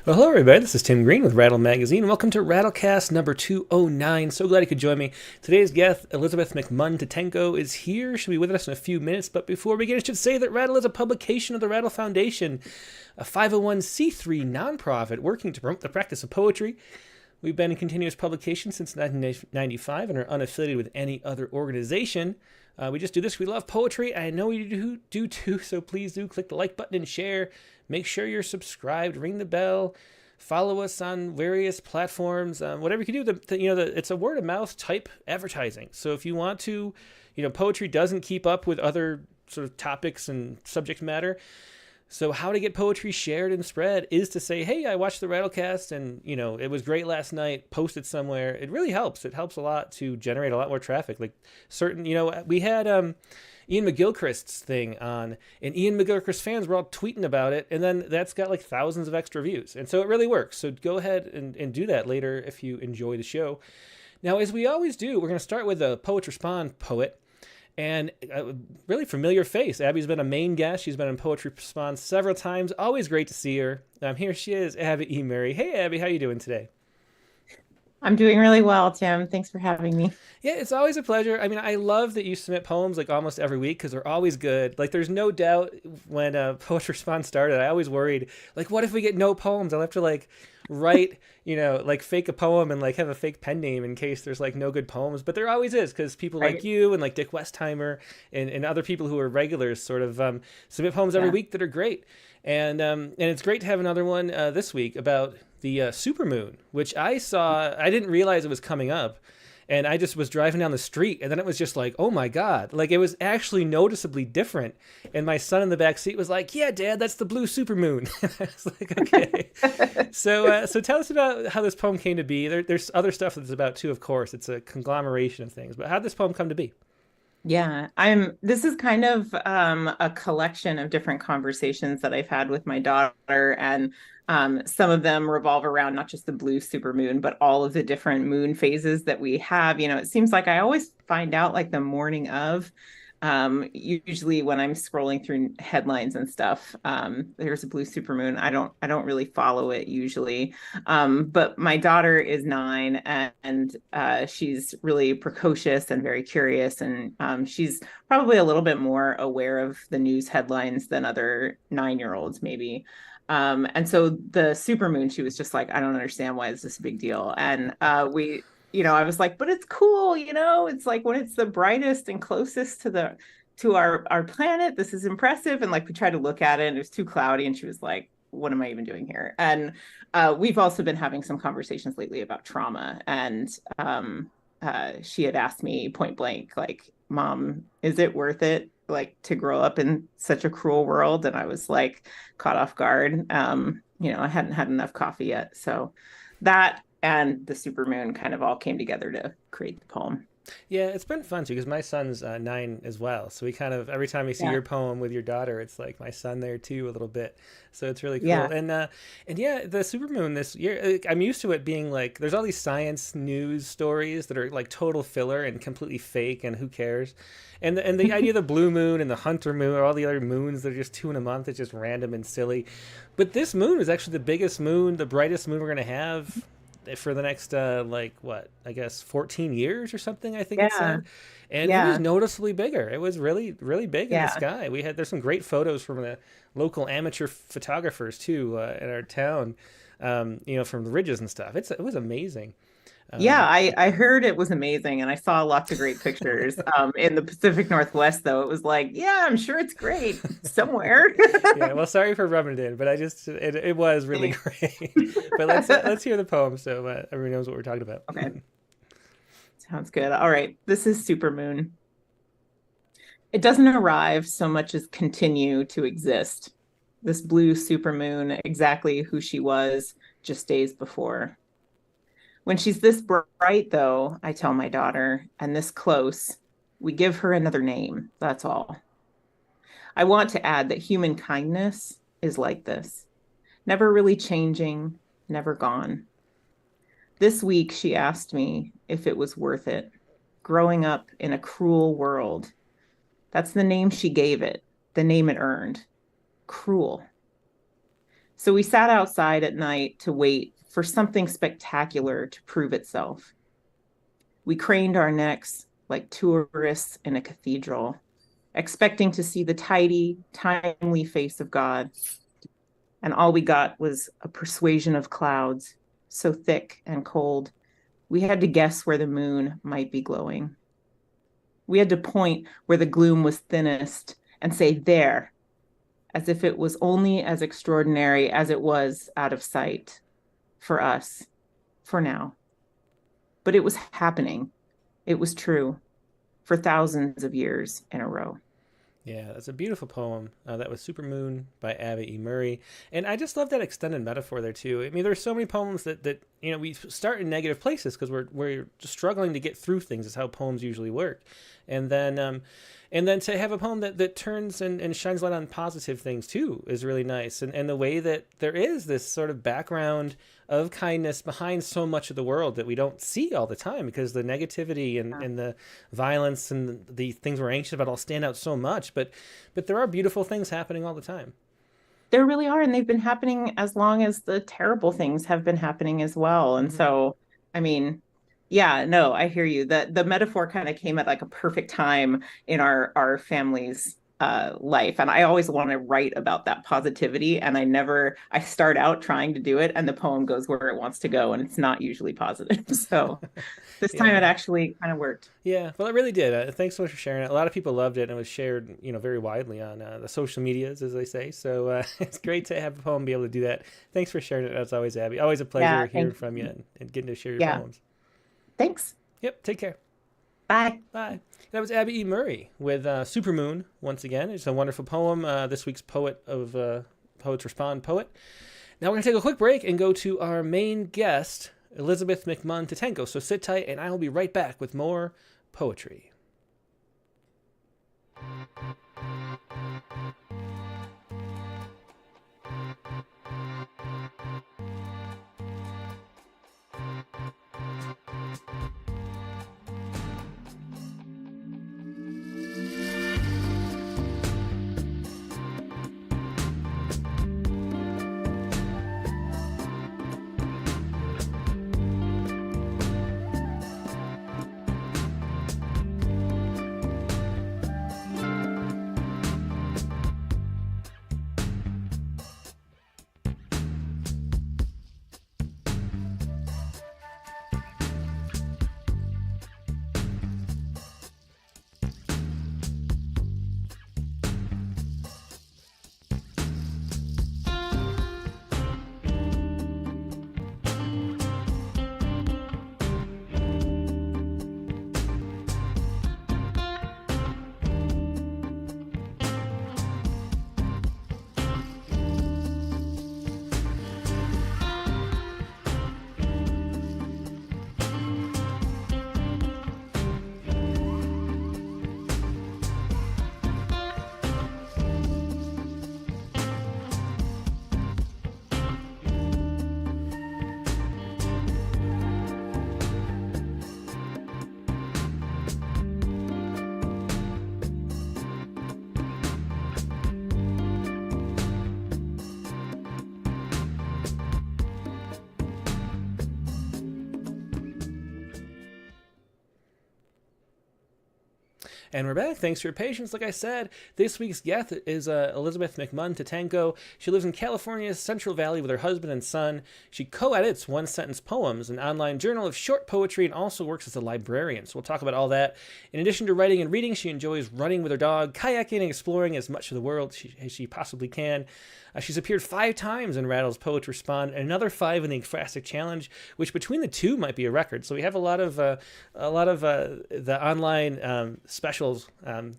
Well, hello, everybody. This is Tim Green with Rattle Magazine. Welcome to Rattlecast number 209. So glad you could join me. Today's guest, Elizabeth McMunn-Tetangco, is here. She'll be with us in a few minutes. But before we begin, I should say that Rattle is a publication of the Rattle Foundation, a 501c3 nonprofit working to promote the practice of poetry. We've been in continuous publication since 1995 and are unaffiliated with any other organization. We just do this. We love poetry. I know you do too, so please do click the like button and share. Make sure you're subscribed. Ring the bell. Follow us on various platforms. Whatever you can do. It's a word of mouth type advertising. So if you want to, poetry doesn't keep up with other sort of topics and subject matter. So how to get poetry shared and spread is to say, hey, I watched the Rattlecast and, it was great last night, post it somewhere. It really helps. It helps a lot to generate a lot more traffic. Like we had Ian McGilchrist's thing on, and Ian McGilchrist fans were all tweeting about it, and then that's got like thousands of extra views. And so it really works. So go ahead and do that later if you enjoy the show. Now, as we always do, we're going to start with a Poets Respond poet. And a really familiar face. Abby's been a main guest. She's been in Poetry Response several times. Always great to see her. Here she is, Abby E. Murray. Hey, Abby, how you doing today? I'm doing really well, Tim. Thanks for having me. Yeah, it's always a pleasure. I mean, I love that you submit poems like almost every week because they're always good. Like, there's no doubt when Poetry Response started, I always worried, like, what if we get no poems? I'll have to, like, write, fake a poem and, like, have a fake pen name in case there's, like, no good poems. But there always is because people like you and, like, Dick Westheimer and other people who are regulars sort of submit poems every week that are great. And it's great to have another one this week about the Supermoon, which I saw. I didn't realize it was coming up. And I just was driving down the street, and then it was just like, oh my God. Like, it was actually noticeably different. And my son in the back seat was like, yeah, Dad, that's the blue supermoon. I was like, okay. So tell us about how this poem came to be. There's other stuff that's about too, of course. It's a conglomeration of things. But how did this poem come to be? Yeah, this is kind of a collection of different conversations that I've had with my daughter, and some of them revolve around not just the blue supermoon, but all of the different moon phases that we have. It seems like I always find out like the morning of, usually when I'm scrolling through headlines and stuff, there's a blue supermoon. I don't really follow it usually. But my daughter is 9, and she's really precocious and very curious. And she's probably a little bit more aware of the news headlines than other 9-year-olds maybe. And so the supermoon, she was just like, I don't understand, why is this a big deal? And I was like, but it's cool, it's like when it's the brightest and closest to our planet, this is impressive. And like we tried to look at it and it was too cloudy, and she was like, what am I even doing here? And we've also been having some conversations lately about trauma. And she had asked me point blank, like, Mom, is it worth it, like, to grow up in such a cruel world? And I was like, caught off guard. I hadn't had enough coffee yet. So that and the supermoon kind of all came together to create the poem. Yeah, it's been fun too because my son's 9 as well. So we kind of every time we see your poem with your daughter, it's like my son there too a little bit. So it's really cool. Yeah. And yeah, the supermoon this year, I'm used to it being like there's all these science news stories that are like total filler and completely fake, and who cares? And the idea of the blue moon and the hunter moon or all the other moons that are just 2 in a month, it's just random and silly. But this moon is actually the biggest moon, the brightest moon we're gonna have for the next 14 years or something, I think it said. And it was noticeably bigger. It was really, really big in the sky. There's some great photos from the local amateur photographers too in our town, from the ridges and stuff. It was amazing. I heard it was amazing, and I saw lots of great pictures. In the Pacific Northwest, though, it was like, yeah, I'm sure it's great somewhere. Yeah, well, sorry for rubbing it in, but it was really great. But let's hear the poem so everyone knows what we're talking about. Okay, sounds good. All right, this is Supermoon. It doesn't arrive so much as continue to exist. This blue supermoon, exactly who she was just days before. When she's this bright, though, I tell my daughter, and this close, we give her another name. That's all. I want to add that human kindness is like this, never really changing, never gone. This week, she asked me if it was worth it, growing up in a cruel world. That's the name she gave it, the name it earned. Cruel. So we sat outside at night to wait for something spectacular to prove itself. We craned our necks like tourists in a cathedral, expecting to see the tidy, timely face of God. And all we got was a persuasion of clouds, so thick and cold, we had to guess where the moon might be glowing. We had to point where the gloom was thinnest and say, there, as if it was only as extraordinary as it was out of sight for us, for now. But it was happening. It was true for thousands of years in a row. Yeah, that's a beautiful poem. That was Supermoon by Abby E. Murray. And I just love that extended metaphor there, too. I mean, there's so many poems that we start in negative places because we're just struggling to get through things. Is how poems usually work. And then to have a poem that turns and shines light on positive things, too, is really nice. And the way that there is this sort of background of kindness behind so much of the world that we don't see all the time because the negativity and the violence and the things we're anxious about all stand out so much. But there are beautiful things happening all the time. There really are, and they've been happening as long as the terrible things have been happening as well. And Mm-hmm. so, I mean, yeah, no, I hear you. The metaphor kind of came at like a perfect time in our family's life. And I always want to write about that positivity. And I start out trying to do it, and the poem goes where it wants to go, and it's not usually positive. So this time it Yeah. actually kind of worked. Yeah, well, it really did. Thanks so much for sharing it. A lot of people loved it, and it was shared, very widely on the social medias, as they say. So it's great to have a poem be able to do that. Thanks for sharing it, as always, Abby. Always a pleasure Yeah, hearing thank from you you. and getting to share your Yeah, poems. thanks. Yep, take care. Bye. Bye. That was Abby E. Murray with Supermoon, once again. It's a wonderful poem. This week's Poet of Poets Respond poet. Now we're going to take a quick break and go to our main guest, Elizabeth McMunn-Tetangco. So sit tight, and I will be right back with more poetry. And we're back. Thanks for your patience. Like I said, this week's guest is Elizabeth McMunn-Tetangco. She lives in California's Central Valley with her husband and son. She co-edits One Sentence Poems, an online journal of short poetry, and also works as a librarian. So we'll talk about all that. In addition to writing and reading, she enjoys running with her dog, kayaking, and exploring as much of the world as she possibly can. She's appeared 5 times in Rattle's Poets Respond, and another 5 in the Ekphrastic Challenge, which between the two might be a record. So we have a lot of the online specials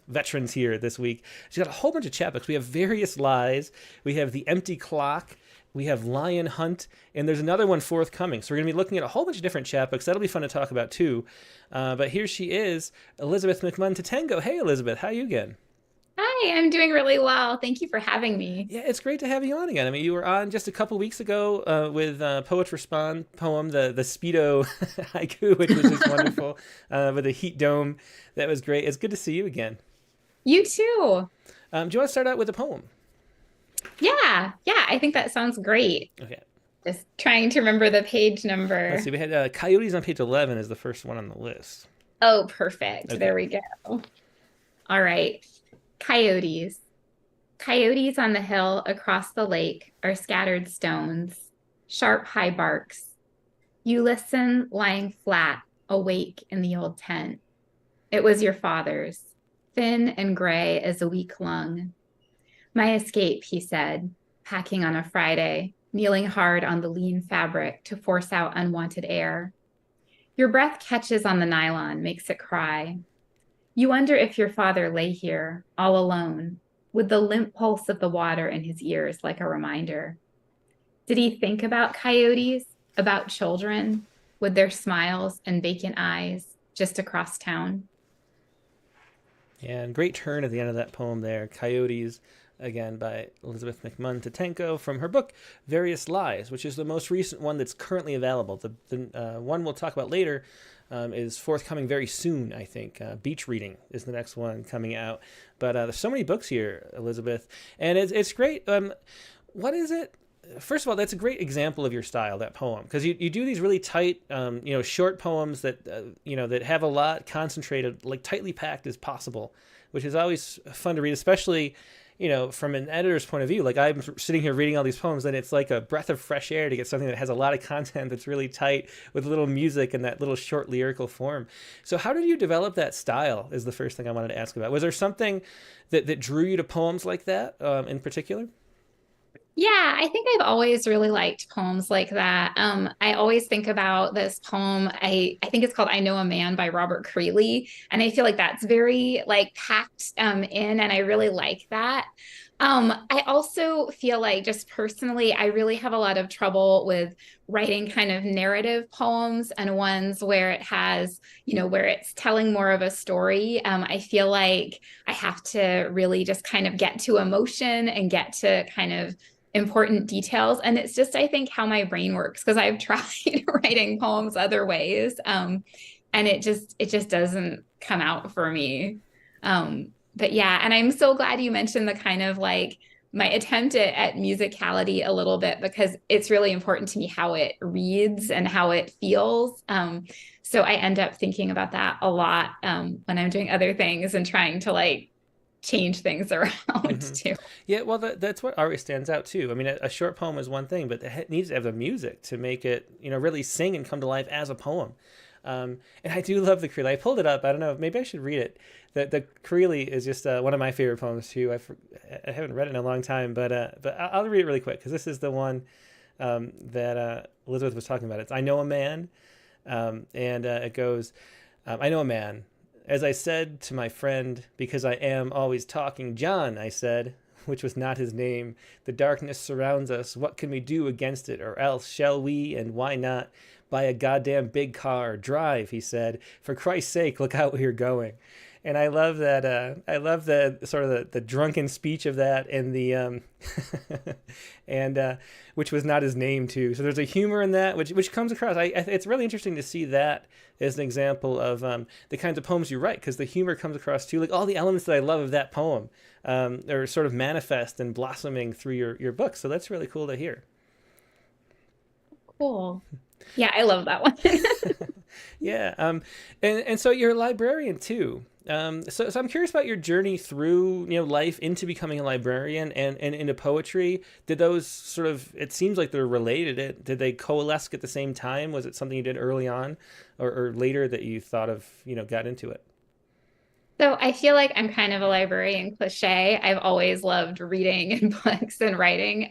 veterans here this week. She's got a whole bunch of chapbooks. We have Various Lies, we have The Empty Clock, we have Lion Hunt, and there's another one forthcoming. So we're going to be looking at a whole bunch of different chapbooks. That'll be fun to talk about too. But here she is, Elizabeth McMunn-Tetangco. Hey, Elizabeth, how are you again? Hi, I'm doing really well. Thank you for having me. Yeah, it's great to have you on again. I mean, you were on just a couple weeks ago with Poets Respond poem, the Speedo haiku, which was just wonderful, with the heat dome. That was great. It's good to see you again. You too. Do you want to start out with a poem? Yeah, yeah, I think that sounds great. Okay. Just trying to remember the page Let's number. see. We had Coyotes on page 11 is the first one on the list. Oh, perfect. Okay. There we go. All right. Coyotes. Coyotes on the hill across the lake are scattered stones, sharp high barks. You listen lying flat, awake in the old tent. It was your father's, thin and gray as a weak lung. My escape, he said, packing on a Friday, kneeling hard on the lean fabric to force out unwanted air. Your breath catches on the nylon, makes it cry. You wonder if your father lay here, all alone, with the limp pulse of the water in his ears like a reminder. Did he think about coyotes, about children, with their smiles and vacant eyes just across town? Yeah, and great turn at the end of that poem there. Coyotes, again, by Elizabeth McMunn-Tetangco from her book, Various Lies, which is the most recent one that's currently available. The one we'll talk about later is forthcoming very soon, I think. Beach Reading is the next one coming out. But there's so many books here, Elizabeth. And it's great. What is it? First of all, that's a great example of your style, that poem, because you do these really tight, short poems that, that have a lot concentrated, like tightly packed as possible, which is always fun to read, especially, from an editor's point of view. Like I'm sitting here reading all these poems and it's like a breath of fresh air to get something that has a lot of content that's really tight with little music and that little short lyrical form. So how did you develop that style is the first thing I wanted to ask about. Was there something that drew you to poems like that in particular? Yeah, I think I've always really liked poems like that. I always think about this poem. I think it's called "I Know a Man" by Robert Creeley, and I feel like that's very like packed in, and I really like that. I also feel like just personally, I really have a lot of trouble with writing kind of narrative poems and ones where it has, where it's telling more of a story. I feel like I have to really just kind of get to emotion and get to kind of important details. And it's just, I think, how my brain works because I've tried writing poems other ways. And it just doesn't come out for me. But yeah, and I'm so glad you mentioned the kind of like my attempt at musicality a little bit because it's really important to me how it reads and how it feels. So I end up thinking about that a lot when I'm doing other things and trying to like change things around too. Yeah, well, that's what always stands out too. I mean, a short poem is one thing, but it needs to have the music to make it, really sing and come to life as a poem. And I do love the Creeley. I pulled it up. I don't know. Maybe I should read it. The Creeley is just one of my favorite poems too. I haven't read it in a long time, but I'll read it really quick because this is the one that Elizabeth was talking about. It's "I Know a Man," and it goes, "I know a man. As I said to my friend, because I am always talking, John, I said, which was not his name. The darkness surrounds us. What can we do against it? Or else shall we, and why not, buy a goddamn big car? Drive, he said. For Christ's sake, look out where you're going." And I love that. I love the sort of the drunken speech of that, and the and which was not his name too. So there's a humor in that, which comes across. It's really interesting to see that as an example of the kinds of poems you write, because the humor comes across too. Like all the elements that I love of that poem are sort of manifest and blossoming through your book. So that's really cool to hear. Cool. Yeah, I love that one. Yeah. And so you're a librarian too. So I'm curious about your journey through, life into becoming a librarian and into poetry. Did those sort of, it seems like they're related. Did they coalesce at the same time? Was it something you did early on or later that you thought of, got into it? So I feel like I'm kind of a librarian cliche. I've always loved reading and books and writing.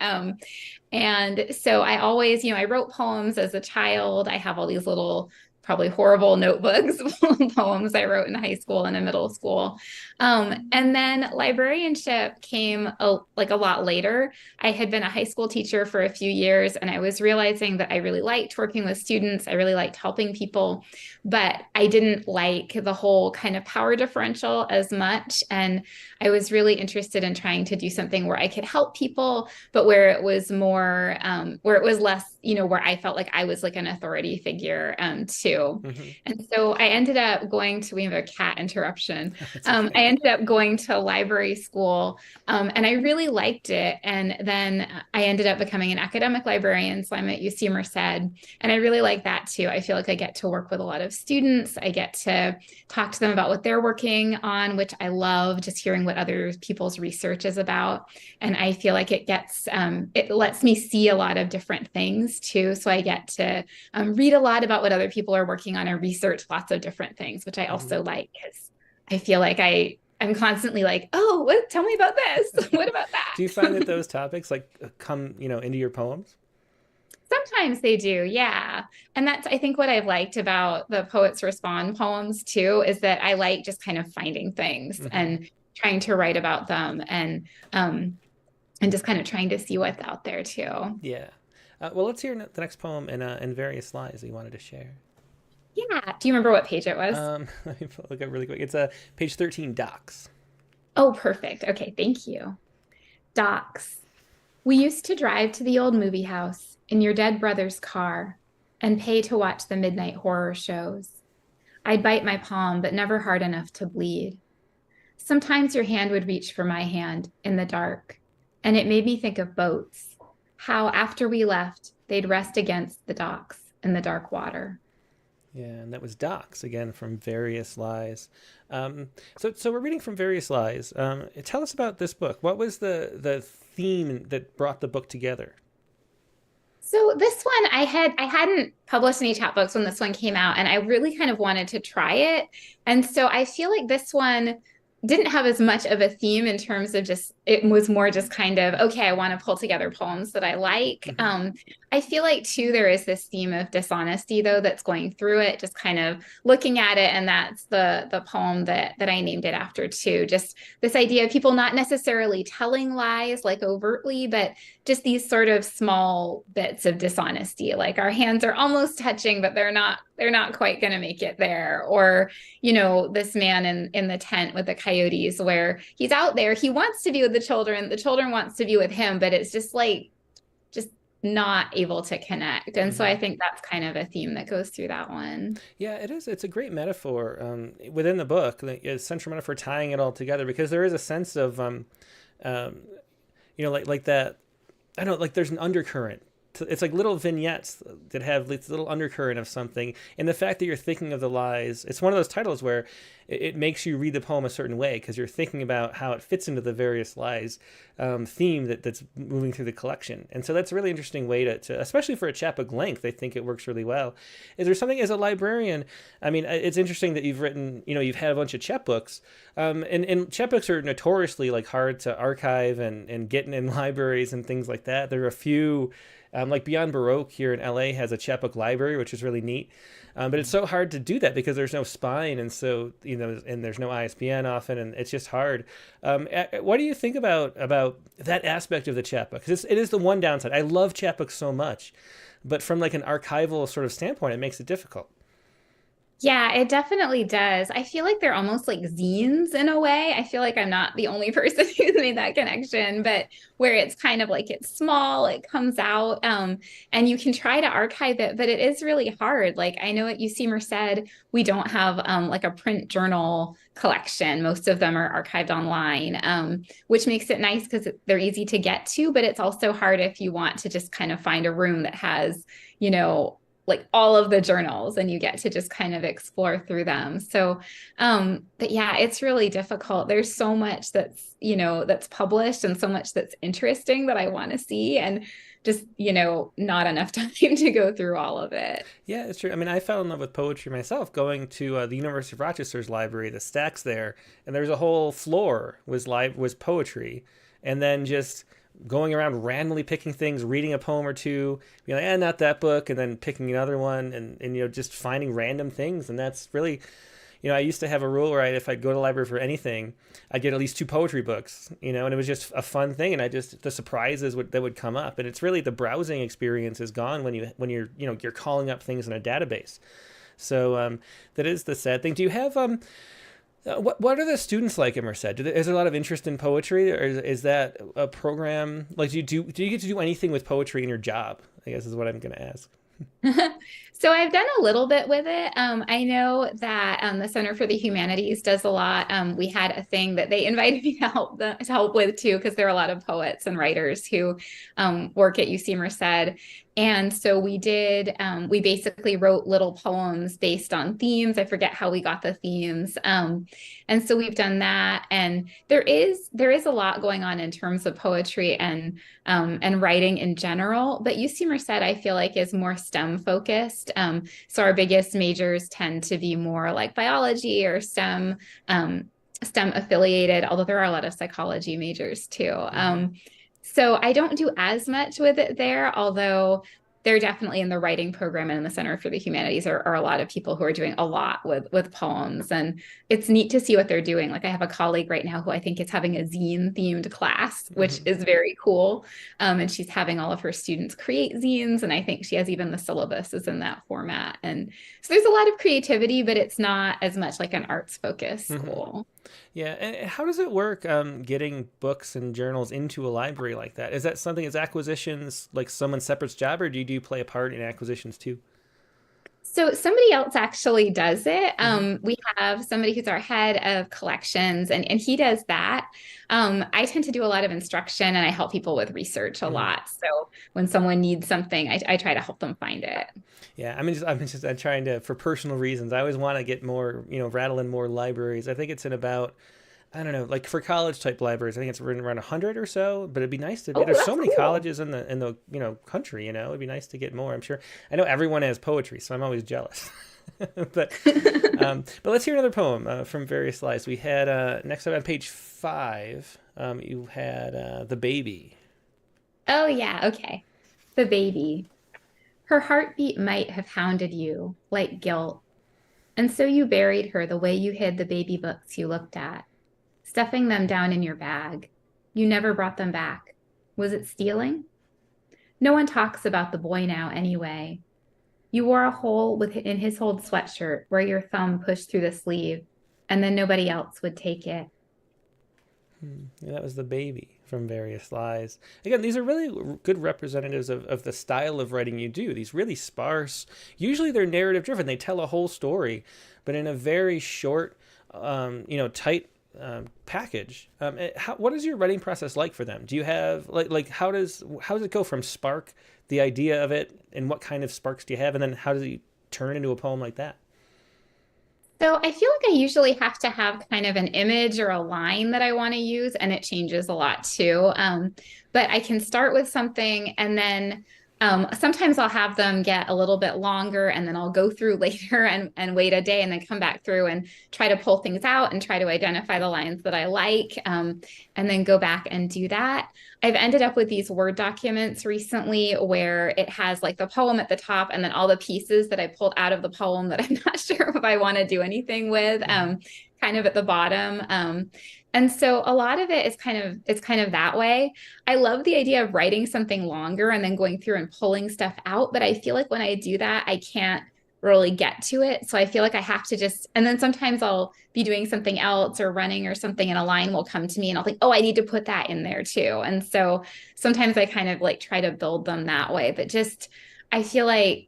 And so I always, I wrote poems as a child. I have all these little, probably horrible notebooks full of poems I wrote in high school and in middle school. And then librarianship came like a lot later. I had been a high school teacher for a few years, and I was realizing that I really liked working with students. I really liked helping people, but I didn't like the whole kind of power differential as much. And I was really interested in trying to do something where I could help people, but where it was more, where it was less, where I felt like I was like an authority figure too. too. Mm-hmm. And so I ended up going to, we have a cat interruption. That's okay. I ended up going to library school, and I really liked it. And then I ended up becoming an academic librarian. So I'm at UC Merced, and I really like that too. I feel like I get to work with a lot of students. I get to talk to them about what they're working on, which I love, just hearing what other people's research is about. And I feel like it lets me see a lot of different things too. So I get to read a lot about what other people are working on and research lots of different things, which I also like, because I feel like I'm constantly like, oh, tell me about this. What about that? Do you find that those topics like come, into your poems? Sometimes they do, yeah. And that's, I think, what I've liked about the Poets Respond poems too, is that I like just kind of finding things and trying to write about them, and just kind of trying to see what's out there too. Yeah. Well, let's hear the next poem in Various Lies that you wanted to share. Yeah. Do you remember what page it was? Let me look up really quick. It's page 13, Docs. Oh, perfect. Okay, thank you. Docs. We used to drive to the old movie house in your dead brother's car and pay to watch the midnight horror shows. I'd bite my palm, but never hard enough to bleed. Sometimes your hand would reach for my hand in the dark, and it made me think of boats, how after we left, they'd rest against the docks in the dark water. Yeah, and that was Docs, again, from Various Lies. So we're reading from Various Lies. Tell us about this book. What was the theme that brought the book together? So this one, I hadn't published any chapbooks when this one came out, and I really kind of wanted to try it. And so I feel like this one didn't have as much of a theme in terms of just, it was more just kind of, okay, I want to pull together poems that I like. I feel like too, there is this theme of dishonesty though, that's going through it, just kind of looking at it. And that's the poem that I named it after too. Just this idea of people not necessarily telling lies like overtly, but just these sort of small bits of dishonesty. Like our hands are almost touching, but they're not quite going to make it there. Or, this man in the tent with the coyotes, where he's out there, he wants to be with the children wants to be with him, but it's just not able to connect. And so I think that's kind of a theme that goes through that one. Yeah, it is. It's a great metaphor within the book, a central metaphor tying it all together, because there is a sense of, like that, I don't know, like there's an undercurrent. It's like little vignettes that have this little undercurrent of something. And the fact that you're thinking of the lies, it's one of those titles where it makes you read the poem a certain way, because you're thinking about how it fits into the Various Lies theme that's moving through the collection. And so that's a really interesting way to especially for a chapbook length, I think it works really well. Is there something as a librarian, I mean, it's interesting that you've written, you've had a bunch of chapbooks, and chapbooks are notoriously like hard to archive and get in libraries and things like that. There are a few, like Beyond Baroque here in LA has a chapbook library, which is really neat. But it's so hard to do that because there's no spine, and so and there's no ISBN often, and it's just hard. What do you think about that aspect of the chapbook? Because it is the one downside. I love chapbooks so much, but from like an archival sort of standpoint, it makes it difficult. Yeah, it definitely does. I feel like they're almost like zines in a way. I feel like I'm not the only person who's made that connection, but where it's kind of like it's small, it comes out, and you can try to archive it, but it is really hard. Like I know at UC Merced, we don't have like a print journal collection. Most of them are archived online, which makes it nice because they're easy to get to, but it's also hard if you want to just kind of find a room that has, like all of the journals, and you get to just kind of explore through them. So, but yeah, it's really difficult. There's so much that's published and so much that's interesting that I want to see, and just, not enough time to go through all of it. Yeah, it's true. I mean, I fell in love with poetry myself going to the University of Rochester's library, the stacks there, and there's a whole floor was poetry, and then just going around randomly picking things, reading a poem or two, being like, not that book, and then picking another one, and just finding random things. And that's really, I used to have a rule where if I'd go to the library for anything, I'd get at least 2 poetry books, and it was just a fun thing, and the surprises that would come up. And it's really the browsing experience is gone when you're calling up things in a database. So that is the sad thing. Do you have what are the students like at Merced? Is there a lot of interest in poetry, or is that a program? Like, do you get to do anything with poetry in your job? I guess is what I'm going to ask. So I've done a little bit with it. I know that the Center for the Humanities does a lot. We had a thing that they invited me to help with too, because there are a lot of poets and writers who work at UC Merced. And so we did, we basically wrote little poems based on themes. I forget how we got the themes. And so we've done that. And there is a lot going on in terms of poetry and writing in general. But UC Merced, I feel like, is more STEM focused. So our biggest majors tend to be more like biology or STEM affiliated, although there are a lot of psychology majors too. So I don't do as much with it there, although they're definitely in the writing program and in the Center for the Humanities are a lot of people who are doing a lot with poems. And it's neat to see what they're doing. Like I have a colleague right now who I think is having a zine themed class, which is very cool. And she's having all of her students create zines. And I think she has even the syllabus is in that format. And so there's a lot of creativity, but it's not as much like an arts focused school. Yeah. And how does it work getting books and journals into a library like that? Is that something as acquisitions, like someone separate's job, or do you play a part in acquisitions too? So somebody else actually does it. We have somebody who's our head of collections, and he does that. I tend to do a lot of instruction, and I help people with research a lot. So when someone needs something, I try to help them find it. Yeah, I'm trying to, for personal reasons, I always want to get more, rattle in more libraries. I think it's in about, I don't know, like for college type libraries, I think it's around 100 or so, but it'd be nice to be, there's so many colleges in the country, it'd be nice to get more, I'm sure. I know everyone has poetry, so I'm always jealous. but let's hear another poem from various lives. We had, next up on page 5, you had The Baby. Oh yeah, okay. The baby. Her heartbeat might have hounded you like guilt. And so you buried her the way you hid the baby books you looked at, stuffing them down in your bag. You never brought them back. Was it stealing? No one talks about the boy now anyway. You wore a hole in his old sweatshirt where your thumb pushed through the sleeve, and then nobody else would take it. Yeah, that was The Baby from Various Lies. Again, these are really good representatives of the style of writing you do. These really sparse, usually they're narrative driven. They tell a whole story, but in a very short, tight package. What is your writing process like for them? Do you have how does it go from spark, the idea of it, and what kind of sparks do you have, and then how does it turn into a poem like that? So I feel like I usually have to have kind of an image or a line that I want to use, and it changes a lot too. But I can start with something, and then sometimes I'll have them get a little bit longer, and then I'll go through later and wait a day and then come back through and try to pull things out and try to identify the lines that I like, and then go back and do that. I've ended up with these Word documents recently where it has like the poem at the top and then all the pieces that I pulled out of the poem that I'm not sure if I want to do anything with, kind of at the bottom. And so a lot of it is kind of that way. I love the idea of writing something longer and then going through and pulling stuff out. But I feel like when I do that, I can't really get to it. So I feel like I have to and then sometimes I'll be doing something else or running or something, and a line will come to me and I'll think, oh, I need to put that in there too. And so sometimes I kind of like try to build them that way. But I feel like,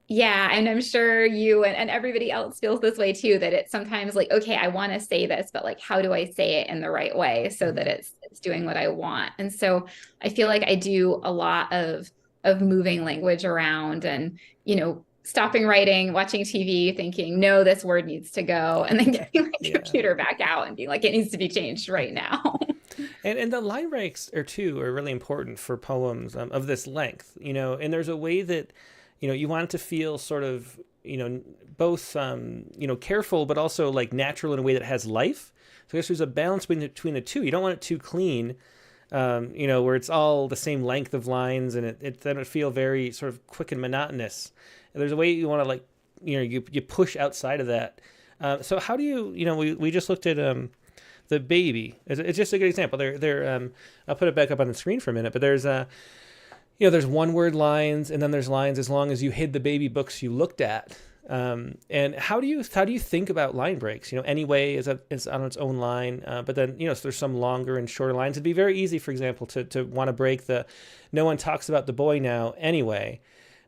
yeah, and I'm sure you and everybody else feels this way too, that it's sometimes like, okay, I want to say this, but like, how do I say it in the right way so that it's doing what I want? And so I feel like I do a lot of moving language around and, stopping writing, watching TV, thinking, no, this word needs to go, and then getting my computer back out and being like, it needs to be changed right now. And the line breaks are really important for poems of this length, and there's a way that, you want it to feel sort of, both, careful, but also like natural in a way that has life. So I guess there's a balance between the two. You don't want it too clean, where it's all the same length of lines and then it feel very sort of quick and monotonous. And there's a way you want to you push outside of that. So how do you, we just looked at The Baby. It's just a good example. I'll put it back up on the screen for a minute, but there's there's one word lines, and then there's lines as long as you hid the baby books you looked at. And how do you think about line breaks? Anyway is on its own line, but then so there's some longer and shorter lines. It'd be very easy, for example, to want to break the "no one talks about the boy now anyway."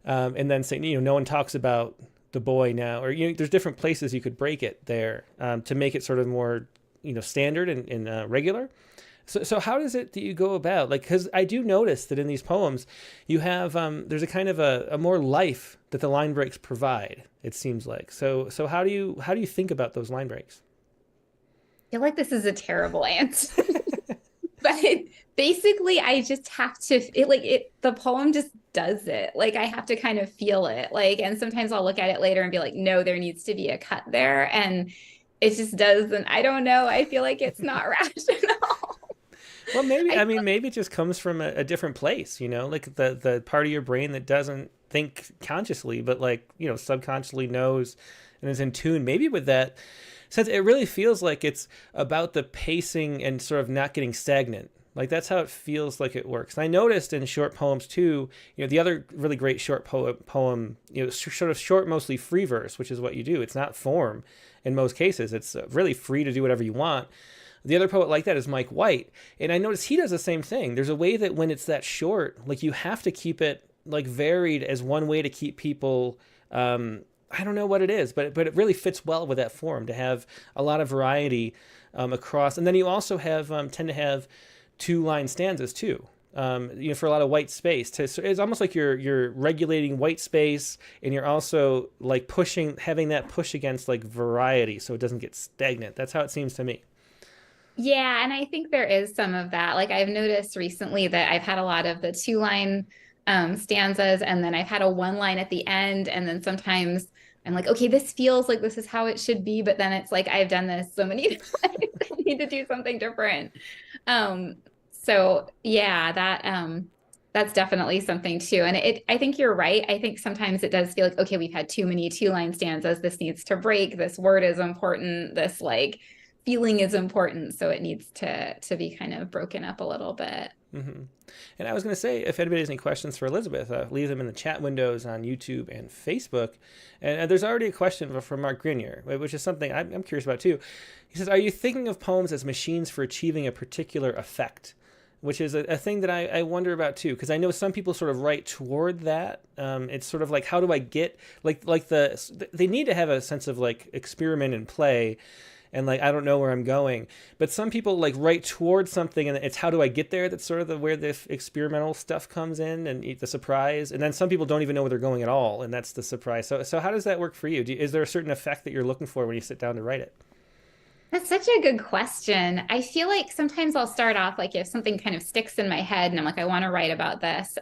And then saying, no one talks about the boy now, or there's different places you could break it there to make it sort of more standard and regular. So how does it that you go about, like, because I do notice that in these poems you have there's a kind of a more life that the line breaks provide, it seems like. So how do you think about those line breaks? I feel like this is a terrible answer. But basically I just have to the poem just does it. Like I have to kind of feel it. Like, and sometimes I'll look at it later and be like, no, there needs to be a cut there. And it just doesn't. I don't know. I feel like it's not rational. Well, maybe it just comes from a different place, like the part of your brain that doesn't think consciously, but like, subconsciously knows and is in tune. Maybe with that, since it really feels like it's about the pacing and sort of not getting stagnant. Like that's how it feels like it works. And I noticed in short poems too, the other really great short poem, sort of short, mostly free verse, which is what you do. It's not form in most cases. It's really free to do whatever you want. The other poet like that is Mike White. And I noticed he does the same thing. There's a way that when it's that short, like you have to keep it like varied as one way to keep people, I don't know what it is, but it really fits well with that form to have a lot of variety across. And then you also have tend to have 2-line stanzas too, for a lot of white space. So it's almost like you're regulating white space, and you're also like having that push against like variety, so it doesn't get stagnant. That's how it seems to me. Yeah, and I think there is some of that. Like I've noticed recently that I've had a lot of the 2-line stanzas, and then I've had a 1-line at the end, and then sometimes I'm like, okay, this feels like this is how it should be, but then it's like I've done this so many times, I need to do something different. So yeah, that's definitely something too. And I think you're right. I think sometimes it does feel like, okay, we've had too many 2-line stanzas. This needs to break. This word is important. This like feeling is important. So it needs to be kind of broken up a little bit. Mm-hmm. And I was going to say, if anybody has any questions for Elizabeth, leave them in the chat windows on YouTube and Facebook. And there's already a question from Mark Grenier, which is something I'm curious about too. He says, are you thinking of poems as machines for achieving a particular effect? Which is a thing that I wonder about too, because I know some people sort of write toward that. It's sort of like, how do I get, they need to have a sense of like experiment and play, and like I don't know where I'm going. But some people like write towards something, and it's how do I get there? That's sort of where the experimental stuff comes in, and the surprise. And then some people don't even know where they're going at all, and that's the surprise. So how does that work for you? Is there a certain effect that you're looking for when you sit down to write it? That's such a good question. I feel like sometimes I'll start off like if something kind of sticks in my head and I'm like, I want to write about this.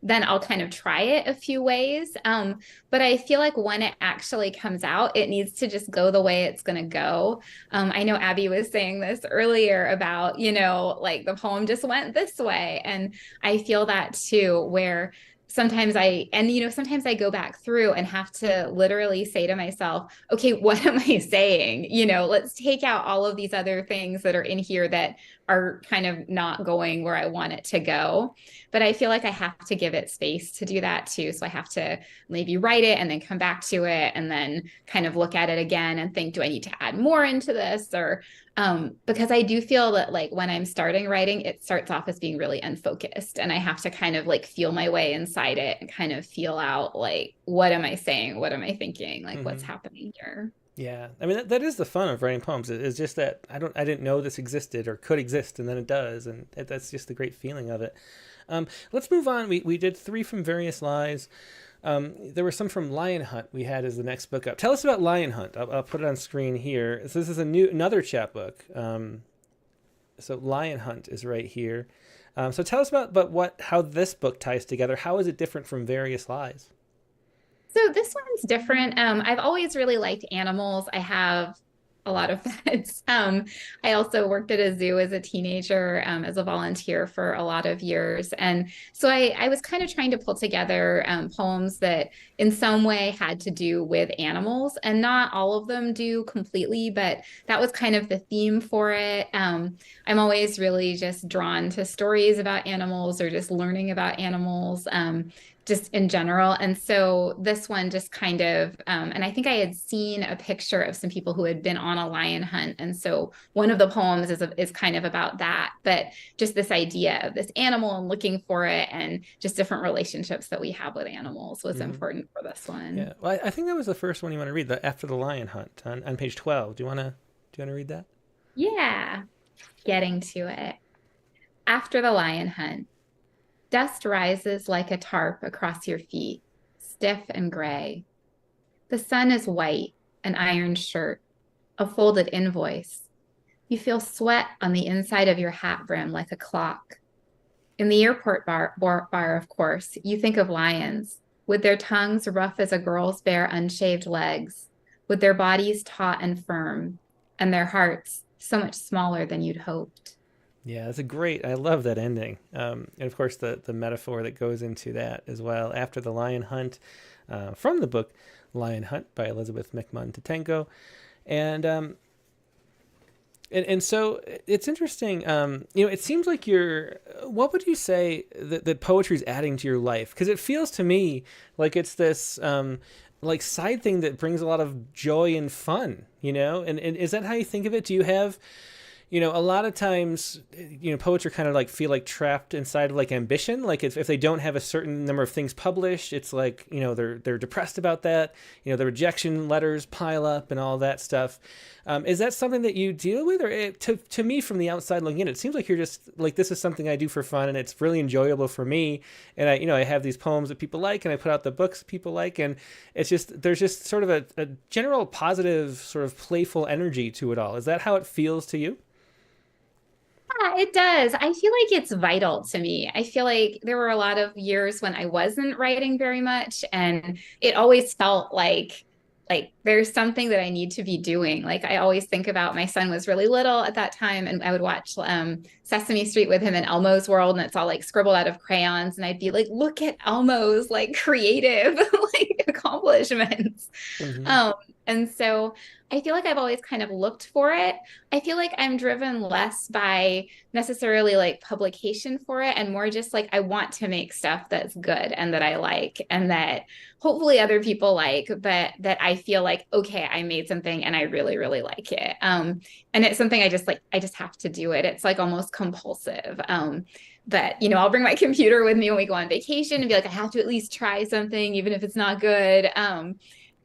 Then I'll kind of try it a few ways. But I feel like when it actually comes out, it needs to just go the way it's going to go. I know Abby was saying this earlier about, like the poem just went this way. And I feel that too, where sometimes sometimes I go back through and have to literally say to myself, okay, what am I saying? Let's take out all of these other things that are in here that are kind of not going where I want it to go. But I feel like I have to give it space to do that too. So I have to maybe write it and then come back to it and then kind of look at it again and think, do I need to add more into this? Or because I do feel that like when I'm starting writing, it starts off as being really unfocused, and I have to kind of like feel my way inside it and kind of feel out like, what am I saying? What am I thinking? Like what's happening here? Yeah. I mean, that is the fun of writing poems. It's just that I didn't know this existed or could exist, and then it does. And that's just the great feeling of it. Let's move on. We did 3 from Various Lies. There were some from Lion Hunt we had as the next book up. Tell us about Lion Hunt. I'll put it on screen here. So this is another chapbook. So Lion Hunt is right here. So tell us about how this book ties together. How is it different from Various Lies? So this one's different. I've always really liked animals. I have a lot of pets. I also worked at a zoo as a teenager, as a volunteer for a lot of years. And so I was kind of trying to pull together poems that in some way had to do with animals, and not all of them do completely, but that was kind of the theme for it. I'm always really just drawn to stories about animals or just learning about animals. just in general. And so this one just kind of, and I think I had seen a picture of some people who had been on a lion hunt. And so one of the poems is kind of about that, but just this idea of this animal and looking for it and just different relationships that we have with animals was important for this one. Yeah. Well, I think that was the first one you want to read, the After the Lion Hunt on page 12. Do you want to read that? Yeah, getting to it. After the lion hunt. Dust rises like a tarp across your feet, stiff and gray. The sun is white, an ironed shirt, a folded invoice. You feel sweat on the inside of your hat brim like a clock. In the airport bar, of course, you think of lions, with their tongues rough as a girl's bare unshaved legs, with their bodies taut and firm, and their hearts so much smaller than you'd hoped. Yeah, I love that ending. And of course, the metaphor that goes into that as well. After the lion hunt, from the book Lion Hunt by Elizabeth McMunn-Tetangco. And so it's interesting. It seems like what would you say that poetry is adding to your life? Because it feels to me like it's this like side thing that brings a lot of joy and fun, and is that how you think of it? Do you have, a lot of times, poets are kind of like feel like trapped inside of like ambition. Like if they don't have a certain number of things published, it's like, they're depressed about that. The rejection letters pile up and all that stuff. Is that something that you deal with? Or to me from the outside looking in, it seems like you're just like, this is something I do for fun and it's really enjoyable for me. And I have these poems that people like and I put out the books that people like. And it's just, there's just sort of a general positive sort of playful energy to it all. Is that how it feels to you? Yeah, it does. I feel like it's vital to me. I feel like there were a lot of years when I wasn't writing very much, and it always felt like there's something that I need to be doing. Like I always think about my son was really little at that time, and I would watch Sesame Street with him in Elmo's world, and it's all like scribbled out of crayons, and I'd be like, look at Elmo's like creative like accomplishments. Mm-hmm. And so I feel like I've always kind of looked for it. I feel like I'm driven less by necessarily like publication for it and more just like I want to make stuff that's good and that I like and that hopefully other people like, but that I feel like, okay, I made something and I really, really like it. And it's something I just have to do it. It's like almost compulsive. But I'll bring my computer with me when we go on vacation and be like, I have to at least try something, even if it's not good.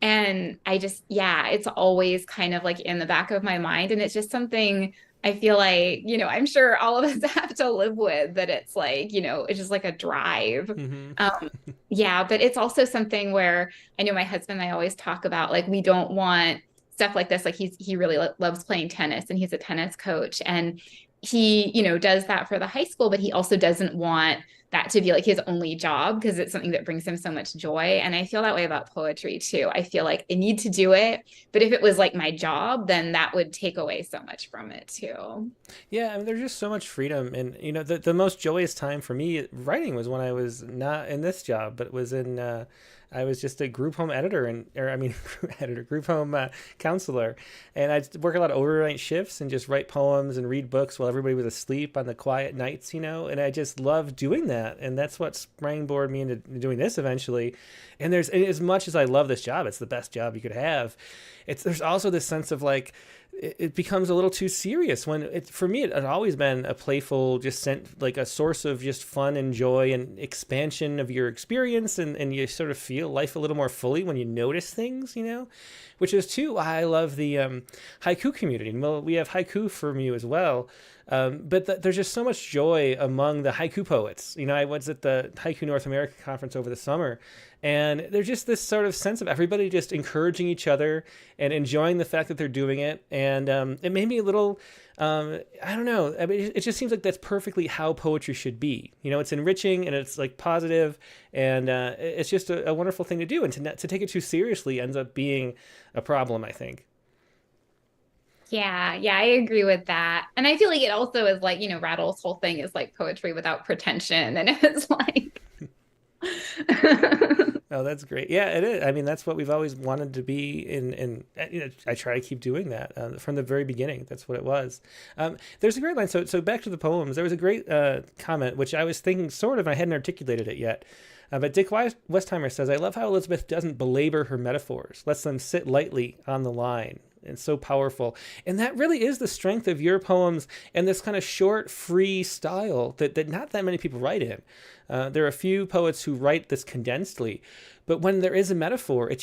And I just, yeah, it's always kind of like in the back of my mind. And it's just something I feel like, I'm sure all of us have to live with that. It's like, it's just like a drive. Mm-hmm. Yeah, but it's also something where I know my husband and I always talk about like, we don't want stuff like this. Like he really loves playing tennis and he's a tennis coach and he, does that for the high school, but he also doesn't want that to be like his only job because it's something that brings him so much joy. And I feel that way about poetry too. I feel like I need to do it, but if it was like my job, then that would take away so much from it too. Yeah, I mean, there's just so much freedom, and the most joyous time for me writing was when I was not in this job, but was in I was just a group home editor group home counselor, and I'd work a lot of overnight shifts and just write poems and read books while everybody was asleep on the quiet nights, and I just loved doing that, and that's what springboarded me into doing this eventually. And as much as I love this job, it's the best job you could have. There's also this sense of like, it becomes a little too serious when for me it had always been a playful, just sent like a source of just fun and joy and expansion of your experience, and you sort of feel life a little more fully when you notice things, which is too why I love the haiku community. And well, we have haiku from you as well. But there's just so much joy among the haiku poets. I was at the Haiku North America conference over the summer, and there's just this sort of sense of everybody just encouraging each other and enjoying the fact that they're doing it. And it made me a little, I don't know. I mean, it just seems like that's perfectly how poetry should be. It's enriching and it's like positive, and it's just a wonderful thing to do. And to take it too seriously ends up being a problem, I think. Yeah, I agree with that. And I feel like it also is like, Rattle's whole thing is like poetry without pretension. And it's like Oh, that's great. Yeah, it is. I mean, that's what we've always wanted to be I try to keep doing that from the very beginning. That's what it was. There's a great line. So back to the poems. There was a great comment, which I was thinking sort of, and I hadn't articulated it yet. But Dick Westheimer says, I love how Elizabeth doesn't belabor her metaphors, lets them sit lightly on the line. And so powerful. And that really is the strength of your poems and this kind of short, free style that not that many people write in. There are a few poets who write this condensedly, but when there is a metaphor, it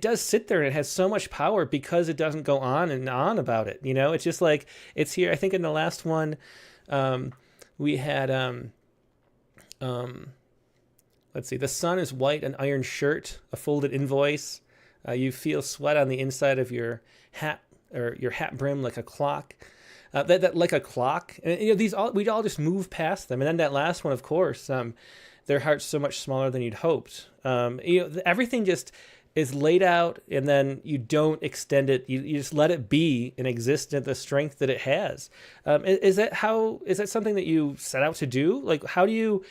does sit there and it has so much power because it doesn't go on and on about it. You know, it's just like, it's here. I think in the last one, we had, let's see, the sun is white, an iron shirt, a folded invoice. You feel sweat on the inside of your hat or your hat brim like a clock. That like a clock. And, you know, we'd all just move past them. And then that last one, of course, their heart's so much smaller than you'd hoped. You know, everything just is laid out, and then you don't extend it. You just let it be and exist at the strength that it has. Is that something that you set out to do? Like, how do you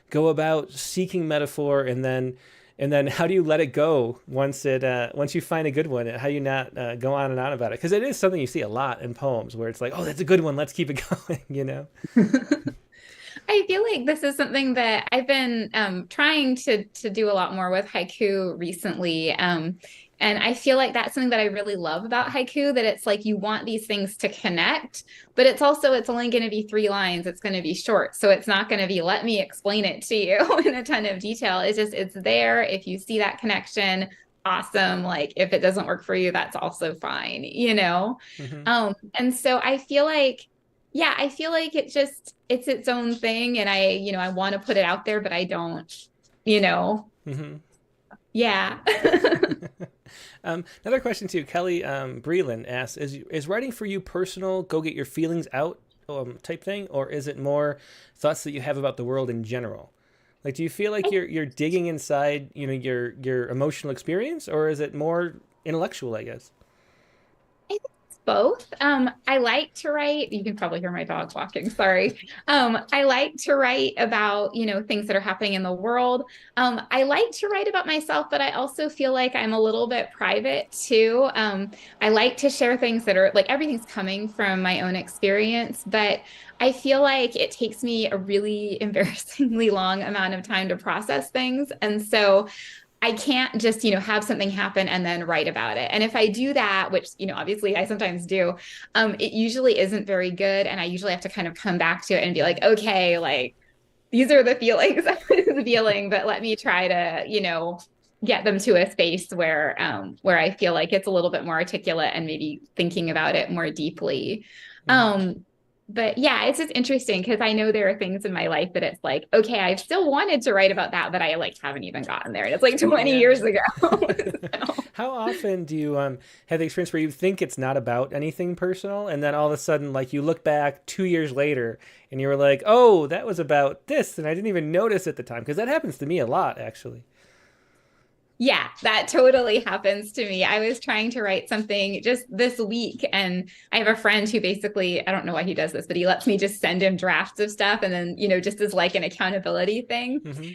go about seeking metaphor, and then how do you let it go once you find a good one? How do you not go on and on about it? Because it is something you see a lot in poems where it's like, oh, that's a good one, let's keep it going, you know? I feel like this is something that I've been trying to do a lot more with haiku recently. And I feel like that's something that I really love about haiku, that it's like you want these things to connect, but it's only going to be 3 lines. It's going to be short. So it's not going to be, let me explain it to you in a ton of detail. It's there. If you see that connection, awesome. Like, if it doesn't work for you, that's also fine, you know? Mm-hmm. And so I feel like, it's its own thing. And I want to put it out there, but I don't, you know? Mm-hmm. Yeah. Another question too, Kelly Breland asks, is writing for you personal, go get your feelings out type thing, or is it more thoughts that you have about the world in general? Like, do you feel like you're digging inside, you know, your emotional experience, or is it more intellectual, I guess? I think it's both. I like to write. You can probably hear my dog walking. Sorry. I like to write about, you know, things that are happening in the world. I like to write about myself, but I also feel like I'm a little bit private too. I like to share things that are like, everything's coming from my own experience, but I feel like it takes me a really embarrassingly long amount of time to process things. And so I can't just, have something happen and then write about it. And if I do that, which, obviously I sometimes do, it usually isn't very good. And I usually have to kind of come back to it and be like, okay, like, these are the feelings I'm feeling, but let me try to, get them to a space where I feel like it's a little bit more articulate and maybe thinking about it more deeply. Mm-hmm. But yeah, it's just interesting because I know there are things in my life that it's like, okay, I've still wanted to write about that, but I like haven't even gotten there. And it's like 20 years ago. So. How often do you have the experience where you think it's not about anything personal, and then all of a sudden, like, you look back 2 years later and you were like, oh, that was about this, and I didn't even notice at the time? Because that happens to me a lot, actually. Yeah, that totally happens to me. I was trying to write something just this week, and I have a friend who basically, I don't know why he does this, but he lets me just send him drafts of stuff, and then, just as like an accountability thing. Mm-hmm.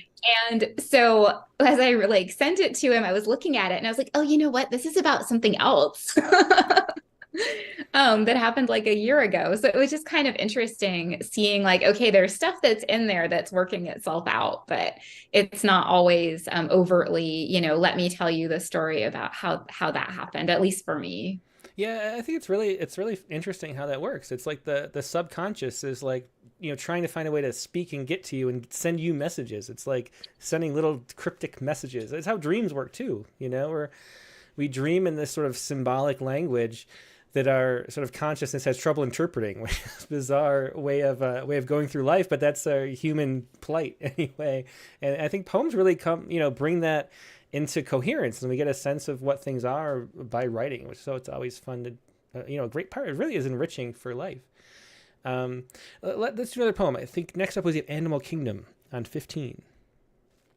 And so as I sent it to him, I was looking at it and I was like, oh, you know what? This is about something else. That happened like a year ago. So it was just kind of interesting seeing like, okay, there's stuff that's in there that's working itself out, but it's not always overtly, let me tell you the story about how that happened, at least for me. Yeah, I think it's really interesting how that works. It's like the subconscious is like, trying to find a way to speak and get to you and send you messages. It's like sending little cryptic messages. It's how dreams work too, where we dream in this sort of symbolic language that our sort of consciousness has trouble interpreting, which is a bizarre way of going through life, but that's a human plight anyway. And I think poems really bring that into coherence, and we get a sense of what things are by writing, so it's always fun to, a great part. It really is enriching for life. Let's do another poem. I think next up was the Animal Kingdom on 15.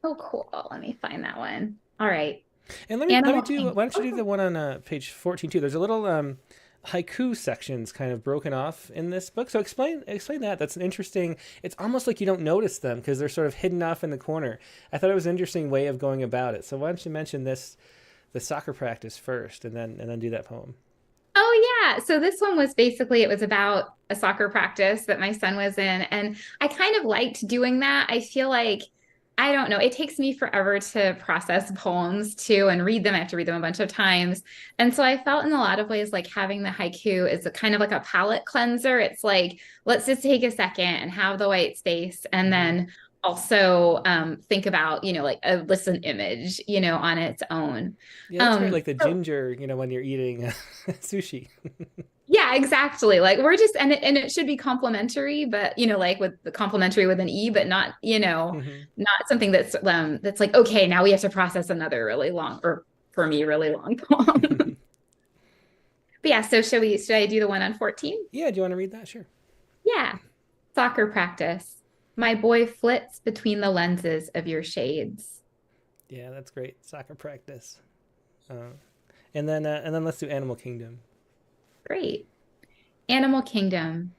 Oh, cool. Let me find that one. All right. And let me do. Why don't you do the one on page 14 too? There's a little haiku sections kind of broken off in this book. So explain that. That's an interesting. It's almost like you don't notice them because they're sort of hidden off in the corner. I thought it was an interesting way of going about it. So why don't you mention this, the soccer practice first, and then do that poem. Oh yeah. So this one was basically, it was about a soccer practice that my son was in. And I kind of liked doing that. I feel like, I don't know, it takes me forever to process poems too and read them. I have to read them a bunch of times. And so I felt in a lot of ways like having the haiku is a kind of like a palate cleanser. It's like, let's just take a second and have the white space. And then also think about, like just an image, on its own. Yeah, that's great. Like the ginger, when you're eating sushi. Yeah, exactly. Like we're just, and it should be complimentary, but like with the complimentary with an E, but not, not something that's like, okay, now we have to process another really long, or for me, really long poem. But yeah, so should I do the one on 14? Yeah, do you want to read that? Sure. Yeah. Soccer practice. My boy flits between the lenses of your shades. Yeah, that's great. Soccer practice. And then let's do Animal Kingdom. Great. Animal Kingdom.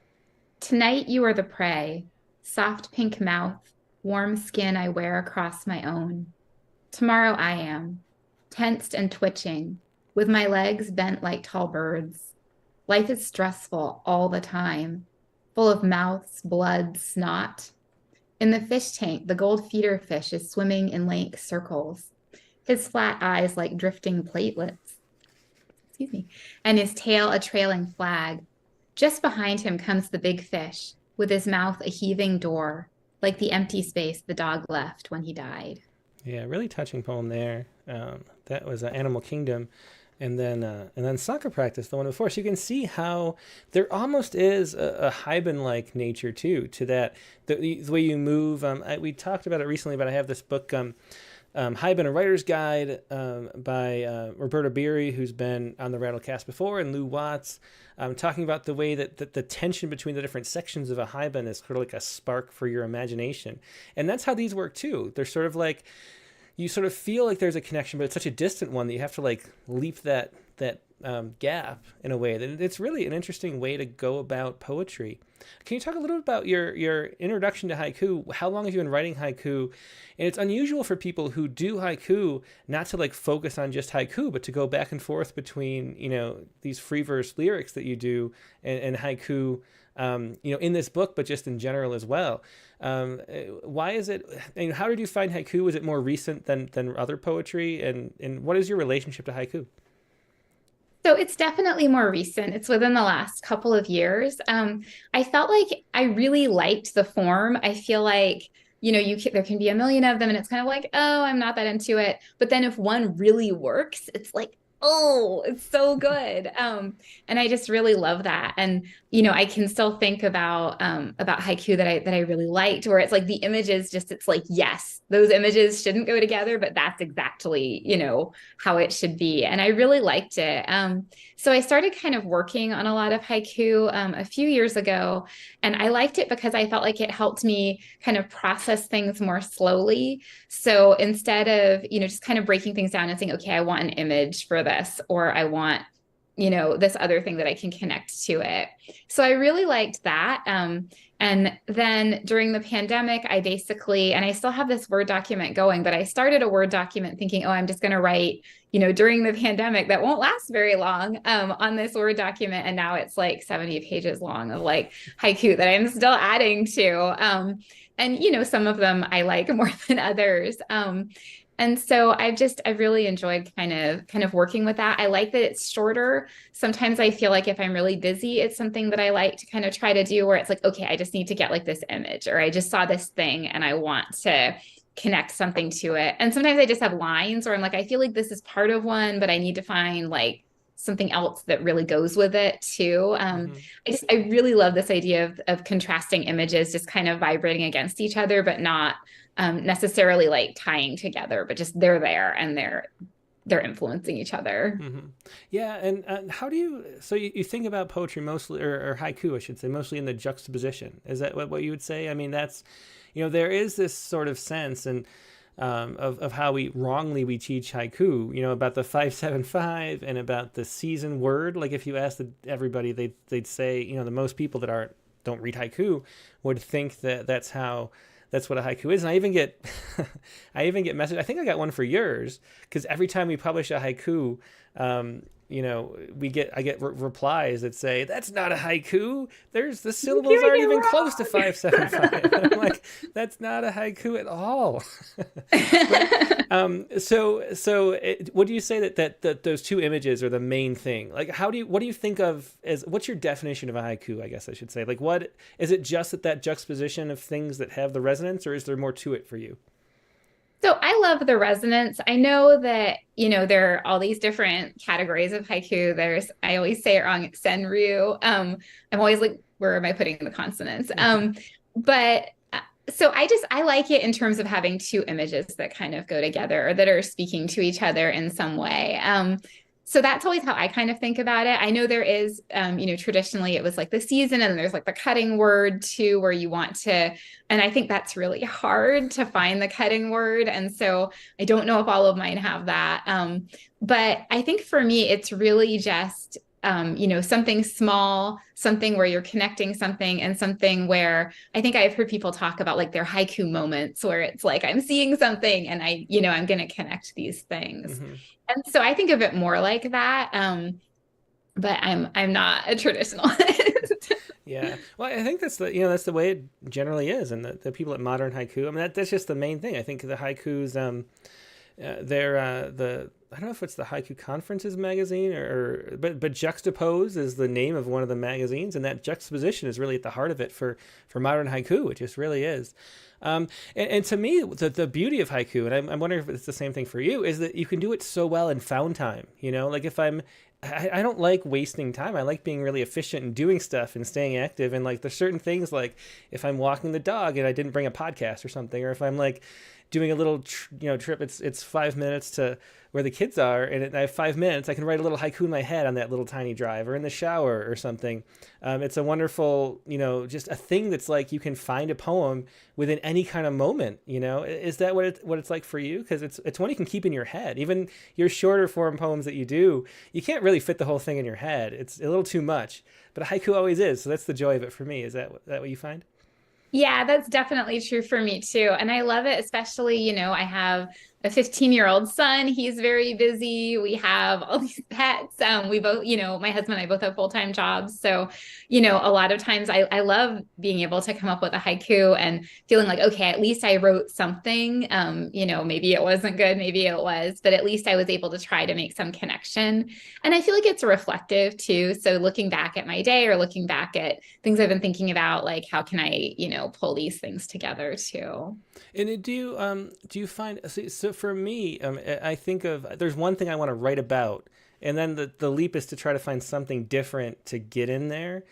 Tonight you are the prey. Soft pink mouth, warm skin I wear across my own. Tomorrow I am, tensed and twitching, with my legs bent like tall birds. Life is stressful all the time, full of mouths, blood, snot. In the fish tank, the gold feeder fish is swimming in lank circles, his flat eyes like drifting platelets. Excuse me. And his tail a trailing flag. Just behind him comes the big fish, with his mouth a heaving door, like the empty space the dog left when he died. Yeah, really touching poem there. That was Animal Kingdom. And then Soccer Practice, the one before. So you can see how there almost is a Hyben-like nature too to that. The way you move. We talked about it recently, but I have this book, Hyben, a Writer's Guide, by Roberta Beery, who's been on the Rattlecast before, and Lou Watts, talking about the way that the tension between the different sections of a Hyben is sort of like a spark for your imagination. And that's how these work too. They're sort of like, you sort of feel like there's a connection, but it's such a distant one that you have to like leap that gap in a way. That it's really an interesting way to go about poetry. Can you talk a little bit about your introduction to haiku? How long have you been writing haiku? And it's unusual for people who do haiku not to like focus on just haiku, but to go back and forth between, these free verse lyrics that you do and haiku, in this book, but just in general as well. Why is it, how did you find haiku? Was it more recent than other poetry? And what is your relationship to haiku? So it's definitely more recent. It's within the last couple of years. I felt like I really liked the form. I feel like, there can be a million of them and it's kind of like, oh, I'm not that into it. But then if one really works, it's like, oh, it's so good. And I just really love that. And, I can still think about haiku that I really liked, where it's like the images just, it's like, yes, those images shouldn't go together, but that's exactly, how it should be. And I really liked it. So I started kind of working on a lot of haiku a few years ago, and I liked it because I felt like it helped me kind of process things more slowly. So instead of, just kind of breaking things down and saying, okay, I want an image for this, or I want, this other thing that I can connect to it. So I really liked that. And then during the pandemic, I basically, and I still have this Word document going, but I started a Word document thinking, oh, I'm just going to write, during the pandemic that won't last very long on this Word document. And now it's like 70 pages long of like haiku that I'm still adding to. And, some of them I like more than others. And so I've really enjoyed kind of working with that. I like that it's shorter. Sometimes I feel like if I'm really busy, it's something that I like to kind of try to do where it's like, okay, I just need to get like this image, or I just saw this thing and I want to connect something to it. And sometimes I just have lines where I'm like, I feel like this is part of one, but I need to find like something else that really goes with it too. I really love this idea of contrasting images, just kind of vibrating against each other, but not necessarily like tying together, but just they're there and they're influencing each other. Yeah. And how do you think about poetry mostly, or haiku, I should say, mostly in the juxtaposition? Is that what you would say? I mean, that's, there is this sort of sense, and of how we wrongly teach haiku, about the 575 and about the season word. Like if you asked everybody, they'd say, the most people that don't read haiku would think that that's what a haiku is. And I even get messages. I think I got one for yours, because every time we publish a haiku, I get replies that say, that's not a haiku. The syllables aren't even close to 575. And I'm like, that's not a haiku at all. What do you say that those two images are the main thing? Like, what do you think of what's your definition of a haiku? I guess I should say, like, what is it? Just that juxtaposition of things that have the resonance, or is there more to it for you? So I love the resonance. I know that, there are all these different categories of haiku. I always say it wrong, senryu. I'm always like, where am I putting the consonants? But so I like it in terms of having two images that kind of go together, or that are speaking to each other in some way. So that's always how I kind of think about it. I know there is, traditionally it was like the season, and then there's like the cutting word too, where you want to, and I think that's really hard to find the cutting word. And so I don't know if all of mine have that. But I think for me, it's really just, something small, something where you're connecting something, and something where I think I've heard people talk about like their haiku moments, where it's like, I'm seeing something and I'm going to connect these things. Mm-hmm. And so I think of it more like that. But I'm not a traditionalist. Yeah. Well, I think that's the way it generally is. And the people at Modern Haiku, I mean, that's just the main thing. I think the haikus, I don't know if it's the Haiku Conferences magazine but Juxtapose is the name of one of the magazines, and that juxtaposition is really at the heart of it for Modern Haiku. It just really is. And to me, the beauty of haiku, and I'm wondering if it's the same thing for you, is that you can do it so well in found time. Like if I don't like wasting time. I like being really efficient and doing stuff and staying active. And like there's certain things, like if I'm walking the dog and I didn't bring a podcast or something, or if I'm like doing a little trip, it's 5 minutes to where the kids are, and I have 5 minutes, I can write a little haiku in my head on that little tiny drive, or in the shower or something. It's a wonderful, just a thing that's like you can find a poem within any kind of moment. Is that what it's like for you? Because it's one you can keep in your head. Even your shorter form poems that you can't really fit the whole thing in your head. It's a little too much, but a haiku always is. So that's the joy of it for me. Is that what you find? Yeah, that's definitely true for me too. And I love it, especially, I have a 15-year-old son. He's very busy. We have all these pets. We both, my husband and I both have full-time jobs. So, a lot of times I love being able to come up with a haiku and feeling like, okay, at least I wrote something. Maybe it wasn't good, maybe it was, but at least I was able to try to make some connection. And I feel like it's reflective too. So looking back at my day, or looking back at things I've been thinking about, like how can I, pull these things together too. And do you find, so for me, I think of, there's one thing I want to write about, and then the leap is to try to find something different to get in there.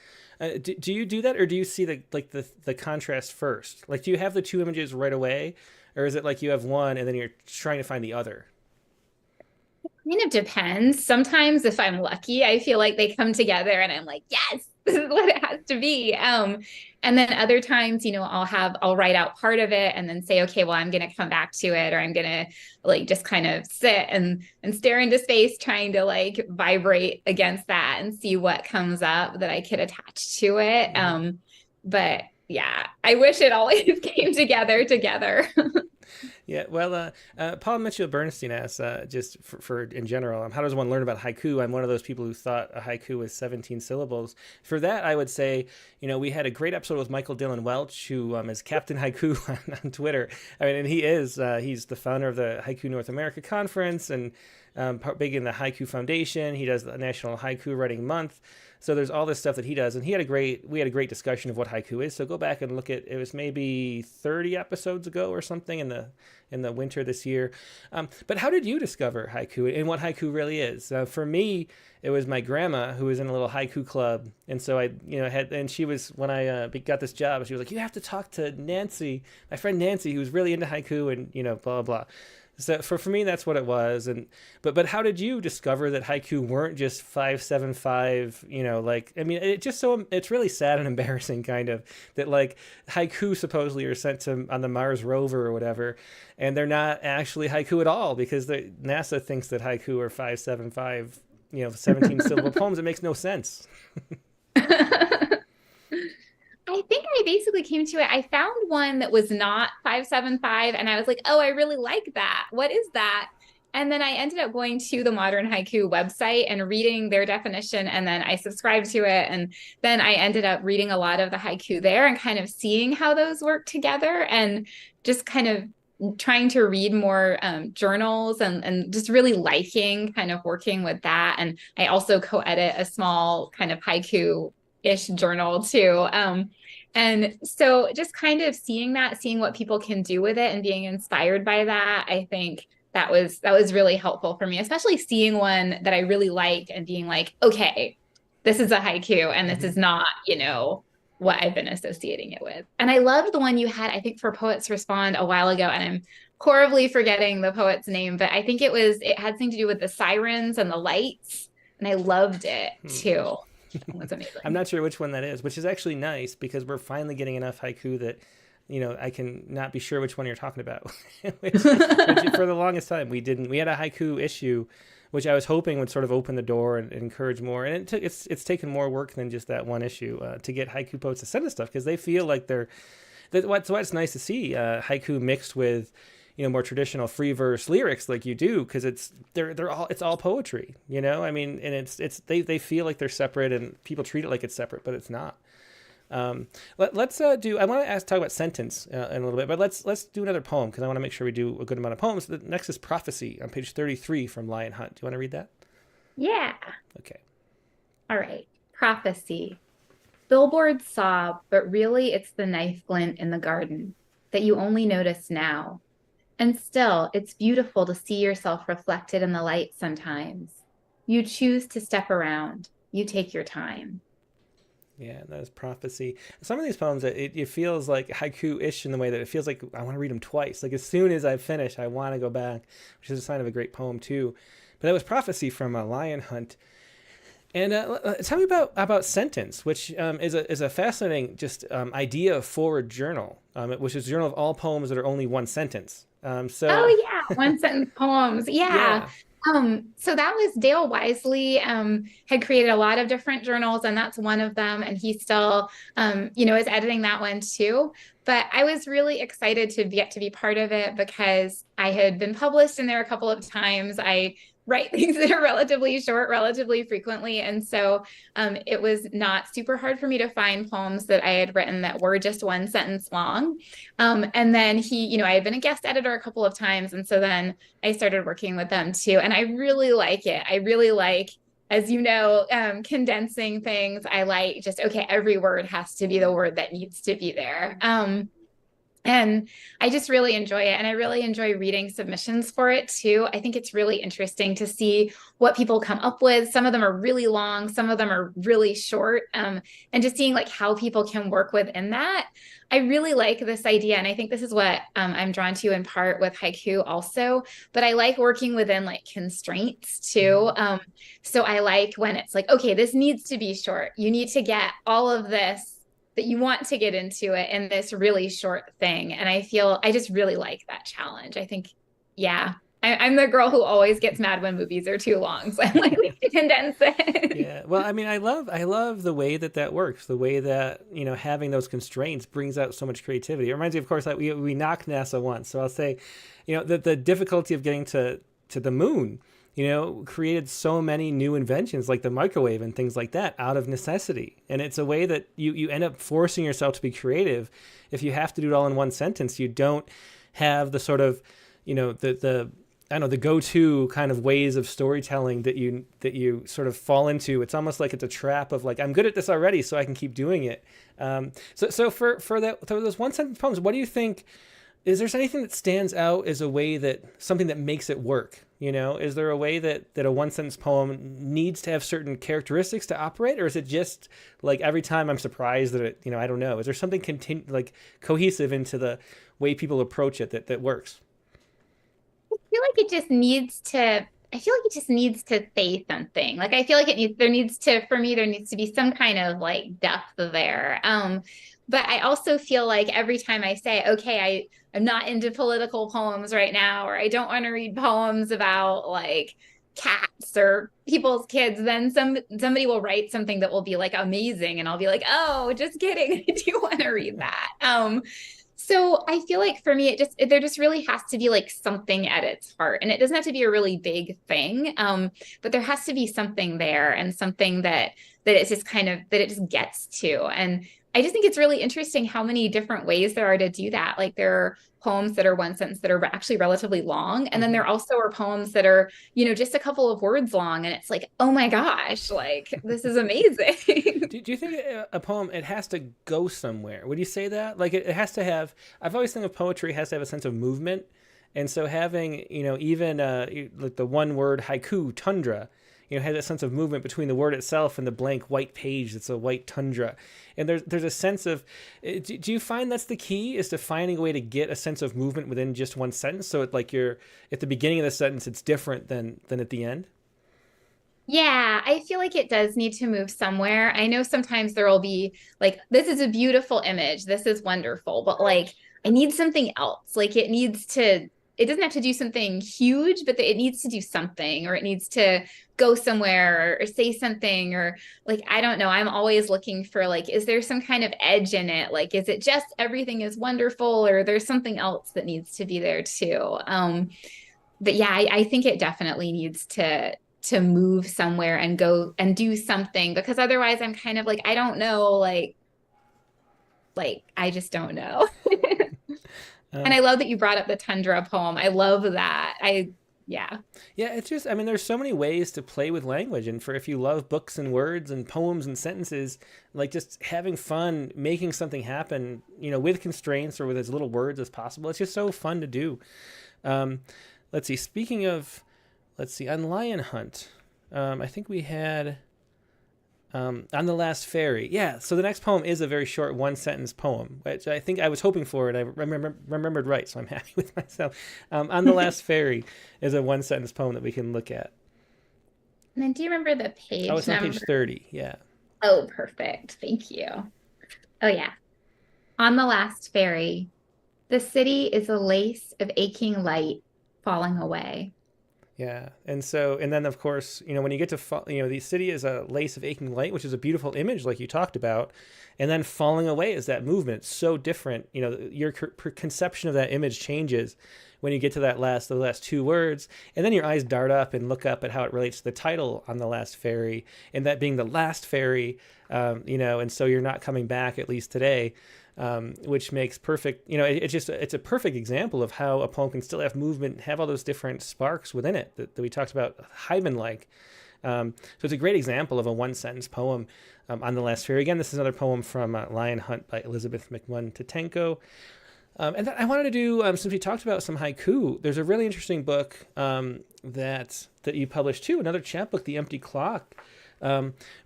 Do you do that, or do you see the contrast first? Like, do you have the two images right away, or is it like you have one and then you're trying to find the other? It kind of depends. Sometimes if I'm lucky, I feel like they come together and I'm like, yes, this is what it has to be. And then other times, I'll write out part of it and then say, okay, well, I'm going to come back to it, or I'm going to like just kind of sit and stare into space, trying to like vibrate against that and see what comes up that I could attach to it. Mm-hmm. But yeah, I wish it always came together. Yeah, well, Paul Mitchell-Bernstein asks, just for in general, how does one learn about haiku? I'm one of those people who thought a haiku was 17 syllables. For that, I would say, we had a great episode with Michael Dillon Welch, who is Captain Haiku on Twitter. I mean, and he's the founder of the Haiku North America Conference, and big in the Haiku Foundation. He does the National Haiku Writing Month. So there's all this stuff that he does, and we had a great discussion of what haiku is. So go back and look at, it was maybe 30 episodes ago or something in the winter this year. But how did you discover haiku and what haiku really is? For me, it was my grandma who was in a little haiku club, and so I and she was, when I got this job, she was like, you have to talk to Nancy, my friend Nancy, who's really into haiku, and blah blah blah. So for me, that's what it was. And but how did you discover that haiku weren't just 575? Like, I mean, it's really sad and embarrassing, kind of, that like haiku supposedly are sent to on the Mars rover or whatever, and they're not actually haiku at all, because NASA thinks that haiku are 575, 17 syllable poems. It makes no sense. I think I basically came to it. I found one that was not 575, and I was like, oh, I really like that. What is that? And then I ended up going to the Modern Haiku website and reading their definition. And then I subscribed to it. And then I ended up reading a lot of the haiku there and kind of seeing how those work together, and just kind of trying to read more journals, and just really liking kind of working with that. And I also co-edit a small kind of haiku-ish journal too. And so just kind of seeing what people can do with it and being inspired by that, I think that was really helpful for me, especially seeing one that I really liked and being like, okay, this is a haiku, and this is not, what I've been associating it with. And I loved the one you had, I think, for Poets Respond a while ago, and I'm horribly forgetting the poet's name, but I think it had something to do with the sirens and the lights, and I loved it too. It was amazing. I'm not sure which one that is, which is actually nice, because we're finally getting enough haiku that I can not be sure which one you're talking about. which for the longest time we didn't. We had a haiku issue, which I was hoping would sort of open the door and encourage more. And it's taken more work than just that one issue to get haiku poets to send us stuff, because they feel like that's why it's nice to see haiku mixed with more traditional free verse lyrics like you do, because it's all poetry. I mean, and they feel like they're separate, and people treat it like it's separate, but it's not. Let's do. I want to talk about sentence in a little bit, but let's do another poem, because I want to make sure we do a good amount of poems. The next is Prophecy on page 33 from Lion Hunt. Do you want to read that? Yeah. Okay. All right. Prophecy. Billboards sob, but really it's the knife glint in the garden that you only notice now. And still, it's beautiful to see yourself reflected in the light sometimes. You choose to step around. You take your time. Yeah, that is Prophecy. Some of these poems, it feels like haiku-ish in the way that it feels like I want to read them twice. Like as soon as I finish, I want to go back, which is a sign of a great poem too. But that was Prophecy from Lion Hunt. And tell me about Sentence, which is a fascinating idea of forward journal, which is a journal of all poems that are only one sentence. Oh yeah, one sentence poems. Yeah. So that was Dale Wisely had created a lot of different journals, and that's one of them. And he still, is editing that one too. But I was really excited to get to be part of it, because I had been published in there a couple of times. I write things that are relatively short, relatively frequently. And so it was not super hard for me to find poems that I had written that were just one sentence long. And then I had been a guest editor a couple of times. And so then I started working with them too. And I really like it. I really like, as you know, condensing things. I like every word has to be the word that needs to be there. And I just really enjoy it. And I really enjoy reading submissions for it too. I think it's really interesting to see what people come up with. Some of them are really long, some of them are really short. And just seeing like how people can work within that. I really like this idea. And I think this is what I'm drawn to in part with haiku also, but I like working within like constraints too. So I like when it's like, okay, this needs to be short. You need to get all of this that you want to get into it in this really short thing. And I just really like that challenge. I think, yeah, I'm the girl who always gets mad when movies are too long. So I'm like, we can condense it. Yeah. Well, I mean, I love the way that works, the way that, having those constraints brings out so much creativity. It reminds me, of course, that we knocked NASA once. So I'll say, the difficulty of getting to the moon, created so many new inventions like the microwave and things like that out of necessity. And it's a way that you end up forcing yourself to be creative. If you have to do it all in one sentence, you don't have the sort of, the go-to kind of ways of storytelling that you sort of fall into. It's almost like it's a trap of like, I'm good at this already, so I can keep doing it. So for those one sentence poems, what do you think? Is there anything that stands out as a way something that makes it work? Is there a way that a one sentence poem needs to have certain characteristics to operate? Or is it just like every time I'm surprised that it, I don't know. Is there something cohesive into the way people approach it that works? like it just needs to, I feel like it just needs to say something. Like I feel like there needs to, for me, there needs to be some kind of like depth there. But I also feel like every time I say, okay, I'm not into political poems right now, or I don't want to read poems about like cats or people's kids, then somebody will write something that will be like amazing, and I'll be like, oh, just kidding. I do want to read that. So I feel like for me, there just really has to be like something at its heart, and it doesn't have to be a really big thing, but there has to be something there, and something that it's just kind of that it just gets to. And I just think it's really interesting how many different ways there are to do that. Like there are poems that are one sentence that are actually relatively long, and then there also are poems that are, just a couple of words long, and it's like, oh my gosh, like this is amazing. Do you think a poem, it has to go somewhere? Would you say that? Like it has to have, I've always think of poetry has to have a sense of movement. And so having, even like the one word haiku, tundra, has a sense of movement between the word itself and the blank white page that's a white tundra. And there's a sense of, do you find that's the key, is to finding a way to get a sense of movement within just one sentence? So it's like you're at the beginning of the sentence, it's different than at the end? Yeah, I feel like it does need to move somewhere. I know sometimes there will be like, this is a beautiful image, this is wonderful, but like, I need something else. Like it doesn't have to do something huge, but it needs to do something, or it needs to go somewhere, or say something, or like, I don't know. I'm always looking for like, is there some kind of edge in it? Like, is it just everything is wonderful, or there's something else that needs to be there too? But yeah, I think it definitely needs to move somewhere and go and do something, because otherwise I'm kind of like, I don't know, like I just don't know. And I love that you brought up the tundra poem. I love that. Yeah, it's just, there's so many ways to play with language. And if you love books and words and poems and sentences, like just having fun, making something happen, with constraints or with as little words as possible, it's just so fun to do. Let's see, on Lion Hunt, I think we had... on the Last Ferry. Yeah, so the next poem is a very short one-sentence poem, which I think I was hoping for, and I remembered right, so I'm happy with myself. On the Last Ferry is a one-sentence poem that we can look at. And then do you remember the page number? Oh, it's on page 30, yeah. Oh, perfect. Thank you. Oh, yeah. On the Last Ferry, the city is a lace of aching light falling away. Yeah, and then of course, when you get to the city is a lace of aching light, which is a beautiful image, like you talked about, and then falling away is that movement. It's so different. Your conception of that image changes when you get to the last two words, and then your eyes dart up and look up at how it relates to the title, On the Last Ferry, and that being the last ferry, and so you're not coming back, at least today. Which makes perfect, it's a perfect example of how a poem can still have movement, have all those different sparks within it that we talked about, Hyman-like. So it's a great example of a one-sentence poem, On the Last Ferry. Again, this is another poem from Lion Hunt by Elizabeth McMunn-Tetangco. And then I wanted to do, since we talked about some haiku, there's a really interesting book that you published too, another chapbook, The Empty Clock,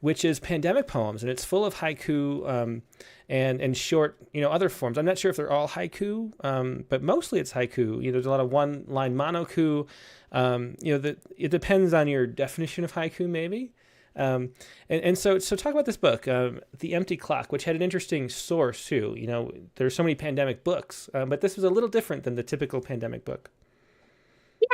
which is pandemic poems, and it's full of haiku and short, other forms. I'm not sure if they're all haiku, but mostly it's haiku. There's a lot of one-line monoku. It depends on your definition of haiku, maybe. And so talk about this book, The Empty Clock, which had an interesting source too. There's so many pandemic books, but this was a little different than the typical pandemic book.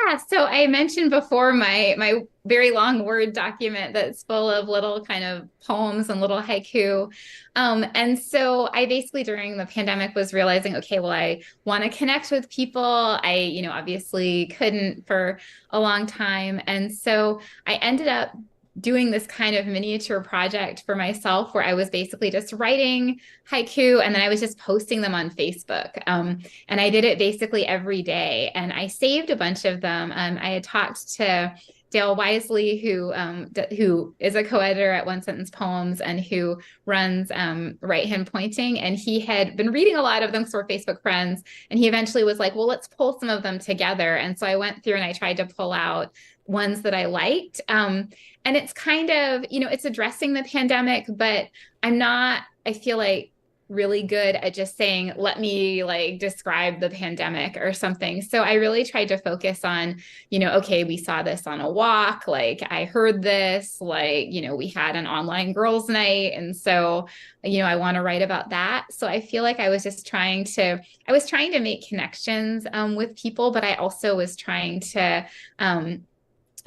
Yeah, so I mentioned before my very long Word document that's full of little kind of poems and little haiku. And so I basically during the pandemic was realizing, okay, well, I want to connect with people. I, obviously couldn't for a long time. And so I ended up doing this kind of miniature project for myself where I was basically just writing haiku and then I was just posting them on Facebook. And I did it basically every day and I saved a bunch of them. I had talked to Dale Wisely, who is a co-editor at One Sentence Poems and who runs Right Hand Pointing. And he had been reading a lot of them because we're Facebook friends. And he eventually was like, well, let's pull some of them together. And so I went through and I tried to pull out ones that I liked. And it's kind of, it's addressing the pandemic, but I feel like really good at just saying, let me like describe the pandemic or something. So I really tried to focus on, okay, we saw this on a walk, like I heard this, like, we had an online girls' night. And so, I want to write about that. So I feel like I was trying to make connections with people, but I also was trying to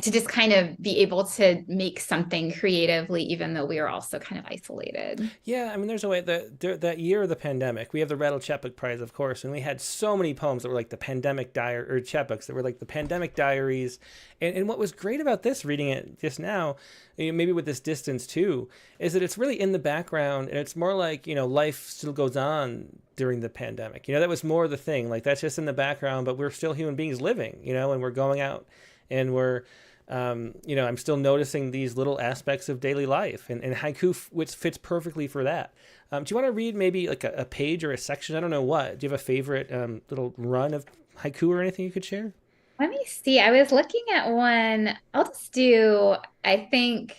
just kind of be able to make something creatively, even though we were also kind of isolated. Yeah, I mean, there's a way that year of the pandemic, we have the Rattle Chapbook Prize, of course, and we had so many poems that were like the pandemic diary, or chapbooks that were like the pandemic diaries. And what was great about this, reading it just now, maybe with this distance too, is that it's really in the background, and it's more like, life still goes on during the pandemic. That was more the thing. Like, that's just in the background, but we're still human beings living, and we're going out, and we're I'm still noticing these little aspects of daily life, and haiku which fits perfectly for that. Do you want to read maybe like a page or a section? I don't know what. Do you have a favorite little run of haiku or anything you could share? Let me see. I was looking at one. I'll just do, I think,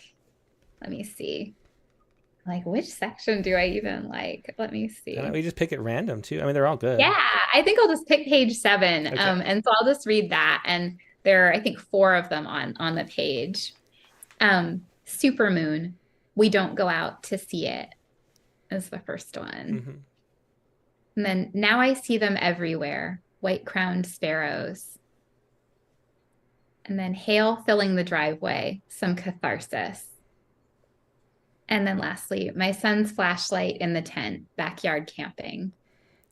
let me see. Like, which section do I even like? Let me see. We just pick at random too. I mean, they're all good. Yeah, I think I'll just pick page 7. Okay. And so I'll just read that. And there are, I think, 4 of them on the page. Supermoon, we don't go out to see it, is the first one. Mm-hmm. And then now I see them everywhere, white-crowned sparrows. And then hail filling the driveway, some catharsis. And then lastly, my son's flashlight in the tent, backyard camping.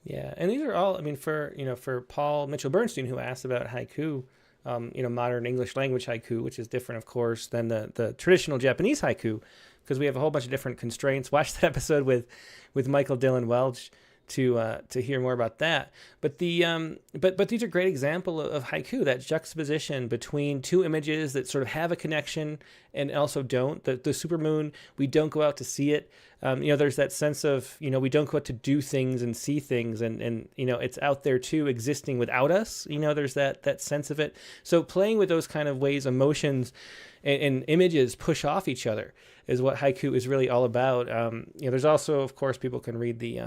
Yeah, and these are all, I mean, for Paul Mitchell Bernstein, who asked about haiku, modern English language haiku, which is different, of course, than the traditional Japanese haiku, because we have a whole bunch of different constraints. Watch that episode with Michael Dillon Welch to hear more about that. But but these are great example of haiku, that juxtaposition between two images that sort of have a connection and also don't. The supermoon, we don't go out to see it. There's that sense of, we don't go out to do things and see things, and it's out there too, existing without us. There's that sense of it. So playing with those kind of ways emotions and images push off each other is what haiku is really all about. There's also, of course, people can read the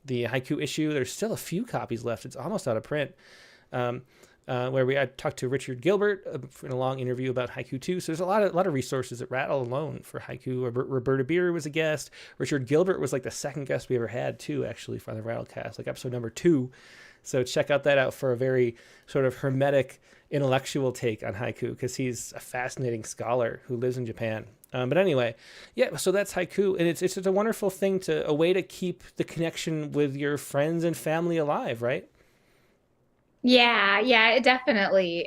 haiku issue. There's still a few copies left. It's almost out of print. Where I talked to Richard Gilbert in a long interview about haiku too. So there's a lot of resources at Rattle alone for haiku. Roberta Beer was a guest. Richard Gilbert was like the second guest we ever had too, actually, for the Rattlecast, like episode number 2. So check that out for a very sort of hermetic intellectual take on haiku, because he's a fascinating scholar who lives in Japan. But anyway, yeah, so that's haiku, and it's a wonderful thing, a way to keep the connection with your friends and family alive, right? Yeah, it definitely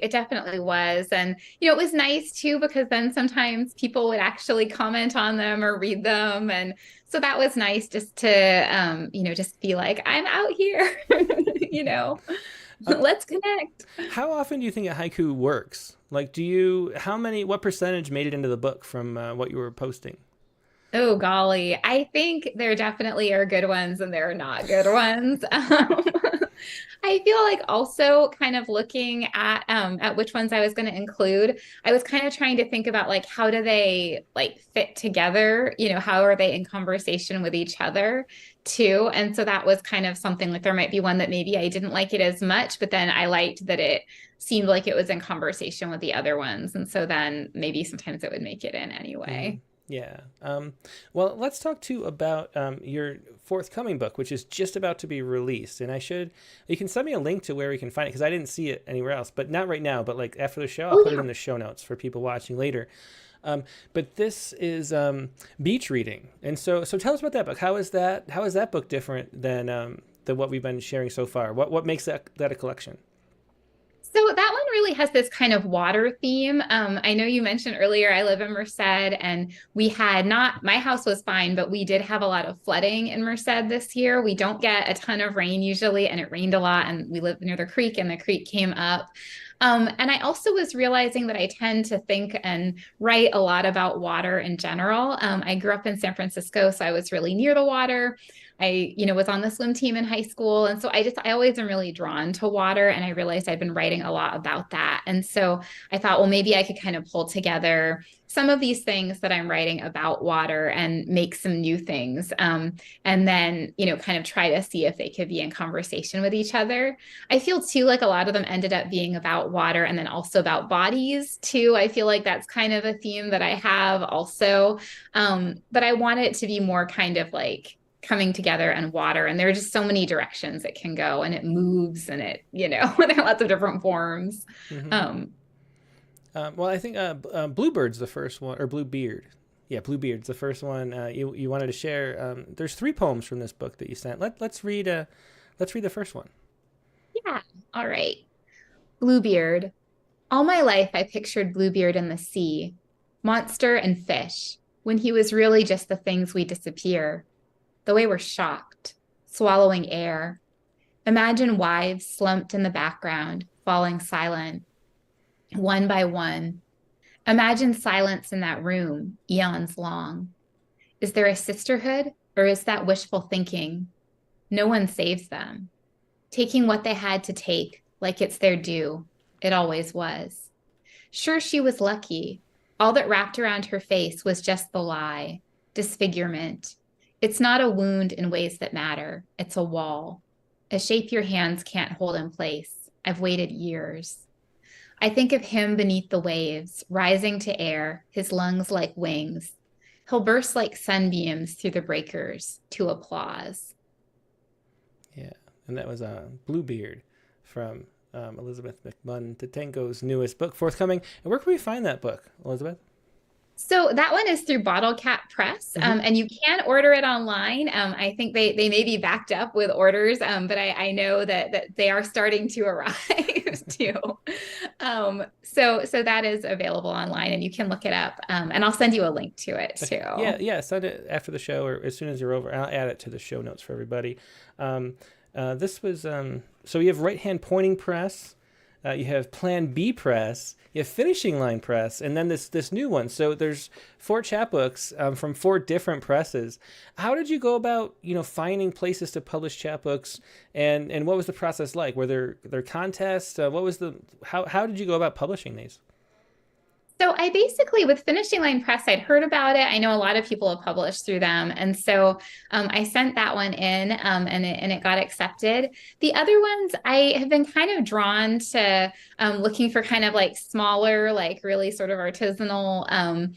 was. And, it was nice too, because then sometimes people would actually comment on them or read them. And so that was nice, just to, just be like, I'm out here, let's connect. How often do you think a haiku works? Like, what percentage made it into the book from what you were posting? Oh, golly. I think there definitely are good ones and there are not good ones. I feel like also kind of looking at which ones I was going to include, I was kind of trying to think about like, how do they like fit together? How are they in conversation with each other too? And so that was kind of something like, there might be one that maybe I didn't like it as much, but then I liked that it seemed like it was in conversation with the other ones. And so then maybe sometimes it would make it in anyway. Mm-hmm. Yeah. Well, let's talk too about your forthcoming book, which is just about to be released. And you can send me a link to where we can find it, because I didn't see it anywhere else, but not right now, but like after the show, I'll put it in the show notes for people watching later. But this is beach reading. And so tell us about that book. How is that book different than what we've been sharing so far? What makes that a collection? So that one really has this kind of water theme. I know you mentioned earlier, I live in Merced, and we had my house was fine, but we did have a lot of flooding in Merced this year. We don't get a ton of rain usually, and it rained a lot, and we live near the creek, and the creek came up. And I also was realizing that I tend to think and write a lot about water in general. I grew up in San Francisco, so I was really near the water. I was on the swim team in high school. And so I always am really drawn to water. And I realized I've been writing a lot about that. And so I thought, well, maybe I could kind of pull together some of these things that I'm writing about water and make some new things. And then, kind of try to see if they could be in conversation with each other. I feel too like a lot of them ended up being about water and then also about bodies too. I feel like that's kind of a theme that I have also. But I want it to be more kind of like coming together and water. And there are just so many directions it can go, and it moves, and it, there are lots of different forms. Mm-hmm. Well, I think Bluebird's the first one, or Bluebeard. Yeah, Bluebeard's the first one you wanted to share. There's 3 poems from this book that you sent. Let's read the first one. Yeah. All right. Bluebeard. All my life, I pictured Bluebeard in the sea, monster and fish, when he was really just the things we disappear. The way we're shocked, swallowing air. Imagine wives slumped in the background, falling silent, one by one. Imagine silence in that room, eons long. Is there a sisterhood, or is that wishful thinking? No one saves them. Taking what they had to take, like it's their due. It always was. Sure, she was lucky. All that wrapped around her face was just the lie, disfigurement. It's not a wound in ways that matter. It's a wall, a shape your hands can't hold in place. I've waited years. I think of him beneath the waves, rising to air, his lungs like wings. He'll burst like sunbeams through the breakers to applause. Yeah, and that was Bluebeard from Elizabeth McMunn-Tetangco's newest book, forthcoming. And where can we find that book, Elizabeth? So that one is through Bottlecap Press, and you can order it online. I think they may be backed up with orders, but I know that they are starting to arrive too. So that is available online, and you can look it up. And I'll send you a link to it too. Yeah. Send it after the show or as soon as you're over. I'll add it to the show notes for everybody. This was so you have Right Hand Pointing Press. You have Plan B Press, you have Finishing Line Press, and then this new one. So there's 4 chapbooks from 4 different presses. How did you go about, finding places to publish chapbooks, and what was the process like? Were there contests? How did you go about publishing these? So I basically, with Finishing Line Press, I'd heard about it. I know a lot of people have published through them. And so I sent that one in and it got accepted. The other ones, I have been kind of drawn to looking for kind of like smaller, like really sort of artisanal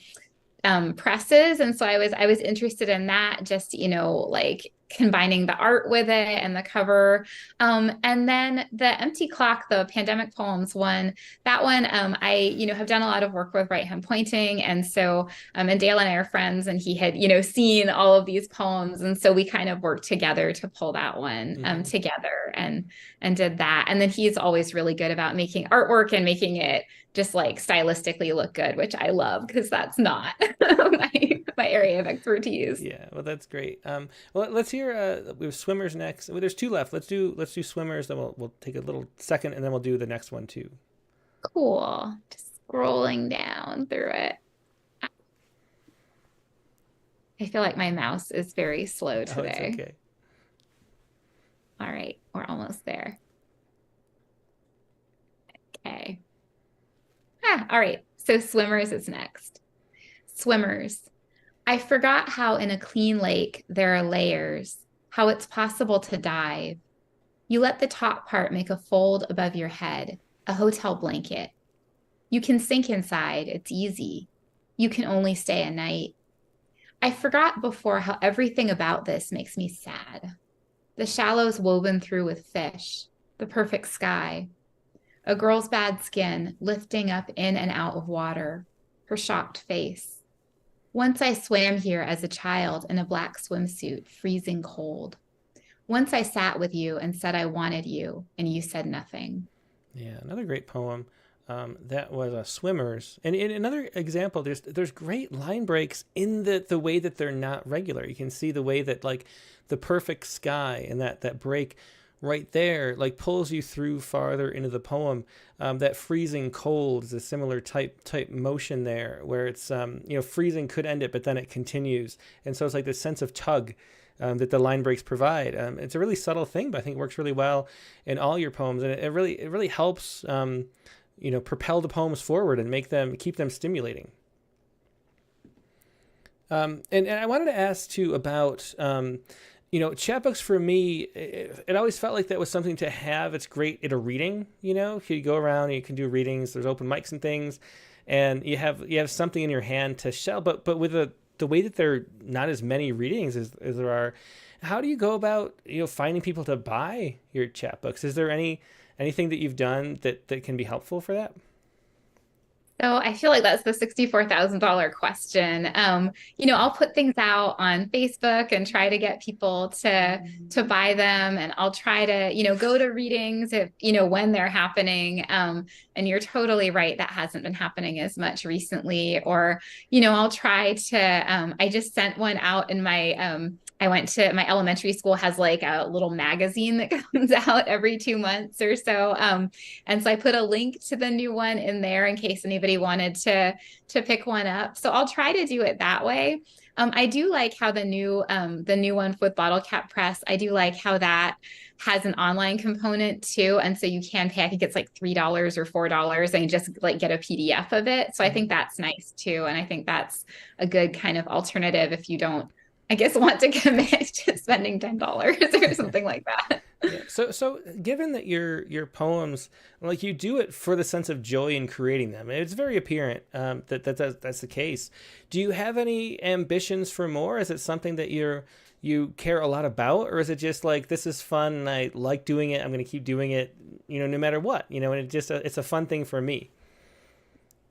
presses. And so I was interested in that, just, like combining the art with it and the cover. And then the Empty Clock, the pandemic poems one, that one, I, have done a lot of work with right hand pointing. And so, and Dale and I are friends, and he had, seen all of these poems. And so we kind of worked together to pull that one together and did that. And then he's always really good about making artwork and making it just like stylistically look good, which I love because that's not my area of expertise. Yeah, well, that's great. Well, let's hear. We have Swimmers next. Well, there's 2 left. Let's do Swimmers. Then we'll take a little second, and then we'll do the next one too. Cool. Just scrolling down through it. I feel like my mouse is very slow today. Oh, it's okay. All right, we're almost there. Okay. All right. So Swimmers is next. Swimmers. I forgot how in a clean lake there are layers, how it's possible to dive. You let the top part make a fold above your head, a hotel blanket. You can sink inside. It's easy. You can only stay a night. I forgot before how everything about this makes me sad. The shallows woven through with fish, the perfect sky. A girl's bad skin lifting up in and out of water, her shocked face. Once I swam here as a child in a black swimsuit, freezing cold. Once I sat with you and said I wanted you, and you said nothing. Yeah, another great poem. That was Swimmers. And in another example, there's great line breaks in the way that they're not regular. You can see the way that like the perfect sky and that break right there like pulls you through farther into the poem. That freezing cold is a similar type motion there, where it's freezing could end it, but then it continues, and so it's like this sense of tug that the line breaks provide. It's a really subtle thing, but I think it works really well in all your poems, and it really helps propel the poems forward and keep them stimulating. And I wanted to ask too about chapbooks. For me, it always felt like that was something to have. It's great at a reading. You go around and you can do readings. There's open mics and things, and you have something in your hand to shell. But with the way that there are not as many readings as there are, how do you go about finding people to buy your chapbooks? Is there anything that you've done that can be helpful for that? So I feel like that's the $64,000 question. I'll put things out on Facebook and try to get people to buy them, and I'll try to go to readings if when they're happening. And you're totally right, that hasn't been happening as much recently. Or I'll try to. I just sent one out in my. I went to my elementary school has like a little magazine that comes out every 2 months or so. And so I put a link to the new one in there in case anybody wanted to pick one up. So I'll try to do it that way. I do like how the new one with Bottlecap Press, I do like how that has an online component too. And so you can pay, I think it's like $3 or $4, and you just like get a PDF of it. So I think that's nice too. And I think that's a good kind of alternative if you don't, I guess, want to commit to spending $10 or something like that. Yeah. So given that your poems, like, you do it for the sense of joy in creating them, it's very apparent that's the case. Do you have any ambitions for more? Is it something that you care a lot about, or is it just like, this is fun and I like doing it, I'm going to keep doing it, no matter what, and it's a fun thing for me?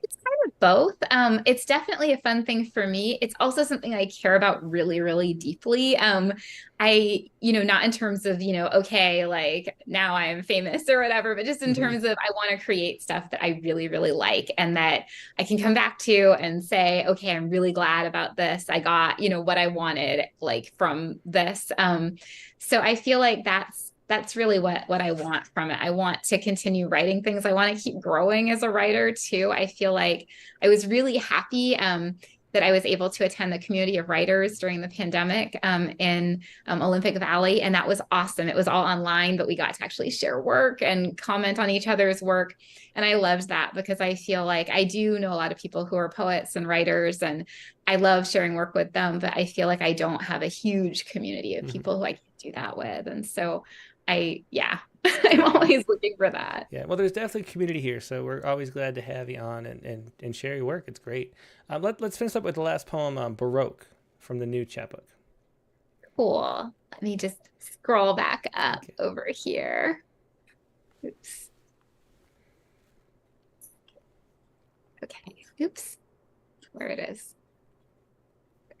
It's kind of both. It's definitely a fun thing for me. It's also something I care about really, really deeply. Not in terms of, okay, like now I'm famous or whatever, but just in terms of, I want to create stuff that I really, really like and that I can come back to and say, okay, I'm really glad about this. I got, what I wanted, like, from this. So I feel like that's really what I want from it. I want to continue writing ththings. I want to keep growing as a writer too. I feel like I was really happy that I was able to attend the community of writers during the pandemic in Olympic Valley. And that was awesome. It was all online, but we got to actually share work and comment on each other's work. And I loved that because I feel like I do know a lot of people who are poets and writers, and I love sharing work with them, but I feel like I don't have a huge community of people who I can do that with. And so I'm always looking for that. Yeah, well, there's definitely a community here, so we're always glad to have you on and share your work. It's great. Let's finish up with the last poem, Baroque, from the new chapbook. Cool. Let me just scroll back up over here. Oops. Okay. Oops. Where it is.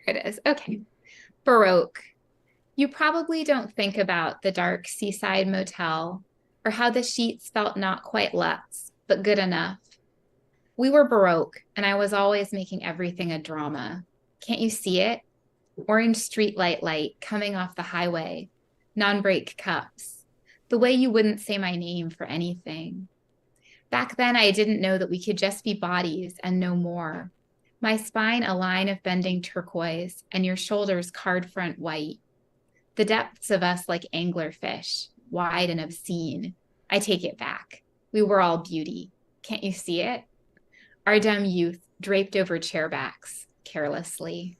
There it is. Okay. Baroque. You probably don't think about the dark seaside motel or how the sheets felt not quite luxe, but good enough. We were Baroque, and I was always making everything a drama. Can't you see it? Orange streetlight light coming off the highway, non-break cups, the way you wouldn't say my name for anything. Back then, I didn't know that we could just be bodies and no more. My spine a line of bending turquoise and your shoulders card front white. The depths of us like anglerfish, wide and obscene. I take it back. We were all beauty. Can't you see it? Our dumb youth draped over chairbacks, carelessly.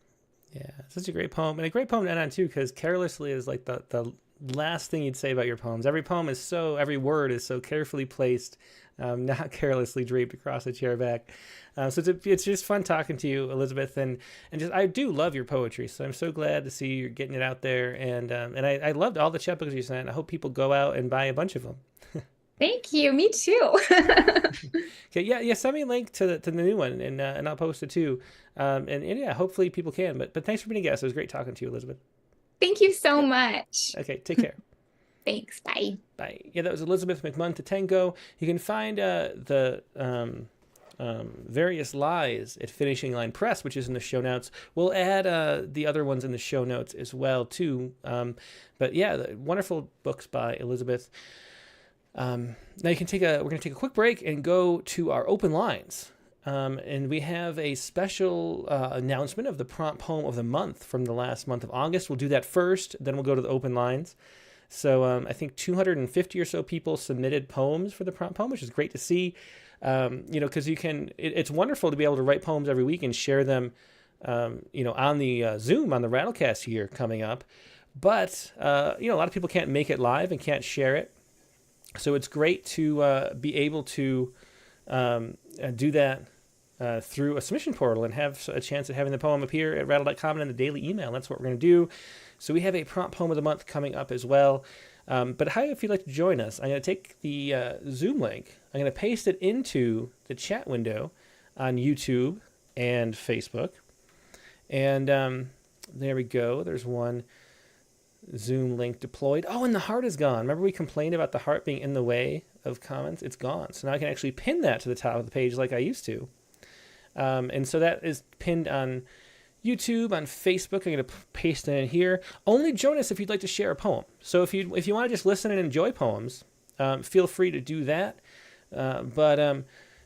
Yeah, such a great poem. And a great poem to end on, too, because carelessly is like the last thing you'd say about your poems. Every word is so carefully placed, not carelessly draped across a chairback. So it's just fun talking to you, Elizabeth, and just, I do love your poetry. So I'm so glad to see you're getting it out there, and I loved all the chapbooks you sent. I hope people go out and buy a bunch of them. Thank you. Me too. Okay, yeah. Send me a link to the new one, and I'll post it too. And yeah, hopefully people can. But thanks for being a guest. It was great talking to you, Elizabeth. Thank you so much. Okay, take care. Thanks. Bye. Bye. Yeah, that was Elizabeth McMunn-Tetangco. You can find the various lies at Finishing Line Press, which is in the show notes. We'll add the other ones in the show notes as well too. But yeah, the wonderful books by Elizabeth. Now we're going to take a quick break and go to our open lines. And we have a special announcement of the prompt poem of the month from the last month of August. We'll do that first, then we'll go to the open lines. So I think 250 or so people submitted poems for the prompt poem, which is great to see. Because it's wonderful to be able to write poems every week and share them, on the Zoom, on the Rattlecast here coming up. But, a lot of people can't make it live and can't share it. So it's great to be able to do that through a submission portal and have a chance of having the poem appear at rattle.com and in the daily email. That's what we're going to do. So we have a prompt poem of the month coming up as well. But how if you'd like to join us, I'm going to take the Zoom link. I'm going to paste it into the chat window on YouTube and Facebook. And there we go. There's one Zoom link deployed. Oh, and the heart is gone. Remember we complained about the heart being in the way of comments? It's gone. So now I can actually pin that to the top of the page like I used to. And so that is pinned on YouTube, on Facebook. I'm going to paste it in here. Only join us if you'd like to share a poem. So if you want to just listen and enjoy poems, feel free to do that.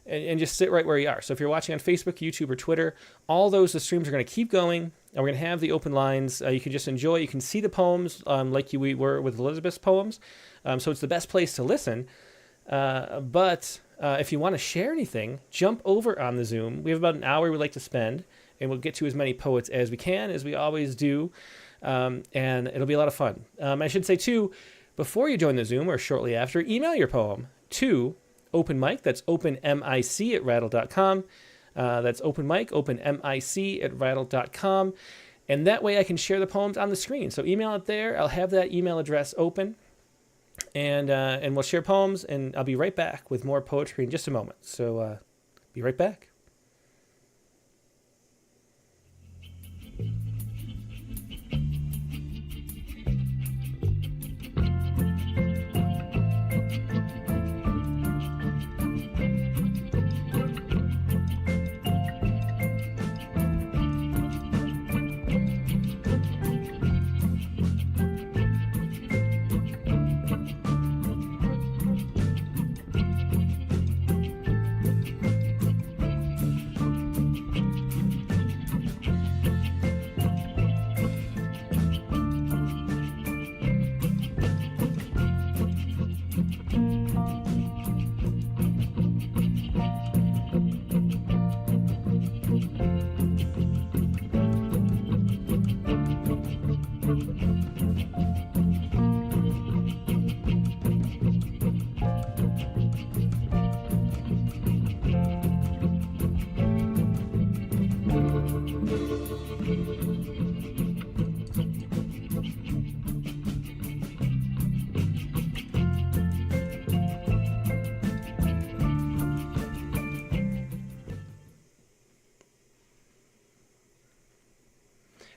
And just sit right where you are. So if you're watching on Facebook, YouTube, or Twitter, all the streams are going to keep going, and we're going to have the open lines. You can just enjoy. You can see the poems like we were with Elizabeth's poems. So it's the best place to listen. But if you want to share anything, jump over on the Zoom. We have about an hour we'd like to spend, and we'll get to as many poets as we can, as we always do. And it'll be a lot of fun. I should say, too, before you join the Zoom or shortly after, email your poem to Open Mic. That's openmic at rattle.com. That's Open Mic, openmic at rattle.com. And that way I can share the poems on the screen. So email it there. I'll have that email address open. And we'll share poems, and I'll be right back with more poetry in just a moment. So be right back.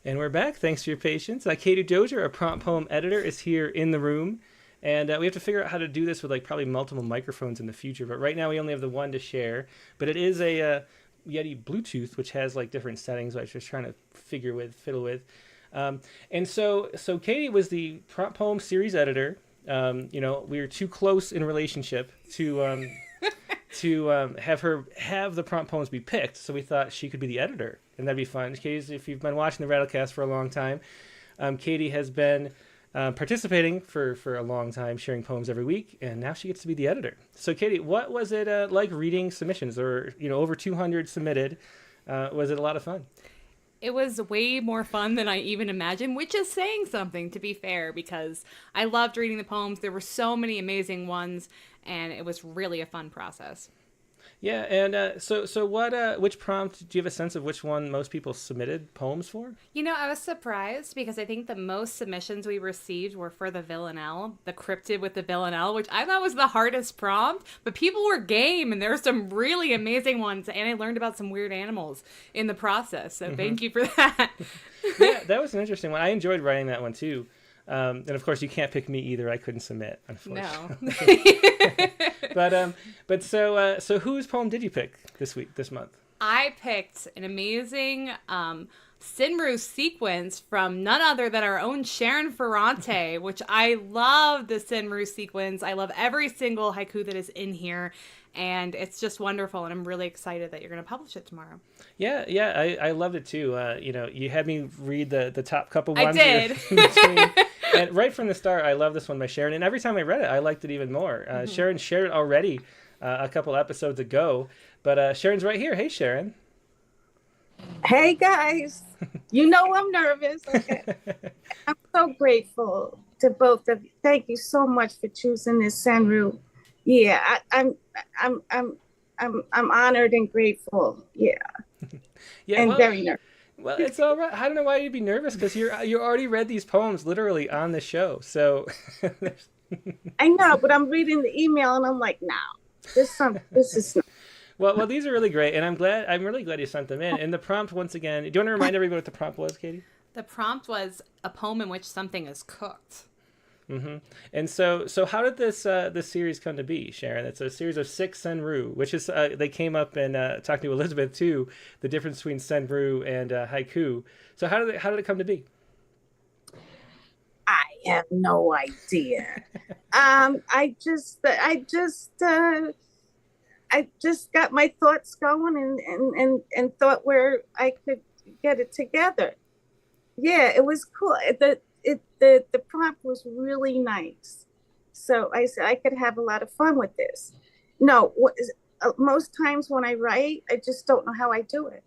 And we're back. Thanks for your patience. Katie Dozier, a prompt poem editor, is here in the room. And we have to figure out how to do this with probably multiple microphones in the future. But right now we only have the one to share. But it is a Yeti Bluetooth, which has different settings, which I was just trying to fiddle with. And so Katie was the prompt poem series editor. We were too close in relationship to have her have the prompt poems be picked. So we thought she could be the editor, and that'd be fun. Katie, if you've been watching the Rattlecast for a long time, Katie has been participating for a long time, sharing poems every week, and now she gets to be the editor. So Katie, what was it like reading submissions? There were over 200 submitted. Was it a lot of fun? It was way more fun than I even imagined, which is saying something, to be fair, because I loved reading the poems. There were so many amazing ones, and it was really a fun process. Yeah, and so what? Which prompt, do you have a sense of which one most people submitted poems for? I was surprised because I think the most submissions we received were for the villanelle, the cryptid with the villanelle, which I thought was the hardest prompt, but people were game, and there were some really amazing ones, and I learned about some weird animals in the process, so Thank you for that. Yeah, that was an interesting one. I enjoyed writing that one, too. And of course, you can't pick me either. I couldn't submit, unfortunately. No. But so whose poem did you pick this month? I picked an amazing Senru sequence from none other than our own Sharon Ferrante, which I love the Senru sequence. I love every single haiku that is in here, and it's just wonderful, and I'm really excited that you're going to publish it tomorrow. Yeah, I loved it too. You had me read the top couple I ones. did. In between. And right from the start, I love this one by Sharon, and every time I read it, I liked it even more. Sharon shared it already a couple episodes ago, but Sharon's right here. Hey, Sharon. Hey guys, you know I'm nervous. Okay. I'm so grateful to both of you. Thank you so much for choosing this Sanru. Yeah, I'm honored and grateful. Yeah, Yeah, and well, very nervous. Well, it's all right. I don't know why you'd be nervous because you already read these poems literally on the show. So I know, but I'm reading the email and I'm like, no, this is. well, these are really great, and I'm really glad you sent them in. And the prompt, once again, do you want to remind everybody what the prompt was, Katie? The prompt was a poem in which something is cooked. Mm-hmm. And so how did this series come to be, Sharon? It's a series of 6 senru, which is they came up and talked to Elizabeth too, the difference between senru and haiku. So how did it come to be? I have no idea. I just got my thoughts going and thought where I could get it together. Yeah, it was cool. The prompt was really nice. So I said I could have a lot of fun with this. No, most times when I write, I just don't know how I do it.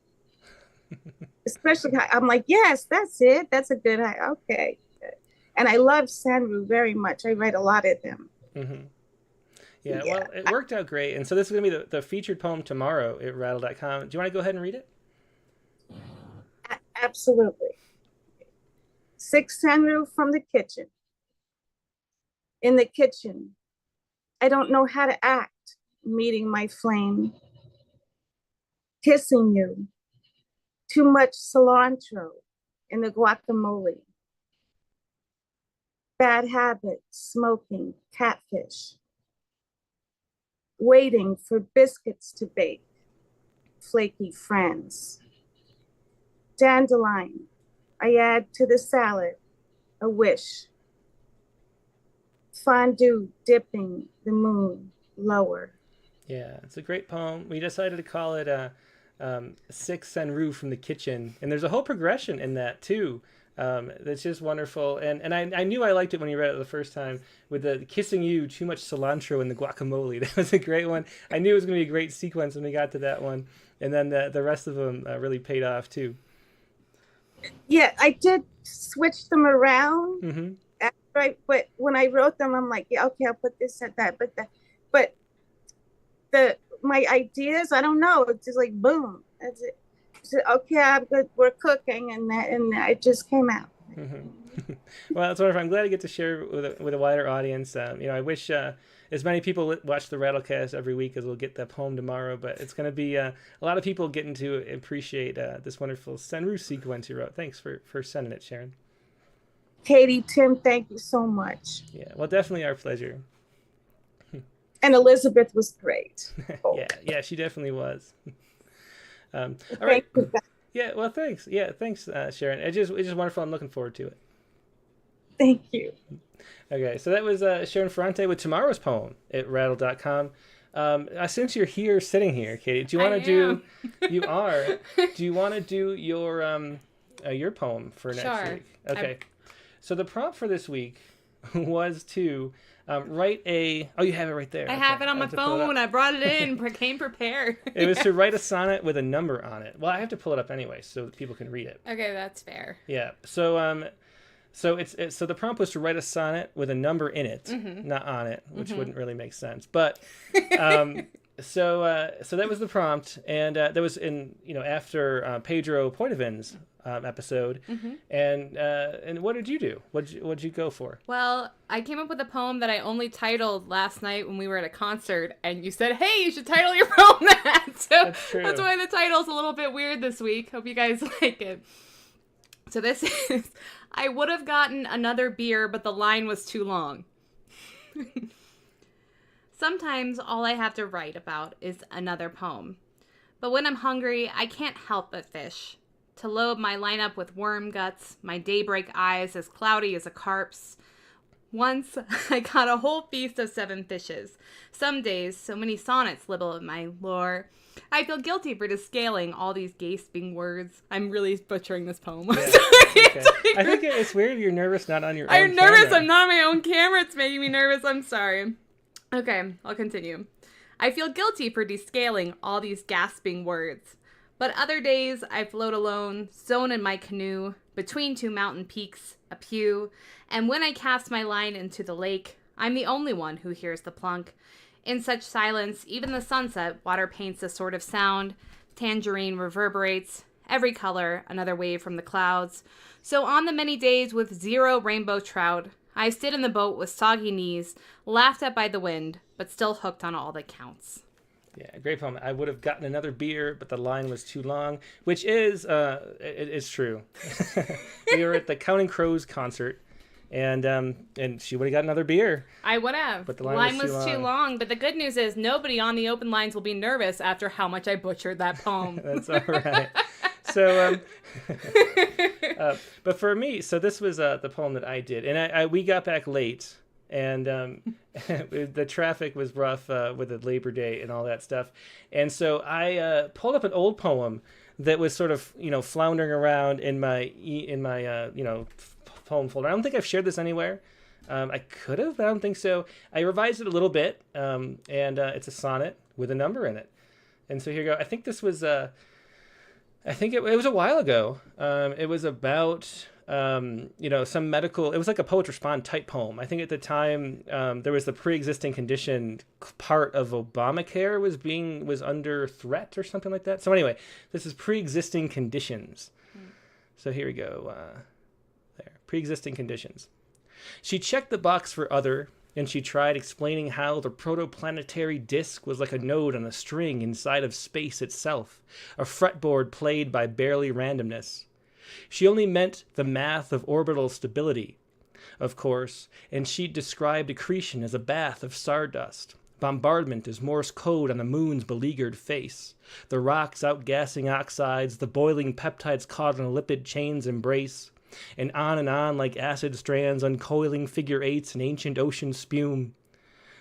Especially, I'm like, yes, that's it. That's a good, okay. And I love Sanru very much. I write a lot of them. Mm-hmm. Yeah, well, it worked out great. And so this is going to be the featured poem tomorrow at rattle.com. Do you want to go ahead and read it? Absolutely. 6 Sanru from the kitchen. In the kitchen, I don't know how to act, meeting my flame. Kissing you. Too much cilantro in the guacamole. Bad habit, smoking, catfish. Waiting for biscuits to bake, flaky friends. Dandelion, I add to the salad, a wish. Fondue dipping the moon lower. Yeah, it's a great poem. We decided to call it 6 senru from the kitchen, and there's a whole progression in that too. That's just wonderful, and I knew I liked it when you read it the first time with the kissing you, too much cilantro in the guacamole. That was a great one. I knew it was going to be a great sequence when we got to that one, and then the rest of them really paid off too. Yeah, I did switch them around. Mm-hmm. But when I wrote them, I'm like, yeah, okay, I'll put this at that, but my ideas, I don't know, it's just like boom, that's it. So, okay, I'm good. We're cooking, and it just came out. Mm-hmm. Well, that's wonderful. I'm glad to get to share with a wider audience. I wish as many people watch the Rattlecast every week as we'll get that poem tomorrow. But it's going to be a lot of people getting to appreciate this wonderful senru sequence you wrote. Thanks for sending it, Sharon. Katie, Tim, thank you so much. Yeah, well, definitely our pleasure. And Elizabeth was great. Yeah, she definitely was. All Thank right. you. Yeah, well, thanks. Yeah, thanks, Sharon. It's just wonderful. I'm looking forward to it. Thank you. Okay, so that was Sharon Ferrante with tomorrow's poem at rattle.com. Since you're here, sitting here, Katie, do you want to do? You are. Do you want to do your poem for next week? Okay. So the prompt for this week was to write a... Oh, you have it right there. I have it on my phone. I brought it in. Came prepared. It was to write a sonnet with a number on it. Well, I have to pull it up anyway so that people can read it. Okay, that's fair. Yeah. So so the prompt was to write a sonnet with a number in it, not on it, which wouldn't really make sense. But so that was the prompt, and that was in after Pedro Poitevins' episode. And what did you do? What'd you go for? Well, I came up with a poem that I only titled last night when we were at a concert, and you said, "Hey, you should title your poem that." So that's why the title's a little bit weird this week. Hope you guys like it. So this is, I would have gotten another beer, but the line was too long. Sometimes all I have to write about is another poem. But when I'm hungry, I can't help but fish. to load my lineup with worm guts, my daybreak eyes as cloudy as a carp's. Once I caught a whole feast of 7 fishes. Some days, so many sonnets libel in my lore. I feel guilty for descaling all these gasping words. I'm really butchering this poem. Yeah. Sorry. Okay. I think it's weird you're nervous not on your own I'm nervous. camera. I'm not on my own camera. It's making me nervous. I'm sorry. Okay, I'll continue. I feel guilty for descaling all these gasping words. But other days I float alone, sewn in my canoe, between 2 mountain peaks, a pew, and when I cast my line into the lake, I'm the only one who hears the plunk. In such silence, even the sunset water paints a sort of sound, tangerine reverberates, every color, another wave from the clouds. So on the many days with 0 rainbow trout, I sit in the boat with soggy knees, laughed at by the wind, but still hooked on all that counts. Yeah, great poem. I would have gotten another beer, but the line was too long, which is, it's true. We were at the Counting Crows concert, and she would have got another beer. I would have. But the The line line was was too too long. long. But the good news is nobody on the open lines will be nervous after how much I butchered that poem. That's all right. So, but for me, so this was the poem that I did, and we got back late, and the traffic was rough with the Labor Day and all that stuff, and so I pulled up an old poem that was sort of floundering around in my poem folder. I don't think I've shared this anywhere. I could have, but I don't think so. I revised it a little bit, and it's a sonnet with a number in it, and so here you go. I think this was I think it was a while ago. It was about, some medical, it was like a poet respond type poem. I think at the time there was the pre-existing condition part of Obamacare was under threat or something like that. So anyway, this is pre-existing conditions. So here we go. There, pre-existing conditions. She checked the box for other, and she tried explaining how the protoplanetary disk was like a node on a string inside of space itself, a fretboard played by barely randomness. She only meant the math of orbital stability, of course, and she described accretion as a bath of stardust, bombardment as Morse code on the moon's beleaguered face, the rocks outgassing oxides, the boiling peptides caught in a lipid chain's embrace, and on like acid strands uncoiling figure eights in ancient ocean spume.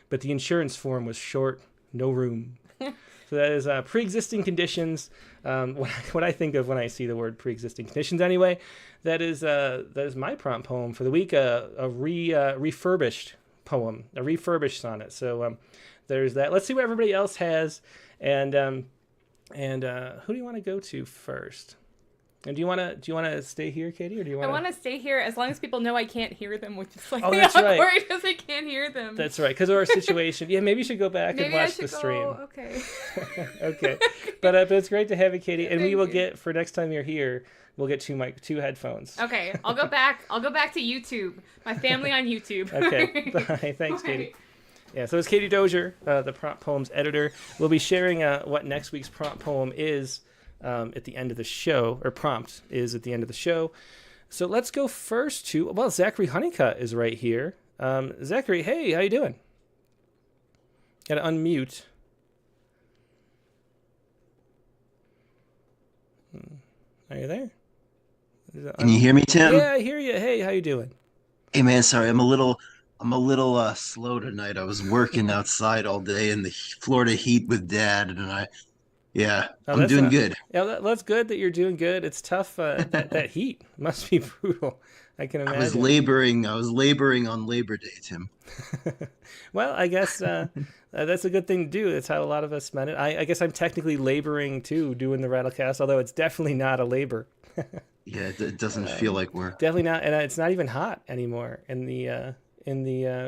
But the insurance form was short, no room. So that is pre-existing conditions. What I think of when I see the word pre-existing conditions anyway, that is my prompt poem for the week, a refurbished poem, a refurbished sonnet. So there's that. Let's see what everybody else has. And who do you want to go to first? And do you want to stay here, Katie, or do you want? I want to stay here as long as people know I can't hear them, which is like that's awkward right. because I can't hear them. That's right, because of our situation. Yeah, maybe you should go back and watch the stream. Okay. Okay, but it's great to have you, Katie, and we will you. get for next time you're here. We'll get two headphones. Okay, I'll go back to YouTube. My family on YouTube. Okay, bye. Thanks, Bye. Katie. Yeah, so it's Katie Dozier, the prompt poems editor. We'll be sharing what next week's prompt poem is at the end of the show, or prompt is at the end of the show. So let's go first to, Zachary Honeycutt is right here. Zachary, hey, how you doing? Gotta unmute. Are you there? Can you hear me, Tim? Yeah, I hear you. Hey, how you doing? Hey, man, sorry, I'm a little slow tonight. I was working outside all day in the Florida heat with Dad, and I'm doing good. Yeah, that's good that you're doing good. It's tough. That heat must be brutal. I can imagine. I was laboring on Labor Day, Tim. Well, I guess that's a good thing to do. That's how a lot of us spend it. I guess I'm technically laboring too, doing the Rattlecast, although it's definitely not a labor. Yeah, it doesn't feel like we're Definitely not, and it's not even hot anymore in the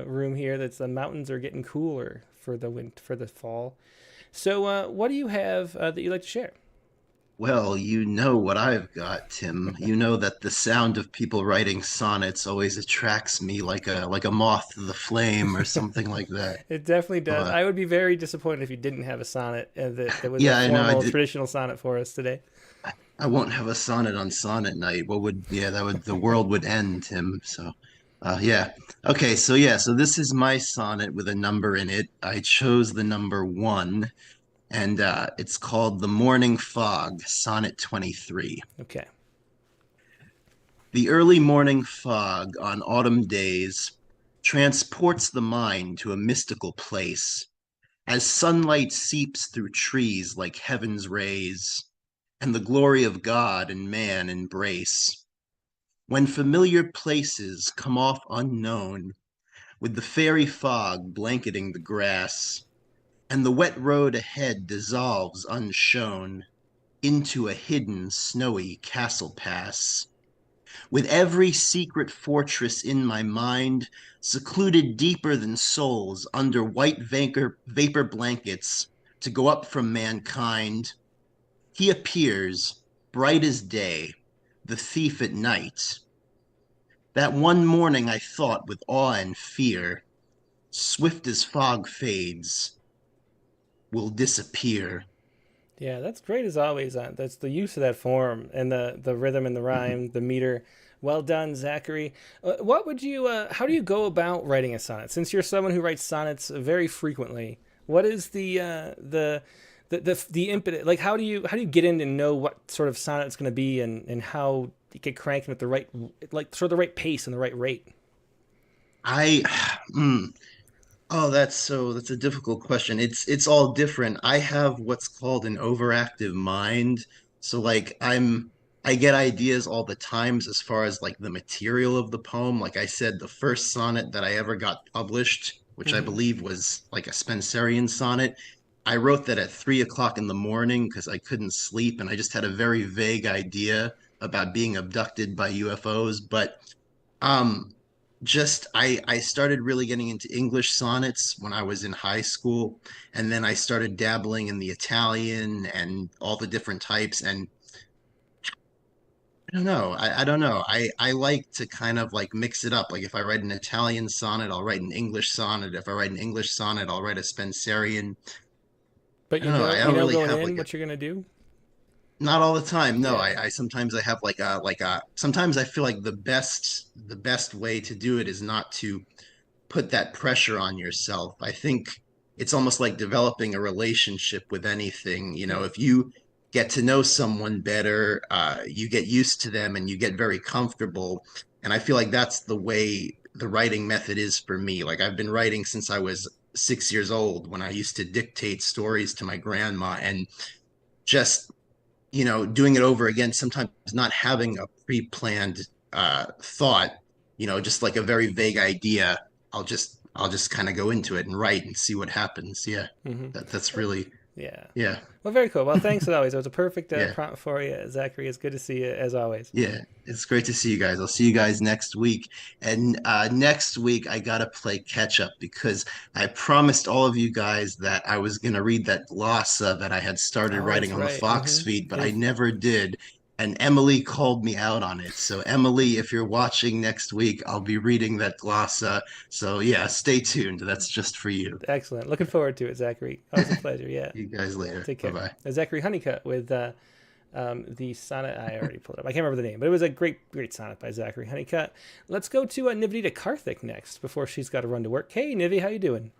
room here. The mountains are getting cooler for the fall. So, what do you have that you'd like to share? Well, you know what I've got, Tim. You know that the sound of people writing sonnets always attracts me like a moth to the flame or something like that. It definitely does. I would be very disappointed if you didn't have a sonnet that was Yeah, a I know, formal traditional sonnet for us today. I won't have a sonnet on sonnet night. The world would end, Tim. So, yeah. Okay, so this is my sonnet with a number in it. I chose the number 1. And it's called The Morning Fog, Sonnet 23. Okay. The early morning fog on autumn days transports the mind to a mystical place as sunlight seeps through trees like heaven's rays, and the glory of God and man embrace. When familiar places come off unknown, with the fairy fog blanketing the grass, and the wet road ahead dissolves unshown into a hidden snowy castle pass. With every secret fortress in my mind, secluded deeper than souls under white vapor blankets to go up from mankind, he appears, bright as day, the thief at night. That one morning I thought with awe and fear, swift as fog fades, will disappear. Yeah, that's great as always. That's the use of that form and the rhythm and the rhyme, the meter. Well done, Zachary. What would you? How do you go about writing a sonnet? Since you're someone who writes sonnets very frequently, what is the impetus? Like, how do you get in and know what sort of sonnet it's going to be, and how you get cranking at the right, like sort of the right pace and the right rate? I, oh, that's a difficult question. It's all different. I have what's called an overactive mind. So like I get ideas all the times as far as like the material of the poem. Like I said, the first sonnet that I ever got published, which I Mm-hmm. believe was like a Spenserian sonnet, I wrote that at 3 o'clock in the morning because I couldn't sleep and I just had a very vague idea about being abducted by UFOs. But um, just I started really getting into English sonnets when I was in high school, and then I started dabbling in the Italian and all the different types. And I don't know, I don't know. I like to kind of like mix it up. Like if I write an Italian sonnet, I'll write an English sonnet. If I write an English sonnet, I'll write a Spenserian. But I don't know. I you don't know really going have in like a what you're going to do. not all the time. No, Yeah. I sometimes I have like a sometimes I feel like the best way to do it is not to put that pressure on yourself. I think it's almost like developing a relationship with anything. You know, Hmm. if you get to know someone better, you get used to them and you get very comfortable. And I feel like that's the way the writing method is for me. Like I've been writing since I was 6 years old when I used to dictate stories to my grandma and just doing it over again, sometimes not having a pre-planned thought, just like a very vague idea. I'll just kind of go into it and write and see what happens. Yeah. Hmm. That's really, Yeah. yeah, Well, very cool. Well, thanks as always. It was a perfect yeah, prompt for you, Zachary. It's good to see you as always. yeah. It's great to see you guys. I'll see you guys next week. And next week I gotta play catch up because I promised all of you guys that I was gonna read that glossa that I had started Oh, writing that's on the right. Fox feed, but I If never did. And Emily called me out on it. So Emily, if you're watching next week, I'll be reading that glossa. So yeah, stay tuned. That's just for you. excellent. Looking forward to it, Zachary. Always a pleasure. Yeah. See you guys later. Take Bye care. bye. Zachary Honeycutt with the sonnet I already pulled up. I can't remember the name, but it was a great sonnet by Zachary Honeycutt. Let's go to Nivedita Karthik next before she's got to run to work. Hey, Nivi, how you doing?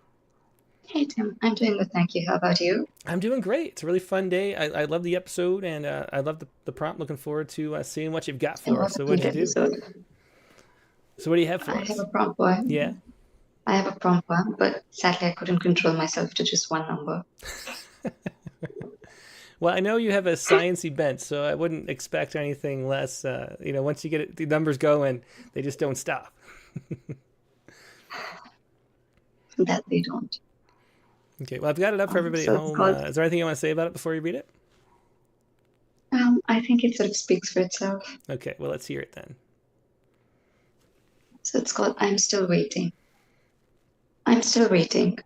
Hey Tim, I'm doing good, thank you. How about you? I'm doing great. It's a really fun day. I love the episode and I love the prompt. Looking forward to seeing what you've got It for was us. a So good what'd you do? episode. So what do you have for I us? have a prompt boy. Yeah. I have a prompt one, but sadly I couldn't control myself to just one number. Well, I know you have a sciencey bent, so I wouldn't expect anything less. Once you get the numbers going, they just don't stop. That they don't. Okay, well, I've got it up for everybody So at it's home. called, Is there anything you want to say about it before you read it? I think it sort of speaks for itself. Okay, well, let's hear it then. So it's called I'm Still Waiting. I'm still waiting.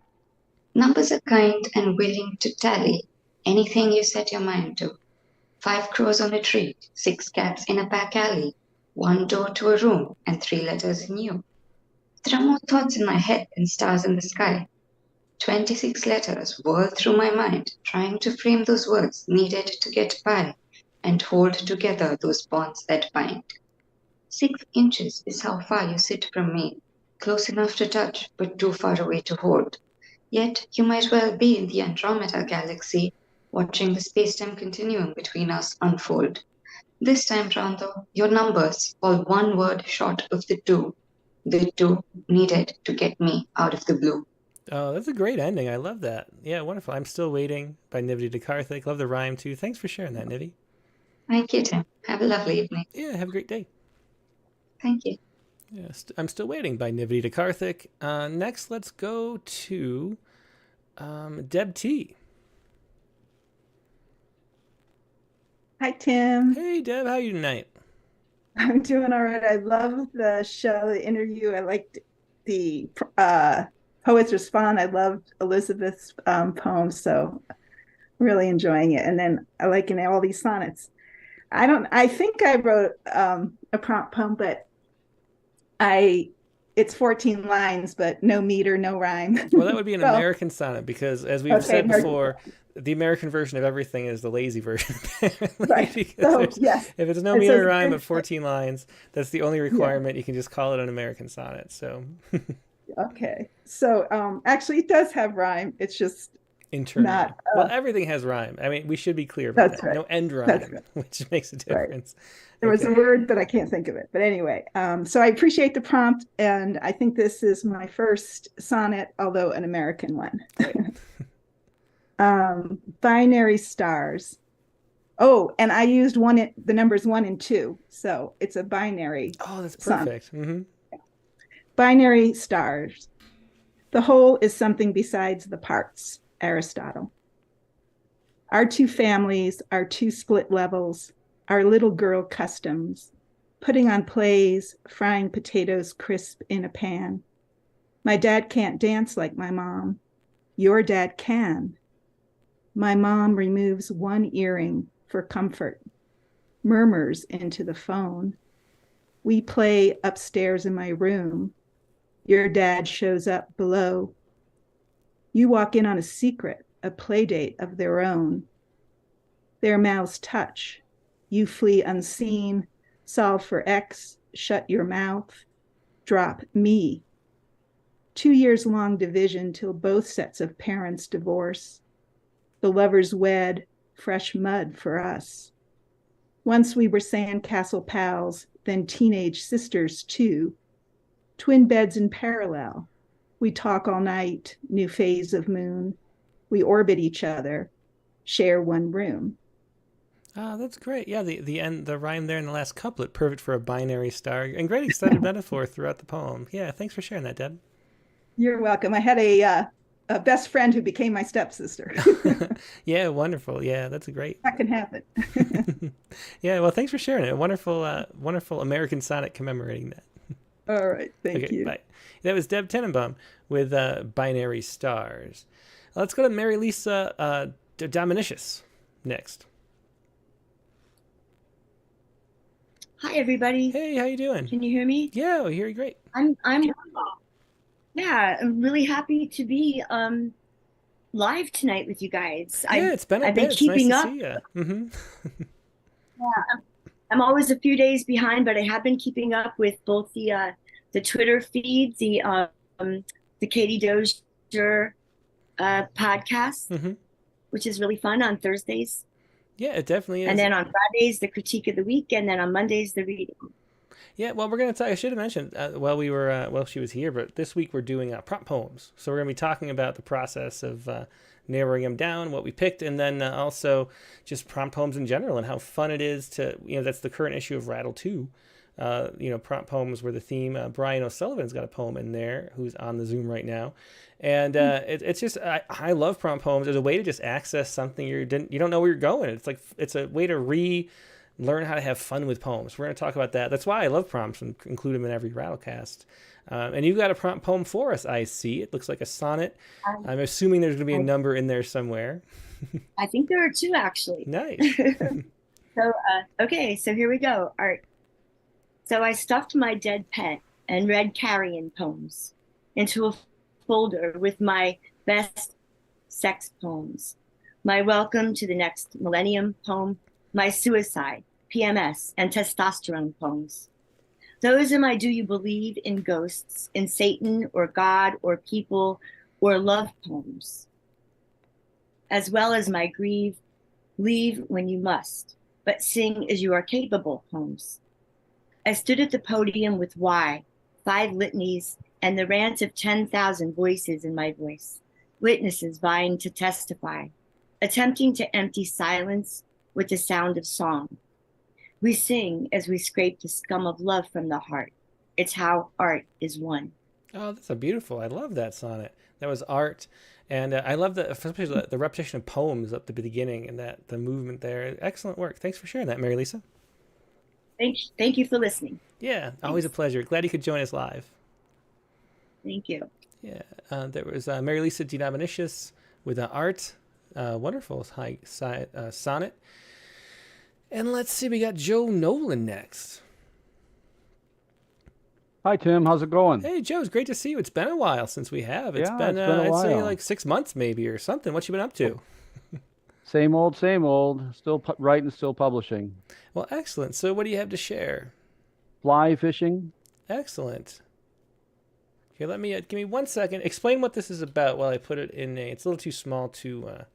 Numbers are kind and willing to tally anything you set your mind to. 5 crows on a tree, 6 cats in a back alley, 1 door to a room, and 3 letters in you. There are more thoughts in my head than stars in the sky. 26 letters whirl through my mind, trying to frame those words needed to get by and hold together those bonds that bind. 6 inches is how far you sit from me, close enough to touch, but too far away to hold. Yet you might well be in the Andromeda galaxy, watching the space-time continuum between us unfold. This time round, though, your numbers fall one word short of the two needed to get me out of the blue. Oh, that's a great ending. I love that. Yeah, wonderful. I'm Still Waiting by Nivity to Karthik. Love the rhyme too. Thanks for sharing that, Nivi. Thank you, Tim. Have a lovely evening. Yeah, have a great day. Thank you. Yeah, I'm Still Waiting by Nivity to Karthik. Next, let's go to Deb T. Hi, Tim. Hey, Deb, how are you tonight? I'm doing all right. I love the show, the interview. I liked the poets respond. I loved Elizabeth's poem, so really enjoying it. And then I like all these sonnets. I think I wrote a prompt poem, but it's 14 lines, but no meter, no rhyme. Well, that would be an So- American sonnet because, as we've said American. before, the American version of everything is the lazy version. apparently, Right. because So, there's- yes. if it's no It meter says- rhyme but 14 lines, that's the only requirement. You can just call it an American sonnet. So Okay. So actually it does have rhyme. It's just internally, Not, well, everything has rhyme. I mean, we should be clear about That's that. right. No end That's rhyme, right. which makes a Right. difference. there was Okay. a word, but I can't think of it. But anyway, so I appreciate the prompt, and I think this is my first sonnet, although an American one. Binary stars. Oh, and I used the numbers 1 and 2, so it's a binary. Oh, that's sonnet. perfect. Mm-hmm. Binary stars. The whole is something besides the parts. Aristotle. Our two families, our two split levels, our little girl customs, putting on plays, frying potatoes crisp in a pan. My dad can't dance like my mom. Your dad can. My mom removes one earring for comfort, murmurs into the phone. We play upstairs in my room. Your dad shows up below. You walk in on a secret, a play date of their own. Their mouths touch. You flee unseen, solve for X, shut your mouth, drop me. 2 years long division till both sets of parents divorce. The lovers wed, fresh mud for us. Once we were sandcastle pals, then teenage sisters too. Twin beds in parallel. We talk all night, new phase of moon. We orbit each other, share one room. Oh, that's great. Yeah, the end, the rhyme there in the last couplet, perfect for a binary star, and great extended metaphor throughout the poem. Yeah, thanks for sharing that, Deb. You're welcome. I had a best friend who became my stepsister. Yeah, wonderful. Yeah, that's great. That can happen. Yeah, well, thanks for sharing it. Wonderful American sonnet commemorating that. All right, thank you. Bye. That was Deb Tenenbaum with Binary Stars. Let's go to Mary Lisa Dominicius next. Hi, everybody. Hey, how you doing? Can you hear me? Yeah, we hear you great. I'm really happy to be live tonight with you guys. Yeah, it's been a I've bit. been It's nice keeping to up. see you. Mm-hmm. I'm always a few days behind, but I have been keeping up with both the Twitter feed, the Katie Dozier podcast, Mm-hmm. which is really fun on Thursdays. Yeah, it definitely is. And then on Fridays, the critique of the week, and then on Mondays, the reading. Yeah, well, we're going to talk. I should have mentioned while she was here, but this week we're doing prompt poems. So we're going to be talking about the process of narrowing them down, what we picked, and then also just prompt poems in general and how fun it is to, that's the current issue of Rattle 2. Prompt poems were the theme. Brian O'Sullivan's got a poem in there who's on the Zoom right now. And it's just, I love prompt poems as a way to just access something you don't know where you're going. It's like, it's a way to learn how to have fun with poems. We're going to talk about that. That's why I love prompts and include them in every Rattlecast. And you've got a prompt poem for us, I see. It looks like a sonnet. I'm assuming there's going to be a number in there somewhere. I think there are two, actually. Nice. So, okay, so here we go. All right. So I stuffed my dead pet and read carrion poems into a folder with my best sex poems, my welcome to the next millennium poem, my suicide, PMS, and testosterone poems. Those are my do you believe in ghosts, in Satan or God or people or love poems, as well as my grieve, leave when you must, but sing as you are capable, Holmes. I stood at the podium with why, 5 litanies, and the rant of 10,000 voices in my voice, witnesses vying to testify, attempting to empty silence with the sound of song. We sing as we scrape the scum of love from the heart. It's how art is won. Oh, that's a beautiful. I love that sonnet. That was art. And I love especially the repetition of poems at the beginning and the movement there. Excellent work. Thanks for sharing that, Mary Lisa. Thank you for listening. Yeah, always a pleasure. Glad you could join us live. Thank you. Yeah, there was Mary Lisa Denominicius with art. Wonderful sonnet. And let's see, we got Joe Nolan next. Hi, Tim. How's it going? Hey, Joe, it's great to see you. It's been a while since we have. It's been a I'd while. say like 6 months maybe or something. What you been up to? Same old, same old. Still writing, still publishing. Well, excellent. So what do you have to share? Fly fishing. Excellent. Okay, let me give me 1 second. Explain what this is about while I put it in a... It's a little too small to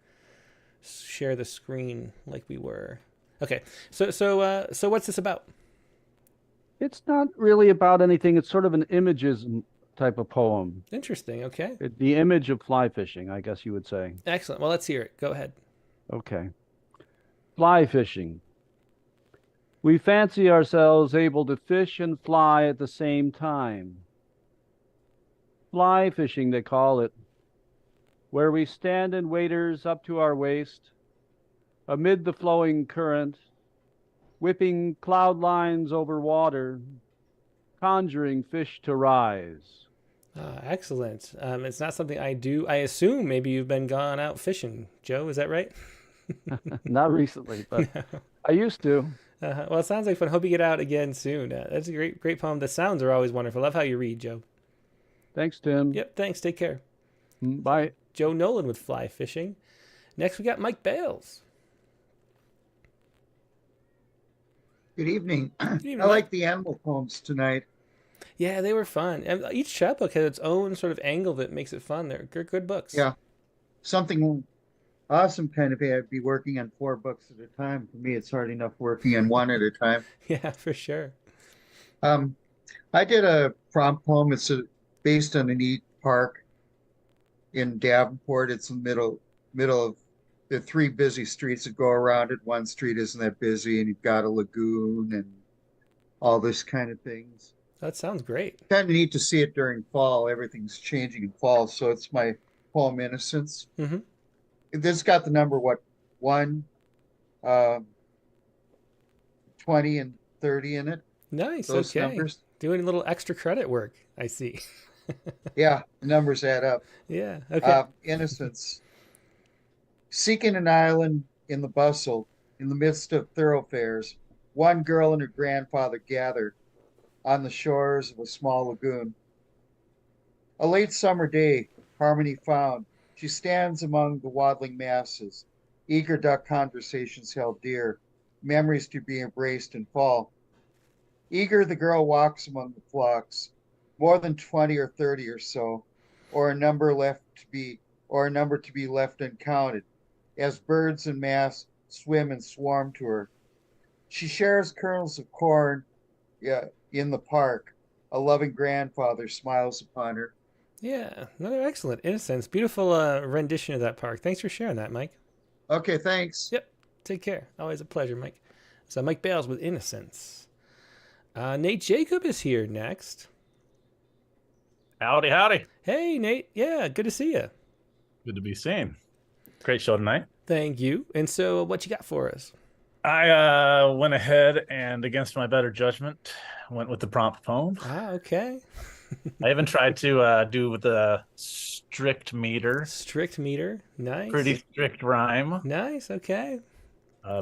share the screen like we were. Okay, so what's this about? It's not really about anything. It's sort of an images type of poem. Interesting, okay. The image of fly fishing, I guess you would say. Excellent. Well, let's hear it. Go ahead. Okay. Fly fishing. We fancy ourselves able to fish and fly at the same time. Fly fishing, they call it, where we stand in waders up to our waist, amid the flowing current, whipping cloud lines over water, conjuring fish to rise. Excellent. It's not something I do. I assume maybe you've been gone out fishing, Joe. Is that right? Not recently, but I used to. Well, it sounds like fun. Hope you get out again soon. That's a great poem. The sounds are always wonderful. Love how you read, Joe. Thanks, Tim. Yep, thanks. Take care. Bye. Joe Nolan with Fly Fishing. Next, we got Mike Bales. Good evening. Good evening, I like the animal poems tonight. Yeah, they were fun. And each chapbook has its own sort of angle that makes it fun. They're good books. Yeah. Something awesome kind of I'd be working on 4 books at a time. For me, it's hard enough working on 1 at a time. Yeah, for sure. I did a prompt poem. It's based on a neat park in Davenport. It's in the middle of the 3 busy streets that go around it. One street isn't that busy, and you've got a lagoon and all this kind of things. That sounds great. Kind of neat to see it during fall. Everything's changing in fall, so it's my poem Innocence. Mm-hmm. This got the number 1, 20, and 30 in it. Nice. Those okay. numbers. Doing a little extra credit work, I see. Yeah, the numbers add up. Yeah. Okay. Innocence. Seeking an island in the bustle, in the midst of thoroughfares, one girl and her grandfather gathered on the shores of a small lagoon. A late summer day, harmony found. She stands among the waddling masses, eager duck conversations held dear, memories to be embraced in fall. Eager the girl walks among the flocks, more than 20 or 30 or so, or a number to be left uncounted, as birds en masse swim and swarm to her. She shares kernels of corn in the park. A loving grandfather smiles upon her. Yeah, another excellent Innocence. Beautiful rendition of that park. Thanks for sharing that, Mike. Okay, thanks. Yep. Take care. Always a pleasure, Mike. So Mike Bales with Innocence. Nate Jacob is here next. Howdy, howdy. Hey, Nate. Yeah, good to see you. Good to be seen. Great show tonight. Thank you. And so what you got for us? I went ahead and, against my better judgment, went with the prompt poem. Okay. I even tried to do with the strict meter. Strict meter. Nice. Pretty strict rhyme. Nice. Okay.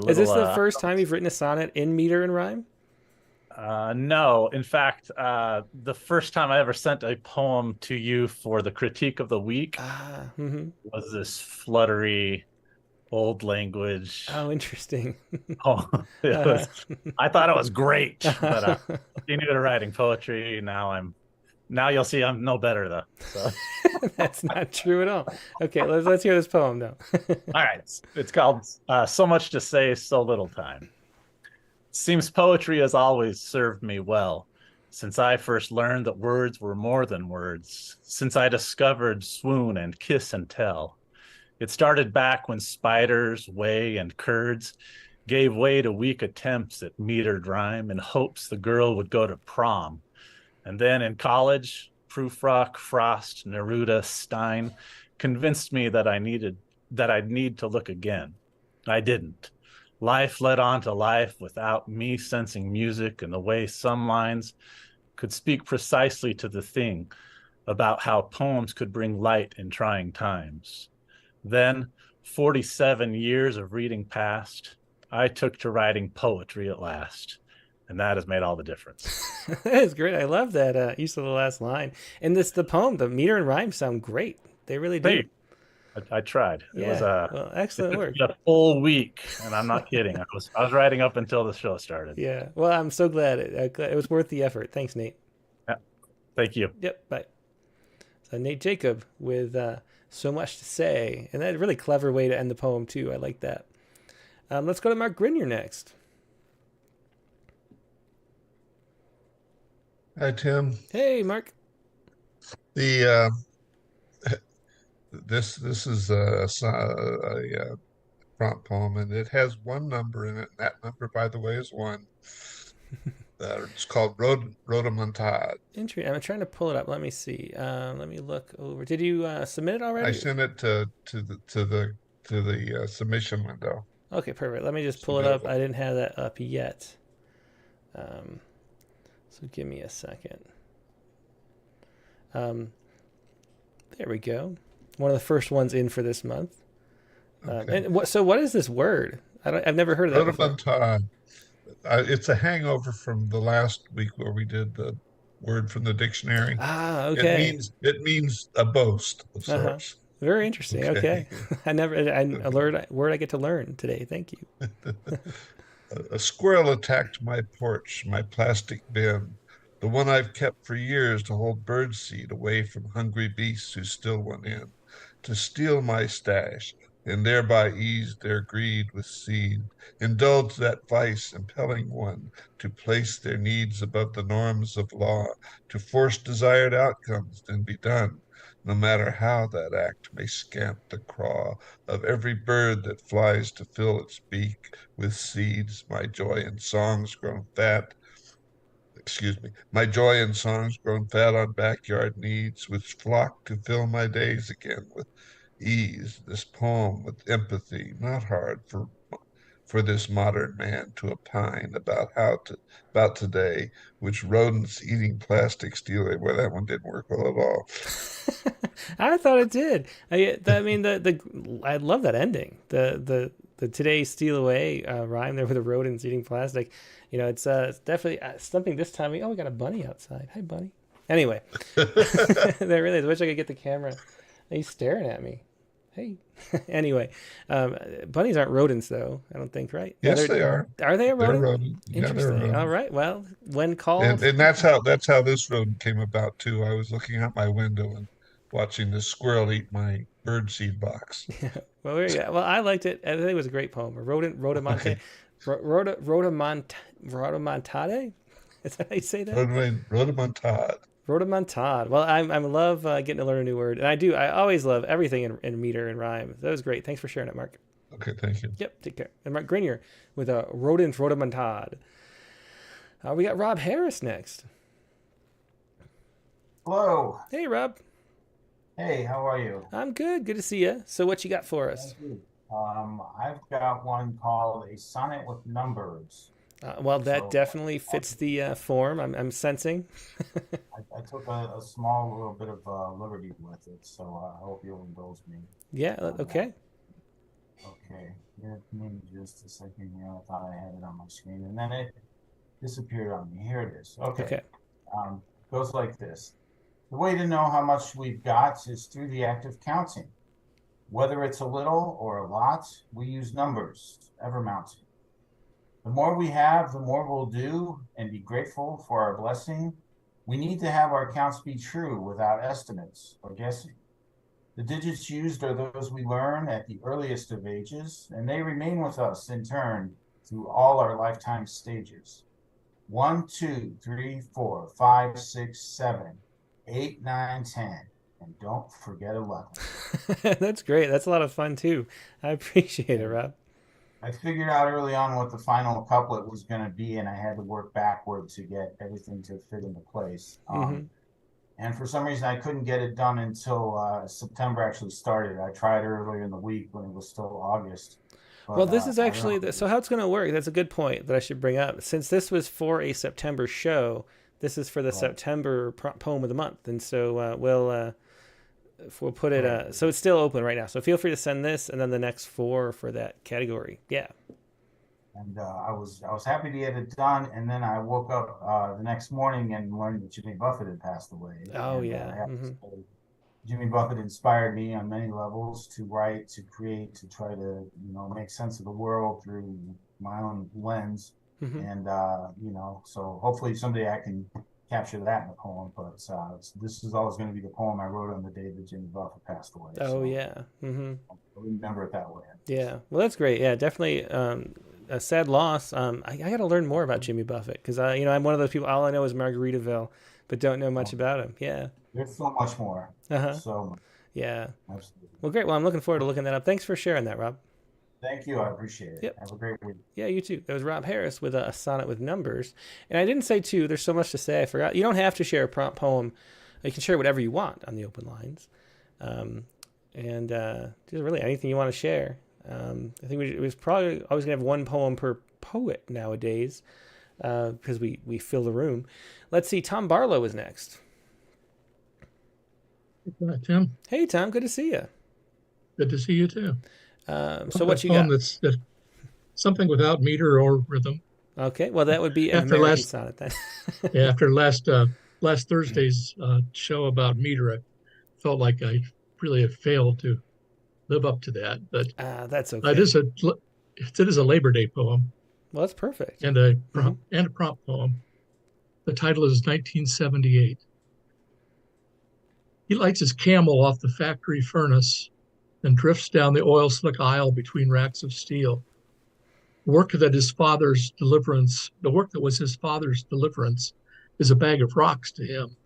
Is this the first time you've written a sonnet in meter and rhyme? No. In fact, the first time I ever sent a poem to you for the critique of the week was this fluttery old language. Oh, interesting. I thought it was great, but continued writing poetry. Now you'll see I'm no better though. So. That's not true at all. Okay, let's hear this poem now. All right, it's called "So Much to Say, So Little Time." Seems poetry has always served me well, since I first learned that words were more than words, since I discovered swoon and kiss and tell. It started back when spiders, whey, and curds gave way to weak attempts at metered rhyme in hopes the girl would go to prom. And then in college, Prufrock, Frost, Neruda, Stein convinced me that I'd need to look again. I didn't. Life led on to life without me sensing music and the way some lines could speak precisely to the thing about how poems could bring light in trying times. Then, 47 years of reading past, I took to writing poetry at last. And that has made all the difference. That is great. I love that use of the last line. And the poem, the meter and rhyme sound great. They really do. Hey, I tried. It was excellent work. A full week, and I'm not kidding. I was writing up until the show started. Yeah. Well, I'm so glad it was worth the effort. Thanks, Nate. Yeah. Thank you. Yep. Bye. So Nate Jacob with so much to say, and that really clever way to end the poem too. I like that. Let's go to Mark Grenier next. Hi, Tim. Hey, Mark. The this is a prompt poem, and it has one number in it. And that number, by the way, is 1. It's called Rhodomontade. Interesting. I'm trying to pull it up. Let me see. Let me look over. Did you submit it already? I sent it to the submission window. Okay, perfect. Let me just pull it up. I didn't have that up yet. So give me a second. There we go. One of the first ones in for this month. Okay. And what is this word? I've never heard of that before. Rhodomontade. It's a hangover from the last week where we did the word from the dictionary. Ah, okay. It means a boast of sorts. Very interesting. Okay. I word I get to learn today. Thank you. A squirrel attacked my porch, my plastic bin, the one I've kept for years to hold birdseed away from hungry beasts who still went in, to steal my stash and thereby ease their greed with seed, indulge that vice impelling one to place their needs above the norms of law, to force desired outcomes and be done, no matter how that act may scant the craw of every bird that flies to fill its beak with seeds, my joy in songs grown fat on backyard needs, which flock to fill my days again with ease, this poem with empathy, not hard for this modern man to opine about today, which rodents eating plastic steal away. Well, that one didn't work well at all. I thought it did. I mean, I love that ending. The today steal away rhyme there with the rodents eating plastic. You know, it's definitely something this time. We got a bunny outside. Hi, bunny. Anyway, there really is. I wish I could get the camera. He's staring at me. Hey. Anyway, bunnies aren't rodents, though. I don't think, right? Yes, they are. Are they a rodent? They're rodent. Interesting. Yeah, they're rodent. All right. Well, when called, and that's how this rodent came about too. I was looking out my window and watching this squirrel eat my birdseed box. Well, I liked it. I think it was a great poem. Rhodomontade. Rhodomontade? Is that how you say that? Rhodomontade. Rhodomontade. Well, I love getting to learn a new word, and I always love everything in meter and rhyme. That was great. Thanks for sharing it, Mark. Okay, thank you. Yep, take care. And Mark Grenier with a rhodomontade. We got Rob Harris next. Hello. Hey, Rob. Hey, how are you? I'm good. Good to see you. So what you got for us? Thank you. I've got one called A Sonnet with Numbers. Well, that definitely fits the form I'm sensing. I took a small little bit of liberty with it, so I hope you'll indulge me. Yeah, okay. Okay, give me just a second here. I thought I had it on my screen, and then it disappeared on me. Here it is. Okay. Goes like this. The way to know how much we've got is through the act of counting. Whether it's a little or a lot, we use numbers, ever mounting. The more we have, the more we'll do, and be grateful for our blessing. We need to have our counts be true without estimates or guessing. The digits used are those we learn at the earliest of ages, and they remain with us in turn through all our lifetime stages. 1, 2, 3, 4, 5, 6, 7, 8, 9, 10. And don't forget 11. That's great. That's a lot of fun too. I appreciate it, Rob. I figured out early on what the final couplet was going to be, and I had to work backward to get everything to fit into place. And for some reason, I couldn't get it done until September actually started. I tried earlier in the week when it was still August. But, well, this is actually, so how it's going to work, that's a good point that I should bring up. Since this was for a September show, this is for the September poem of the month. And so we'll put it, so it's still open right now. So feel free to send this and then the next 4 for that category. Yeah. And I was happy to get it done, and then I woke up the next morning and learned that Jimmy Buffett had passed away. Oh, and, yeah. Jimmy Buffett inspired me on many levels to write, to create, to try to make sense of the world through my own lens. And so hopefully someday I can capture that in a poem. But this is always going to be the poem I wrote on the day that Jimmy Buffett passed away. Oh, so yeah. I'll remember it that way. Yeah. Well, that's great. Yeah, definitely. A sad loss. I got to learn more about Jimmy Buffett because I'm one of those people. All I know is Margaritaville, but don't know much about him. Yeah. There's so much more. So much. Yeah. Absolutely. Well, great. Well, I'm looking forward to looking that up. Thanks for sharing that, Rob. Thank you. I appreciate it. Yep. Have a great week. Yeah, you too. That was Rob Harris with a sonnet with numbers. And I didn't say too, there's so much to say. I forgot. You don't have to share a prompt poem. You can share whatever you want on the open lines. And just really anything you want to share. I think it was probably always going to have one poem per poet nowadays because we fill the room. Let's see. Tom Barlow is next. Hi, Tim. Hey, Tom. Good to see you. Good to see you, too. So what you got? That's something without meter or rhythm. Okay. Well, that would be an American sonnet then. Yeah, after last Thursday's show about meter, I felt like I really have failed to live up to that. But that's okay. It is a Labor Day poem. Well, that's perfect. And a prompt poem. The title is 1978. He lights his Camel off the factory furnace and drifts down the oil slick aisle between racks of steel. The work that was his father's deliverance is a bag of rocks to him.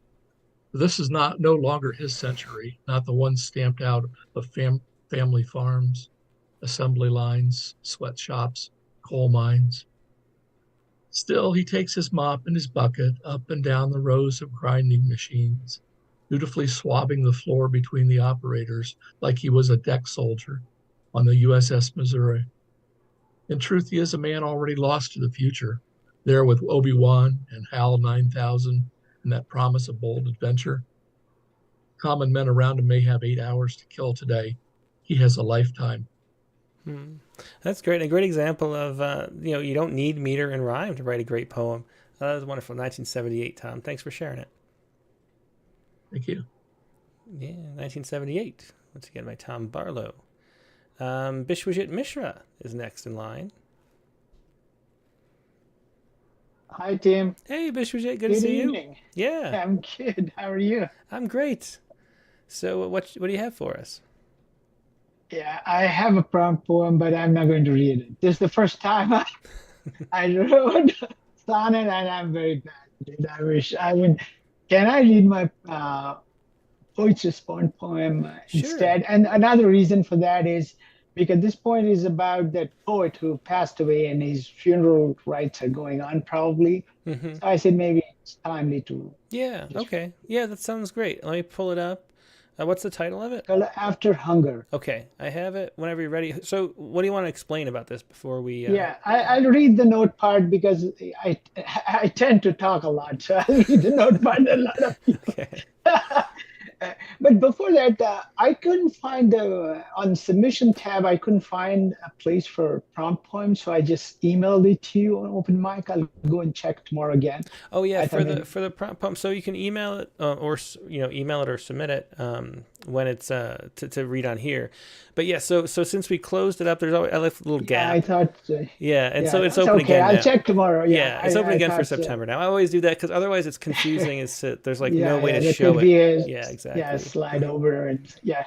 This is no longer his century, not the one stamped out of family farms, assembly lines, sweatshops, coal mines. Still, he takes his mop and his bucket up and down the rows of grinding machines, dutifully swabbing the floor between the operators like he was a deck soldier on the USS Missouri. In truth, he is a man already lost to the future, there with Obi-Wan and HAL 9000 and that promise of bold adventure. Common men around him may have 8 hours to kill today. He has a lifetime. That's great. A great example of, you don't need meter and rhyme to write a great poem. That was wonderful. 1978, Tom. Thanks for sharing it. Thank you. Yeah, 1978. Once again, by Tom Barlow. Bishwajit Mishra is next in line. Hi, Tim. Hey, Bishwajit. Good to see evening. You. Yeah. I'm good. How are you? I'm great. So what do you have for us? Yeah, I have a prompt poem, but I'm not going to read it. This is the first time I wrote sonnet, and I'm very bad at it. I wish I would. Can I read my Poet's Response poem instead? And another reason for that is because this poem is about that poet who passed away, and his funeral rites are going on probably. So I said maybe it's timely to. Yeah. Okay. Yeah, that sounds great. Let me pull it up. What's the title of it? After Hunger. Okay, I have it whenever you're ready. So what do you want to explain about this before we... Yeah, I'll read the note part because I tend to talk a lot, so I'll read the note part a lot of people. Okay. But before that, I couldn't find on submission tab, I couldn't find a place for prompt poems, so I just emailed it to you on open mic. I'll go and check tomorrow again. Oh yeah, for the prompt poem. So you can email it or email it or submit it when it's to read on here. But yeah, so since we closed it up, there's always I left a little gap. Yeah, I thought. And so it's open okay. again. I'll now. check tomorrow. Yeah, it's open again for September now. I always do that because otherwise it's confusing. There's like no way to there show could be it. Yeah, exactly. Yeah, slide over and yeah.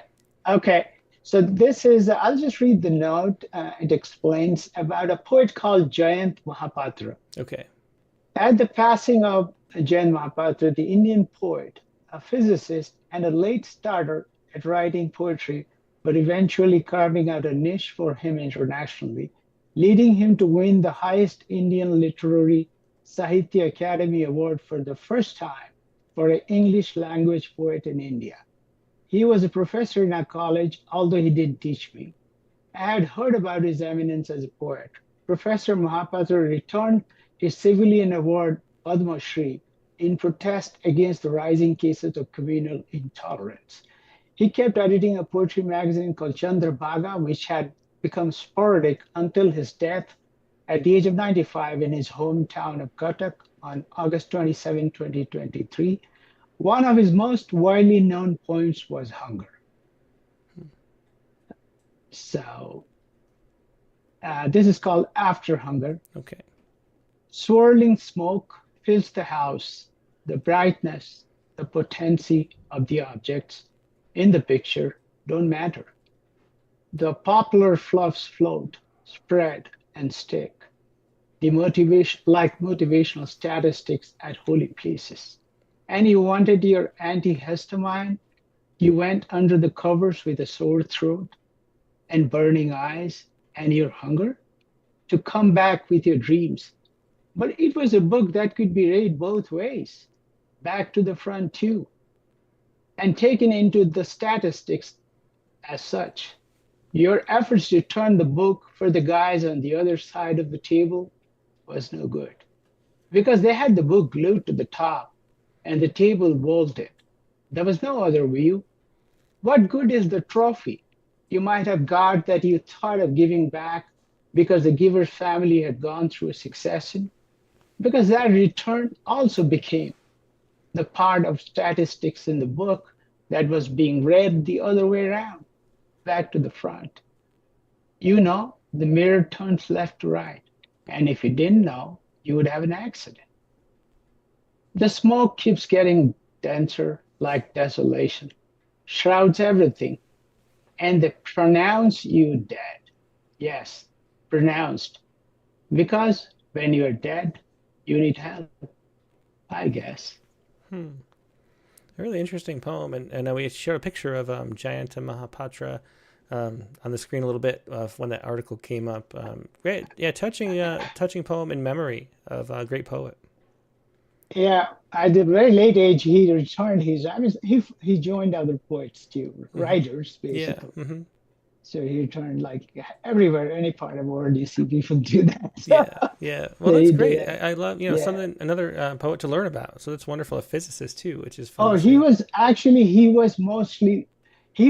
Okay. So this is, I'll just read the note. It explains about a poet called Jayant Mahapatra. Okay. At the passing of Jayant Mahapatra, the Indian poet, a physicist, and a late starter at writing poetry, but eventually carving out a niche for him internationally, leading him to win the highest Indian Literary Sahitya Academy Award for the first time for an English language poet in India. He was a professor in our college, although he didn't teach me. I had heard about his eminence as a poet. Professor Mahapatra returned his civilian award, Padma Shri, in protest against the rising cases of communal intolerance. He kept editing a poetry magazine called Chandrabhaga, which had become sporadic until his death at the age of 95 in his hometown of Cuttack on August 27, 2023. One of his most widely known poems was Hunger. So this is called After Hunger. Okay. Swirling smoke fills the house, the brightness, the potency of the objects in the picture don't matter. The popular fluffs float, spread, and stick. The motivational statistics at holy places. And you wanted your antihistamine, you went under the covers with a sore throat and burning eyes and your hunger to come back with your dreams. But it was a book that could be read both ways, back to the front too, and taken into the statistics as such. Your efforts to turn the book for the guys on the other side of the table was no good, because they had the book glued to the top and the table bolted. There was no other view. What good is the trophy you might have got that you thought of giving back because the giver's family had gone through a succession? Because that return also became the part of statistics in the book that was being read the other way around, back to the front. You know, the mirror turns left to right. And if you didn't know, you would have an accident. The smoke keeps getting denser, like desolation, shrouds everything, and they pronounce you dead. Yes, pronounced. Because when you're dead, you need help, I guess. A really interesting poem. And we showed a picture of Jayanta Mahapatra on the screen a little bit when that article came up. Great. Yeah, touching poem in memory of a great poet. Yeah, at the very late age, he returned his. He joined other poets too, writers basically. Yeah. Mm-hmm. So he returned like everywhere, any part of the world you see people do that. So, yeah. Well, that's great. I love another poet to learn about. So that's wonderful. A physicist too, which is fun. Oh, he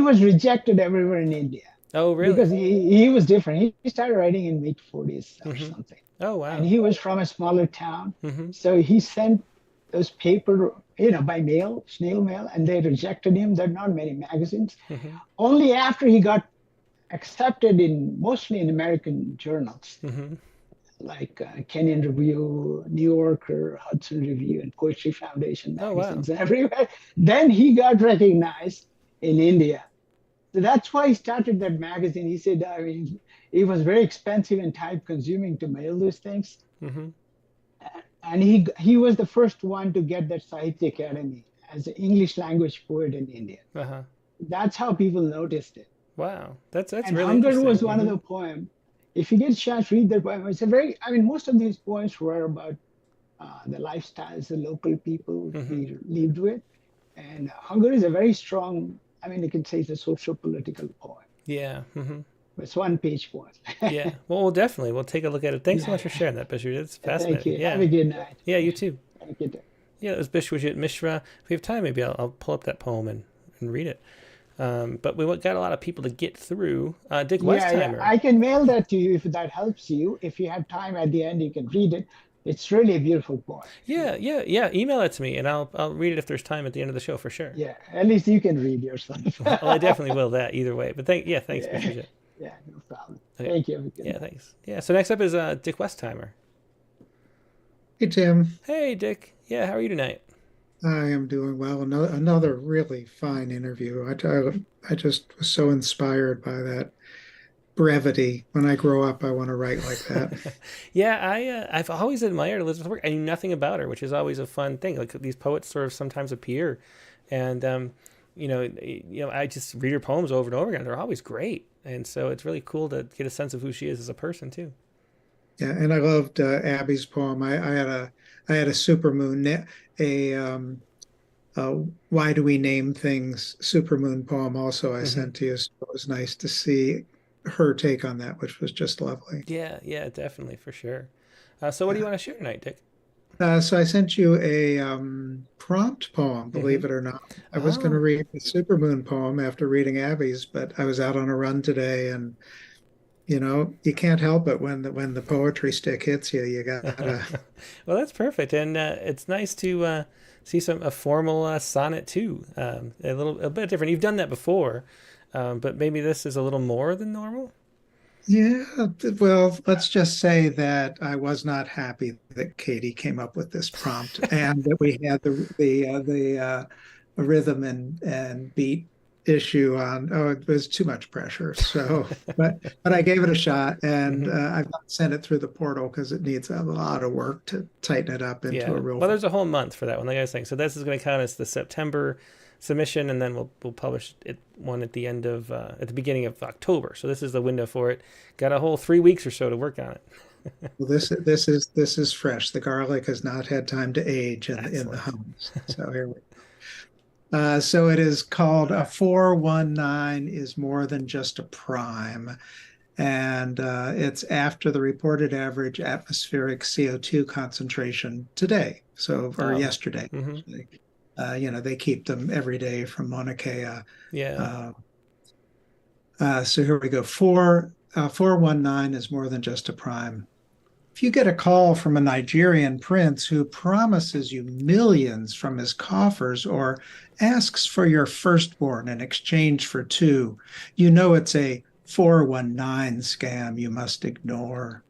was rejected everywhere in India. Oh, really? Because he was different. He started writing in mid-40s or something. Oh, wow. And he was from a smaller town. So he sent those paper, by mail, snail mail, and they rejected him. There are not many magazines. Only after he got accepted mostly in American journals, like Kenyon Review, New Yorker, Hudson Review, and Poetry Foundation magazines everywhere. Then he got recognized in India. So that's why he started that magazine. He said, it was very expensive and time consuming to mail those things. And he was the first one to get that Sahitya Academy as an English language poet in India. That's how people noticed it. Wow, that's and really Hunger interesting. was one of the poems. If you get a chance, read that poem. It's most of these poems were about the lifestyles the local people we lived with. And Hunger is a very strong, you can say it's a social-political poem. Yeah. It's one-page poem. Yeah. Well, definitely. We'll take a look at it. Thanks so much for sharing that, Bishwajit. It's fascinating. Thank you. Yeah. Have a good night. Yeah, you too. Thank you. Yeah, it was Bishwajit Mishra. If we have time, maybe I'll pull up that poem and read it. But we got a lot of people to get through. Dick Westheimer. I can mail that to you if that helps you. If you have time at the end, you can read it. It's really a beautiful poem. Yeah. Email it to me, and I'll read it if there's time at the end of the show for sure. Yeah, at least you can read yourself. Well, I definitely will that either way. But thanks, Bishwajit. Yeah, no problem. Okay. Thank you. Yeah, thanks. Yeah, so next up is Dick Westheimer. Hey, Tim. Hey, Dick. Yeah, how are you tonight? I am doing well. Another really fine interview. I just was so inspired by that brevity. When I grow up, I want to write like that. Yeah, I've always admired Elizabeth's work. I knew nothing about her, which is always a fun thing. Like these poets sort of sometimes appear, and I just read her poems over and over again. They're always great, and so it's really cool to get a sense of who she is as a person too. Yeah, and I loved Abby's poem. I had a Supermoon, Why Do We Name Things Supermoon poem also I sent to you. So it was nice to see her take on that, which was just lovely. Yeah, definitely, for sure. So what do you want to share tonight, Dick? So I sent you a prompt poem, believe it or not. I was going to read the Supermoon poem after reading Abby's, but I was out on a run today, and you can't help it when the poetry stick hits you. You gotta. Well, that's perfect, and it's nice to see a formal sonnet too. A bit different. You've done that before, but maybe this is a little more than normal. Yeah, well, let's just say that I was not happy that Katie came up with this prompt and that we had the rhythm and beat issue on. Oh, it was too much pressure. So, but I gave it a shot, and I've not sent it through the portal because it needs a lot of work to tighten it up into a real. Well, there's a whole month for that one, like I was saying. So this is going to count as the September submission, and then we'll publish one at the end of at the beginning of October. So this is the window for it. Got a whole 3 weeks or so to work on it. Well, this is fresh. The garlic has not had time to age in the homes. So here we go. So it is called A 419 is More Than Just a Prime. And it's after the reported average atmospheric CO2 concentration today. Or yesterday. They keep them every day from Mauna Kea. Yeah. So here we go. 419 is more than just a prime. If you get a call from a Nigerian prince who promises you millions from his coffers or asks for your firstborn in exchange for two, you know it's a 419 scam you must ignore.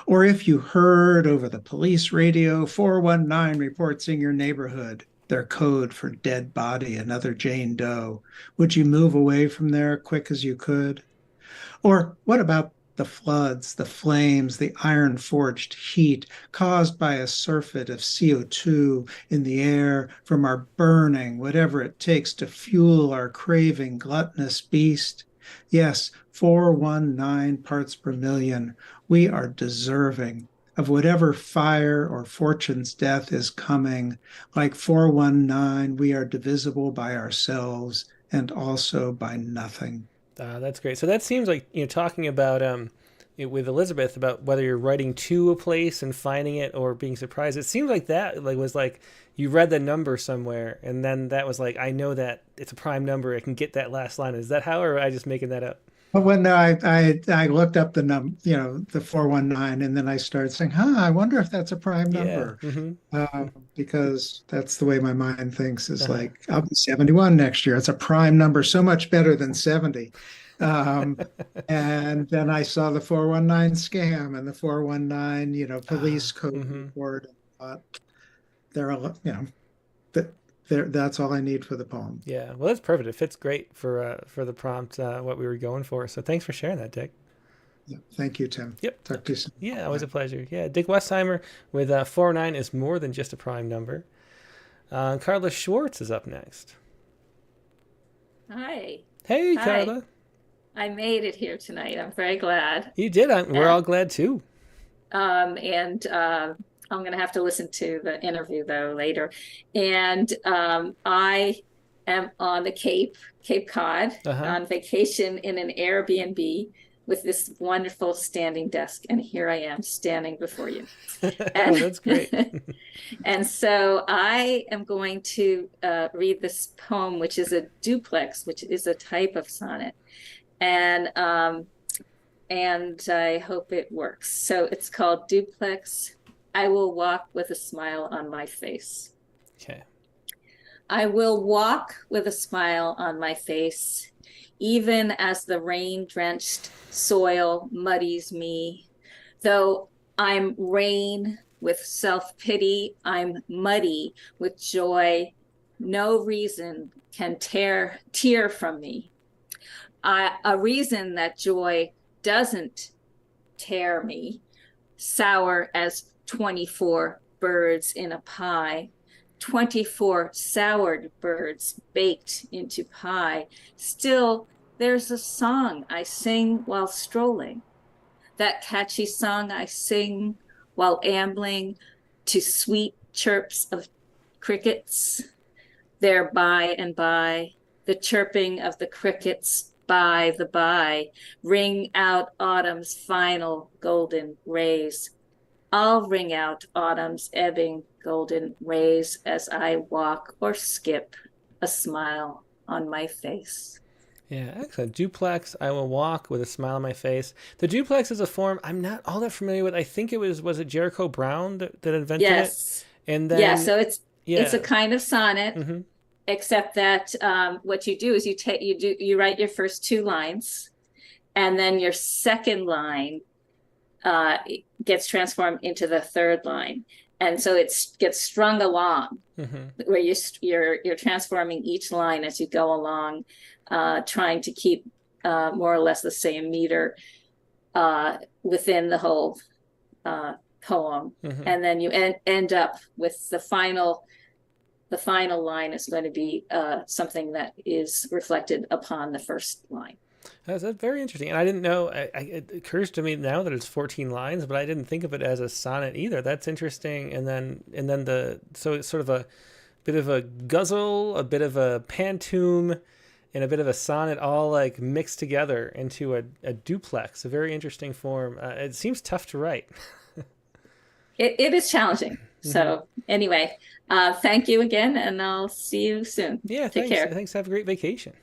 Or if you heard over the police radio 419 reports in your neighborhood, their code for dead body, another Jane Doe, would you move away from there quick as you could? Or what about the floods, the flames, the iron-forged heat caused by a surfeit of CO2 in the air from our burning, whatever it takes to fuel our craving gluttonous beast? Yes, 419 parts per million. We are deserving of whatever fire or fortune's death is coming. Like 419, we are divisible by ourselves and also by nothing. That's great. So that seems like, talking about with Elizabeth about whether you're writing to a place and finding it or being surprised. It seems like that was like you read the number somewhere and then that was like, I know that it's a prime number. I can get that last line. Is that how, or am I just making that up? But when I looked up the the 419, and then I started saying, I wonder if that's a prime number. Because that's the way my mind thinks is like, I'll be 71 next year. It's a prime number, so much better than 70. And then I saw the 419 scam and the 419, police code report. That's all I need for the poem. Yeah, well, that's perfect. It fits great for the prompt, what we were going for. So thanks for sharing that, Dick. Yeah, thank you, Tim. Yep. Talk to you soon. Yeah, always a pleasure. Yeah, Dick Westheimer with 409 is more than just a prime number. Carla Schwartz is up next. Hi. Hey, Hi. Carla. I made it here tonight. I'm very glad. You did. We're all glad too. I'm going to have to listen to the interview though later. And I am on the Cape Cod on vacation in an Airbnb with this wonderful standing desk. And here I am standing before you. And, that's great. And so I am going to read this poem, which is a duplex, which is a type of sonnet. And I hope it works. So it's called Duplex. I will walk with a smile on my face. Okay. I will walk with a smile on my face, even as the rain-drenched soil muddies me. Though I'm rain With self-pity, I'm muddy. With joy, no reason can tear from me. A reason that joy doesn't tear me, sour as 24 birds in a pie, 24 soured birds baked into pie. Still, there's a song I sing while strolling, that catchy song I sing while ambling to sweet chirps of crickets. There by and by, the chirping of the crickets by the by, ring out autumn's final golden rays. I'll ring out autumn's ebbing golden rays as I walk or skip, a smile on my face. Yeah, excellent. Duplex, I will walk with a smile on my face. The duplex is a form I'm not all that familiar with. I think it was it Jericho Brown that invented it? And then so it's a kind of sonnet, except that what you do is you write your first 2 lines, and then your second line gets transformed into the third line. And so it gets strung along, where you're transforming each line as you go along, trying to keep more or less the same meter within the whole poem. And then you end up with the final line is going to be something that is reflected upon the first line. That's very interesting. And I didn't know, it occurs to me now that it's 14 lines, but I didn't think of it as a sonnet either. That's interesting. And then so it's sort of a bit of a guzzle, a bit of a pantoum, and a bit of a sonnet all like mixed together into a duplex, a very interesting form. It seems tough to write. It is challenging. So anyway, thank you again, and I'll see you soon. Yeah, Take care. Thanks. Have a great vacation.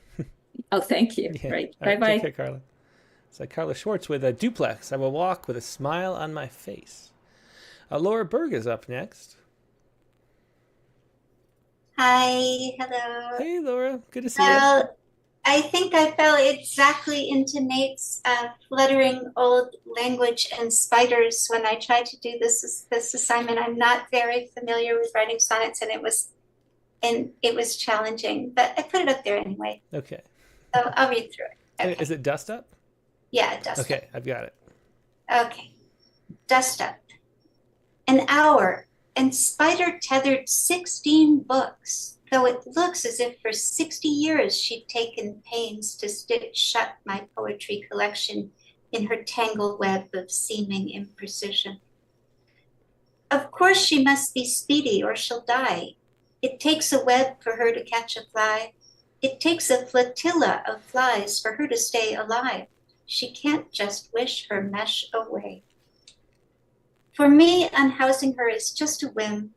Oh, thank you. Yeah. Right. All right, Bye-bye. Take care, Carla. It's like Carla Schwartz with a duplex. I will walk with a smile on my face. Laura Berg is up next. Hi, hello. Hey, Laura. Good to see you. I think I fell exactly into Nate's fluttering old language and spiders when I tried to do this assignment. I'm not very familiar with writing sonnets, and it was challenging, but I put it up there anyway. Okay. So I'll read through it. Okay. Is it Dust Up? Yeah, Dust Up. Okay, I've got it. Okay. Dust Up. An hour, and Spider tethered 16 books, though it looks as if for 60 years she'd taken pains to stitch shut my poetry collection in her tangled web of seeming imprecision. Of course she must be speedy or she'll die. It takes a web for her to catch a fly. It takes a flotilla of flies for her to stay alive. She can't just wish her mesh away. For me, unhousing her is just a whim,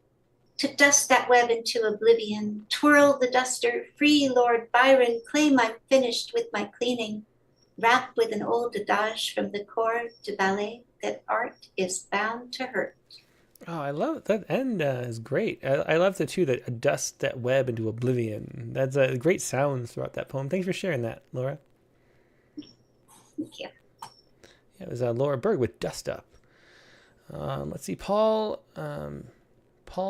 to dust that web into oblivion, twirl the duster, free Lord Byron, claim I'm finished with my cleaning, rap with an old adage from the chord to ballet that art is bound to hurt. Oh, I love that end. Is great. I love the two that dust that web into oblivion. That's a great sounds throughout that poem. Thanks for sharing that, Laura. Thank you. Yeah, it was Laura Berg with Dust Up. Let's see, Paul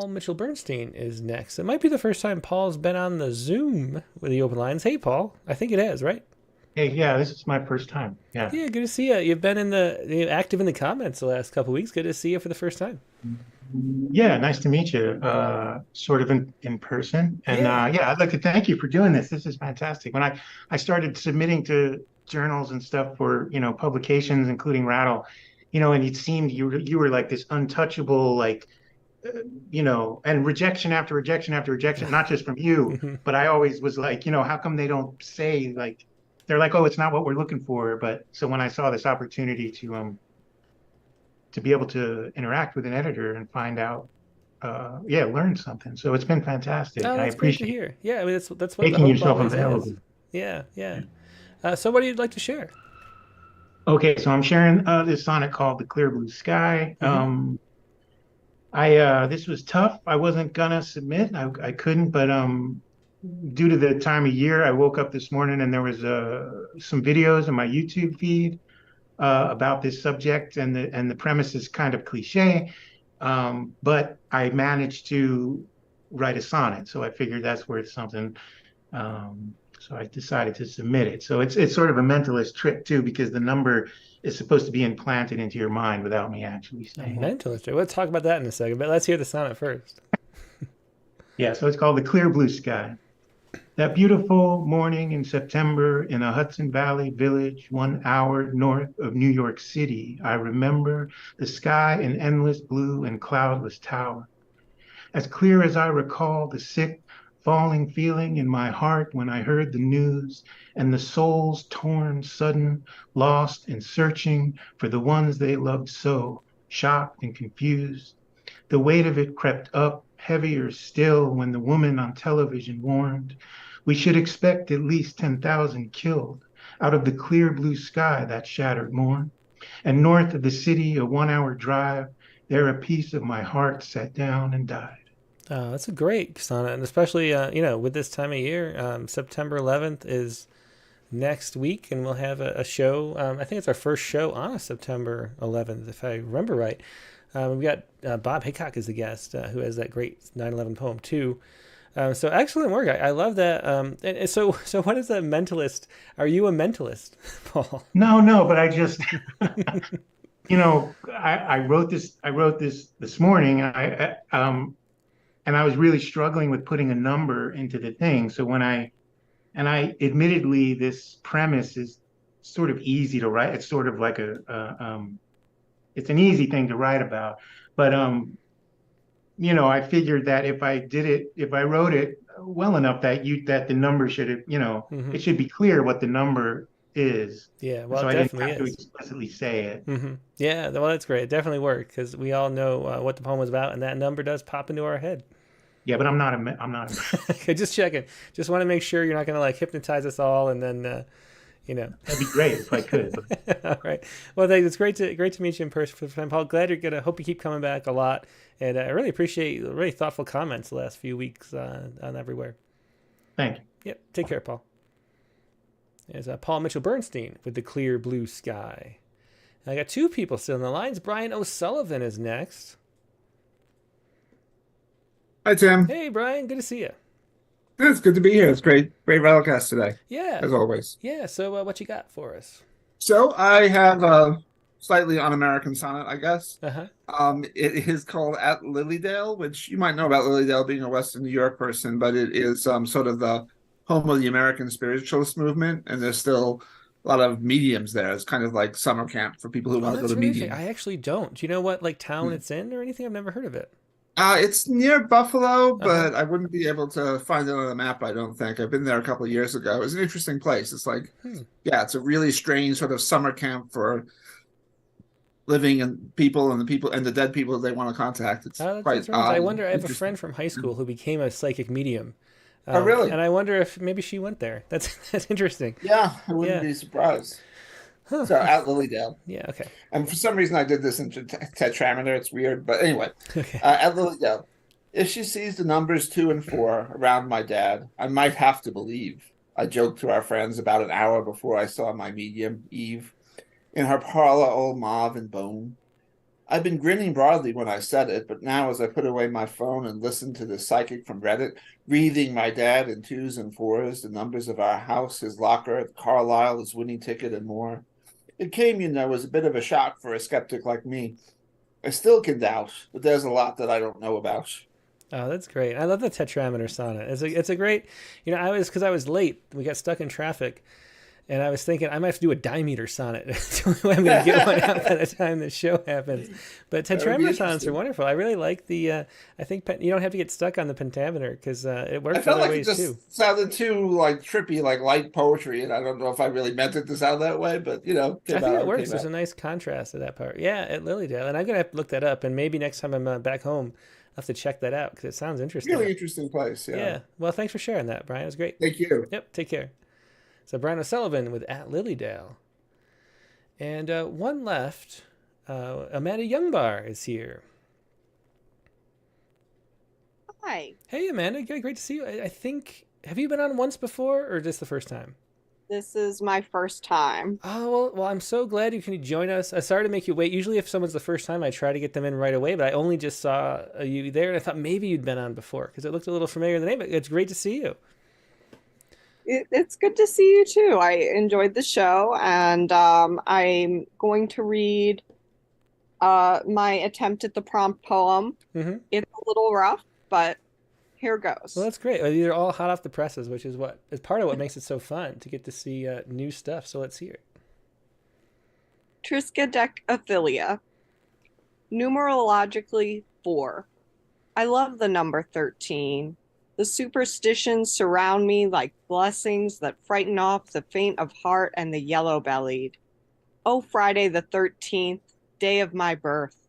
Mitchell Bernstein is next. It might be the first time Paul's been on the Zoom with the open lines. Hey, Paul. I think it has, right? Hey, yeah, this is my first time. Yeah. Yeah, good to see you. You've been active in the comments the last couple of weeks. Good to see you for the first time. Yeah, nice to meet you. Sort of in person. And I'd like to thank you for doing this. This is fantastic. When I started submitting to journals and stuff for, publications, including Rattle, and it seemed you were like this untouchable, like, and rejection after rejection after rejection, not just from you, but I always was like, how come they don't say, like, they're like, oh, it's not what we're looking for. But so when I saw this opportunity to be able to interact with an editor and find out, learn something. So it's been fantastic. Oh, I appreciate to hear. Yeah, I mean, that's what making yourself available. Yeah. So what do you like to share? Okay, so I'm sharing this sonnet called "The Clear Blue Sky." This was tough. I wasn't gonna submit. I couldn't, but due to the time of year, I woke up this morning and there was some videos in my YouTube feed about this subject, and the premise is kind of cliche. but I managed to write a sonnet, so I figured that's worth something. So I decided to submit it. So it's sort of a mentalist trick too, because the number is supposed to be implanted into your mind without me actually saying it. Mentalist trick. We'll talk about that in a second, but let's hear the sonnet first. Yeah, so it's called The Clear Blue Sky. That beautiful morning in September in a Hudson Valley village 1 hour north of New York City, I remember the sky an endless blue and cloudless tower. As clear as I recall the sick, falling feeling in my heart when I heard the news, and the souls torn, sudden, lost, and searching for the ones they loved so, shocked and confused. The weight of it crept up, heavier still, when the woman on television warned, we should expect at least 10,000 killed out of the clear blue sky that shattered morn. And north of the city, a 1 hour drive, there a piece of my heart sat down and died. That's a great sonnet, and especially with this time of year, September 11th is next week, and we'll have a show. I think it's our first show on September 11th, if I remember right. We've got Bob Hickok as the guest, who has that great 9/11 poem too. So excellent work. I love that. And so what is a mentalist? Are you a mentalist, Paul? No, but I just, I wrote this morning. And I was really struggling with putting a number into the thing. So admittedly, this premise is sort of easy to write. It's sort of like it's an easy thing to write about. But, I figured that if I wrote it well enough that the number should, it should be clear what the number is. Yeah, well, so it I definitely didn't have is. to explicitly say it. Mm-hmm. Yeah, well, that's great. It definitely worked because we all know what the poem was about, and that number does pop into our head. Yeah, but I'm not. Okay, just checking. Just want to make sure you're not going to hypnotize us all, and then, That'd be great if I could. All right. Well, thanks. It's great to meet you in person, Paul. Glad you're gonna. Hope you keep coming back a lot, and I really appreciate really thoughtful comments the last few weeks on everywhere. Thank you. Yep. Take care, Paul. There's Paul Mitchell Bernstein with The Clear Blue Sky. I got two people still in the lines. Brian O'Sullivan is next. Hi, Tim. Hey, Brian. Good to see you. It's good to be here. It's great Rattlecast today. Yeah. As always. Yeah. So what you got for us? So I have a slightly un-American sonnet, I guess. Uh-huh. It is called At Lilydale, which you might know about Lilydale being a Western New York person, but it is sort of the home of the American spiritualist movement, and there's still a lot of mediums there. It's kind of like summer camp for people who want to go to medium. I actually don't. Do you know what town it's in or anything? I've never heard of it. It's near Buffalo, but I wouldn't be able to find it on the map, I don't think. I've been there a couple of years ago. It was an interesting place. It's it's a really strange sort of summer camp for living and people and the dead people they want to contact. It's quite odd. I wonder, I have a friend from high school who became a psychic medium. Oh, really? And I wonder if maybe she went there. That's interesting. Yeah, I wouldn't be surprised. Huh. So at Lilydale. Yeah, okay. And for some reason I did this in tetrameter. It's weird. But anyway, at Lilydale. If she sees the numbers 2 and 4 around my dad, I might have to believe. I joked to our friends about an hour before I saw my medium, Eve, in her parlor all mauve and bone. I'd been grinning broadly when I said it, but now as I put away my phone and listened to the psychic from Reddit, breathing my dad in 2s and 4s, the numbers of our house, his locker, Carlisle, his winning ticket, and more, it came, as a bit of a shock for a skeptic like me. I still can doubt, but there's a lot that I don't know about. Oh, that's great. I love the tetrameter sonnet. It's a great, because I was late. We got stuck in traffic. And I was thinking I might have to do a dimeter sonnet. I'm going to get one out by the time the show happens. But tetrameter sonnets are wonderful. I really like the. I think you don't have to get stuck on the pentameter because it works other ways too. I felt like it just sounded too trippy, like light poetry, and I don't know if I really meant it to sound that way. But I think it works. There's a nice contrast to that part. Yeah, at Lilydale, and I'm going to have to look that up. And maybe next time I'm back home, I'll have to check that out because it sounds interesting. Really interesting place. Yeah. Well, thanks for sharing that, Brian. It was great. Thank you. Yep. Take care. So Brian O'Sullivan with At Lilydale. And one left. Amanda Youngbar is here. Hi. Hey, Amanda. Great to see you. I think, have you been on once before or just the first time? This is my first time. Oh, well, I'm so glad you can join us. Sorry to make you wait. Usually if someone's the first time, I try to get them in right away, but I only just saw you there, and I thought maybe you'd been on before because it looked a little familiar in the name, but it's great to see you. It's good to see you too. I enjoyed the show, and I'm going to read my attempt at the prompt poem. Mm-hmm. It's a little rough, but here goes. Well, that's great. These are all hot off the presses, which is part of what makes it so fun to get to see new stuff. So let's hear it. Triskaidekaphilia. Numerologically 4. I love the number 13. The superstitions surround me like blessings that frighten off the faint of heart and the yellow-bellied. Oh, Friday the 13th, day of my birth.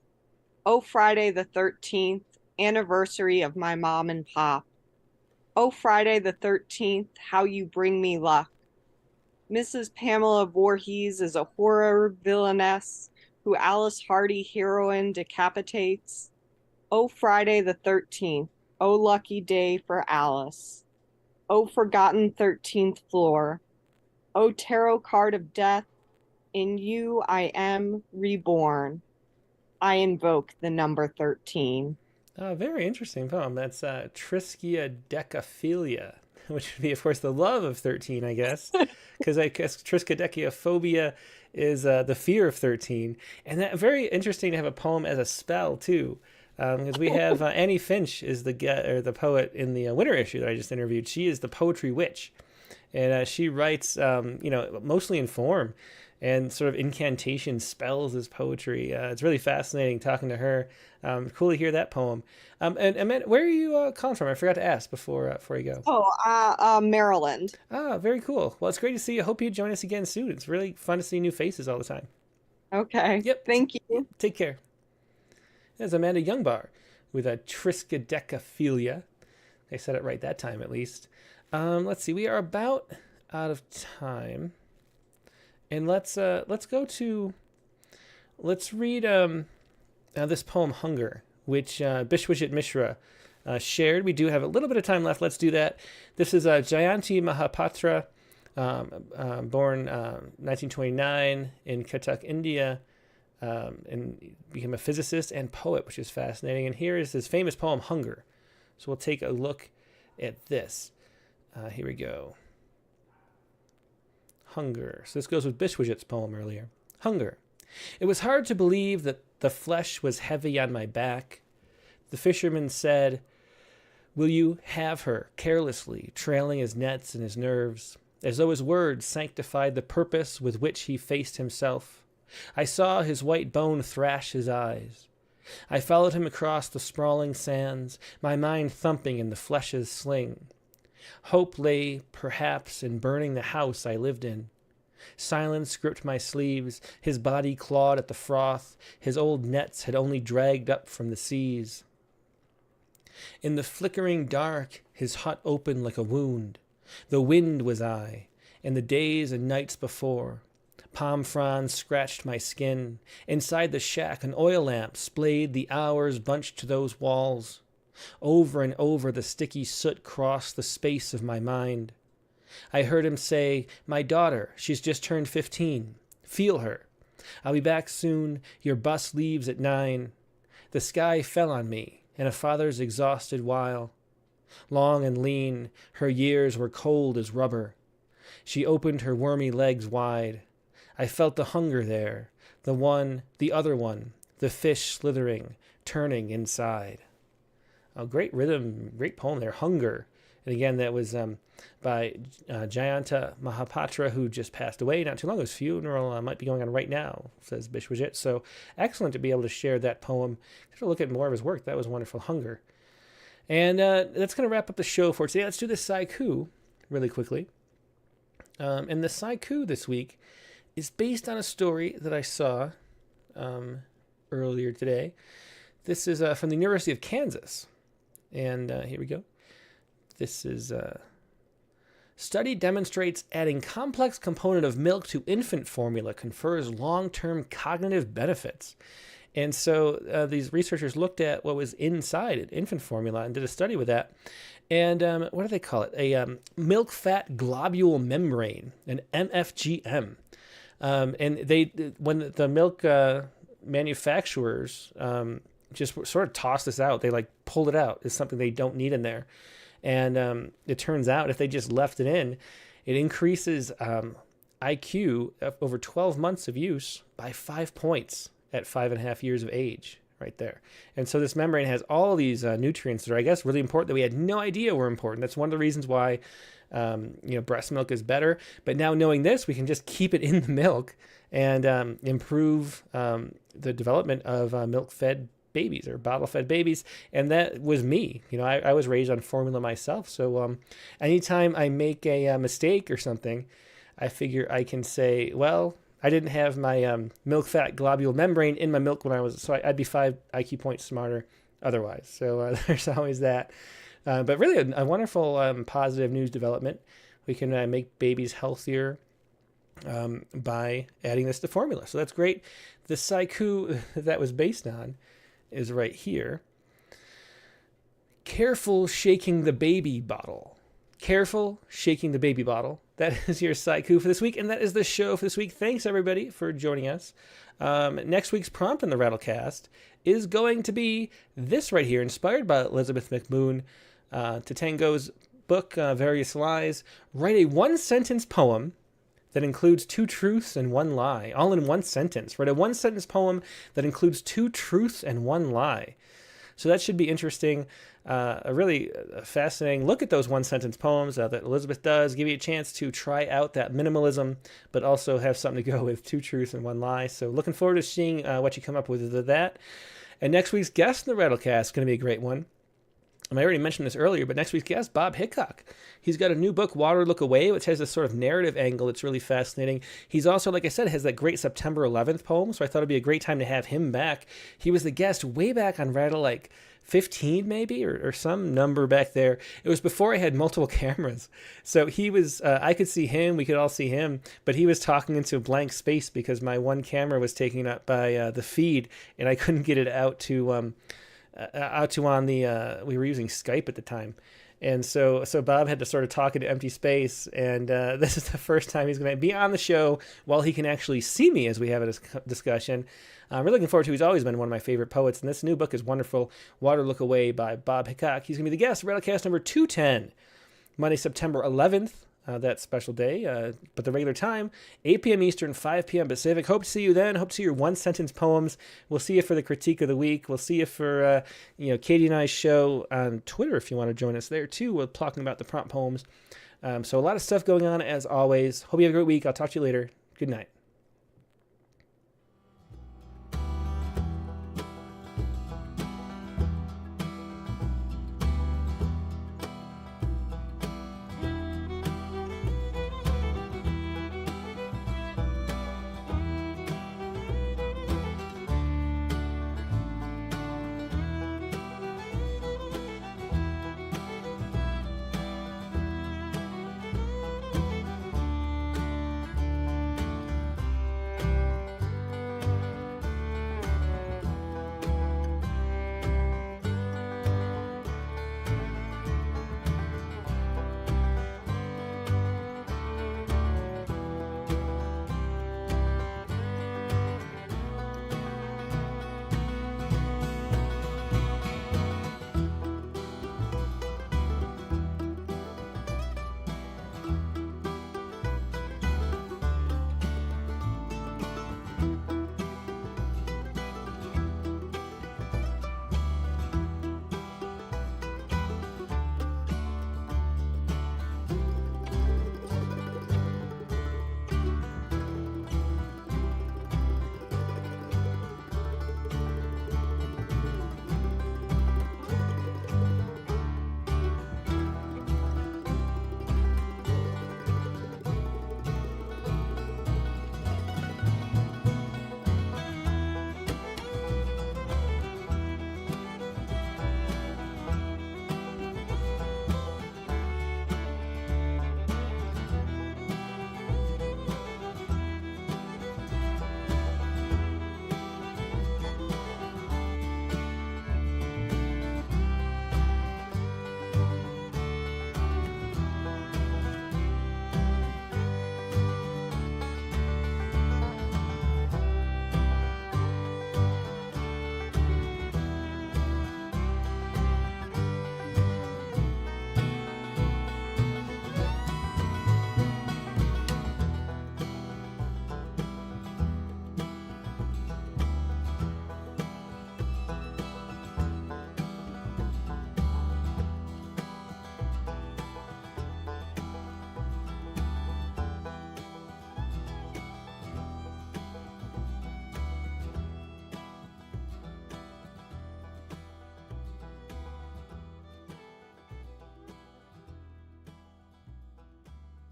Oh, Friday the 13th, anniversary of my mom and pop. Oh, Friday the 13th, how you bring me luck. Mrs. Pamela Voorhees is a horror villainess who Alice Hardy heroine decapitates. Oh, Friday the 13th, oh, lucky day for Alice. Oh, forgotten 13th floor. Oh, tarot card of death, in you I am reborn. I invoke the number 13. Very interesting poem. That's Triskaidekaphilia, which would be, of course, the love of 13, I guess, because I guess triskaidekaphobia is the fear of 13. And that very interesting to have a poem as a spell, too, because we have Annie Finch is the poet in the winter issue that I just interviewed. She is the poetry witch, and she writes, mostly in form and sort of incantation spells as poetry. It's really fascinating talking to her. Cool to hear that poem. And Amanda, where are you calling from? I forgot to ask before you go. Oh, Maryland. Ah, very cool. Well, it's great to see you. I hope you join us again soon. It's really fun to see new faces all the time. Okay. Yep. Thank you. Take care. There's Amanda Youngbar with a Triskaidekaphilia. I said it right that time, at least. Let's see. We are about out of time. And let's read this poem Hunger, which Bishwajit Mishra shared. We do have a little bit of time left. Let's do that. This is Jayanti Mahapatra, born 1929 in Cuttack, India, and became a physicist and poet, which is fascinating. And here is his famous poem Hunger. So we'll take a look at this. Here we go. Hunger. So this goes with Bishwajit's poem earlier. Hunger. It was hard to believe that the flesh was heavy on my back. The fisherman said, "Will you have her?" carelessly, trailing his nets and his nerves, as though his words sanctified the purpose with which he faced himself. I saw his white bone thrash his eyes. I followed him across the sprawling sands, my mind thumping in the flesh's sling. Hope lay, perhaps, in burning the house I lived in. Silence gripped my sleeves, his body clawed at the froth, his old nets had only dragged up from the seas. In the flickering dark, his hut opened like a wound. The wind was I, and the days and nights before. Palm fronds scratched my skin. Inside the shack, an oil lamp splayed the hours bunched to those walls. Over and over the sticky soot crossed the space of my mind. I heard him say, "My daughter, she's just turned 15. Feel her. I'll be back soon. Your bus leaves at 9. The sky fell on me in a father's exhausted while. Long and lean, her years were cold as rubber. She opened her wormy legs wide. I felt the hunger there, the other one, the fish slithering, turning inside." A great rhythm, great poem there, Hunger. And again, that was by Jayanta Mahapatra, who just passed away not too long ago. His funeral might be going on right now, says Bishwajit. So excellent to be able to share that poem. To look at more of his work. That was wonderful, Hunger. And that's going to wrap up the show for today. Let's do the Sciku really quickly. And the Sciku this week is based on a story that I saw earlier today. This is from the University of Kansas. And here we go. This is study demonstrates adding complex component of milk to infant formula confers long-term cognitive benefits. And so these researchers looked at what was inside infant formula and did a study with that. And what do they call it? A milk fat globule membrane, an MFGM. And when the milk manufacturers just sort of tossed this out, they like pulled it out. It's something they don't need in there. And it turns out if they just left it in, it increases IQ over 12 months of use by 5 points at 5.5 years of age, right there. And so this membrane has all these nutrients that are, I guess, really important that we had no idea were important. That's one of the reasons why breast milk is better. But now knowing this, we can just keep it in the milk and improve the development of milk-fed babies or bottle-fed babies. And that was me. I was raised on formula myself. So anytime I make a mistake or something, I figure I can say, well, I didn't have my milk fat globule membrane in my milk when I was, so I'd be 5 IQ points smarter otherwise. So there's always that. But really a wonderful positive news development. We can make babies healthier by adding this to formula. So that's great. The Sciku that was based on is right here. Careful shaking the baby bottle. Careful shaking the baby bottle. That is your Sciku for this week, and that is the show for this week. Thanks, everybody, for joining us. Next week's prompt in the Rattlecast is going to be this right here, inspired by Elizabeth McMunn-Tetangco's book, Various Lies. Write a one-sentence poem that includes 2 truths and 1 lie, all in one sentence. Write a one-sentence poem that includes 2 truths and 1 lie. So that should be interesting. A really fascinating look at those one-sentence poems that Elizabeth does. Give you a chance to try out that minimalism, but also have something to go with 2 truths and 1 lie. So looking forward to seeing what you come up with that. And next week's guest in the Rattlecast is going to be a great one. I already mentioned this earlier, but next week's guest, Bob Hickok. He's got a new book, Water Look Away, which has this sort of narrative angle that's really fascinating. He's also, like I said, has that great September 11th poem, so I thought it'd be a great time to have him back. He was the guest way back on Rattle, like 15 maybe, or some number back there. It was before I had multiple cameras. So he was, I could see him, we could all see him, but he was talking into a blank space because my one camera was taken up by the feed, and I couldn't get it out to on the, we were using Skype at the time. And so Bob had to sort of talk into empty space, and this is the first time he's going to be on the show while he can actually see me as we have a discussion. I'm really looking forward to it. He's always been one of my favorite poets, and this new book is wonderful, Water Look Away by Bob Hickok. He's going to be the guest, Rattlecast number 210, Monday, September 11th, that special day, but the regular time, 8 p.m. Eastern, 5 p.m. Pacific. Hope to see you then. Hope to see your one-sentence poems. We'll see you for the critique of the week. We'll see you for Katie and I's show on Twitter if you want to join us there too. We're talking about the prompt poems. So a lot of stuff going on as always. Hope you have a great week. I'll talk to you later. Good night.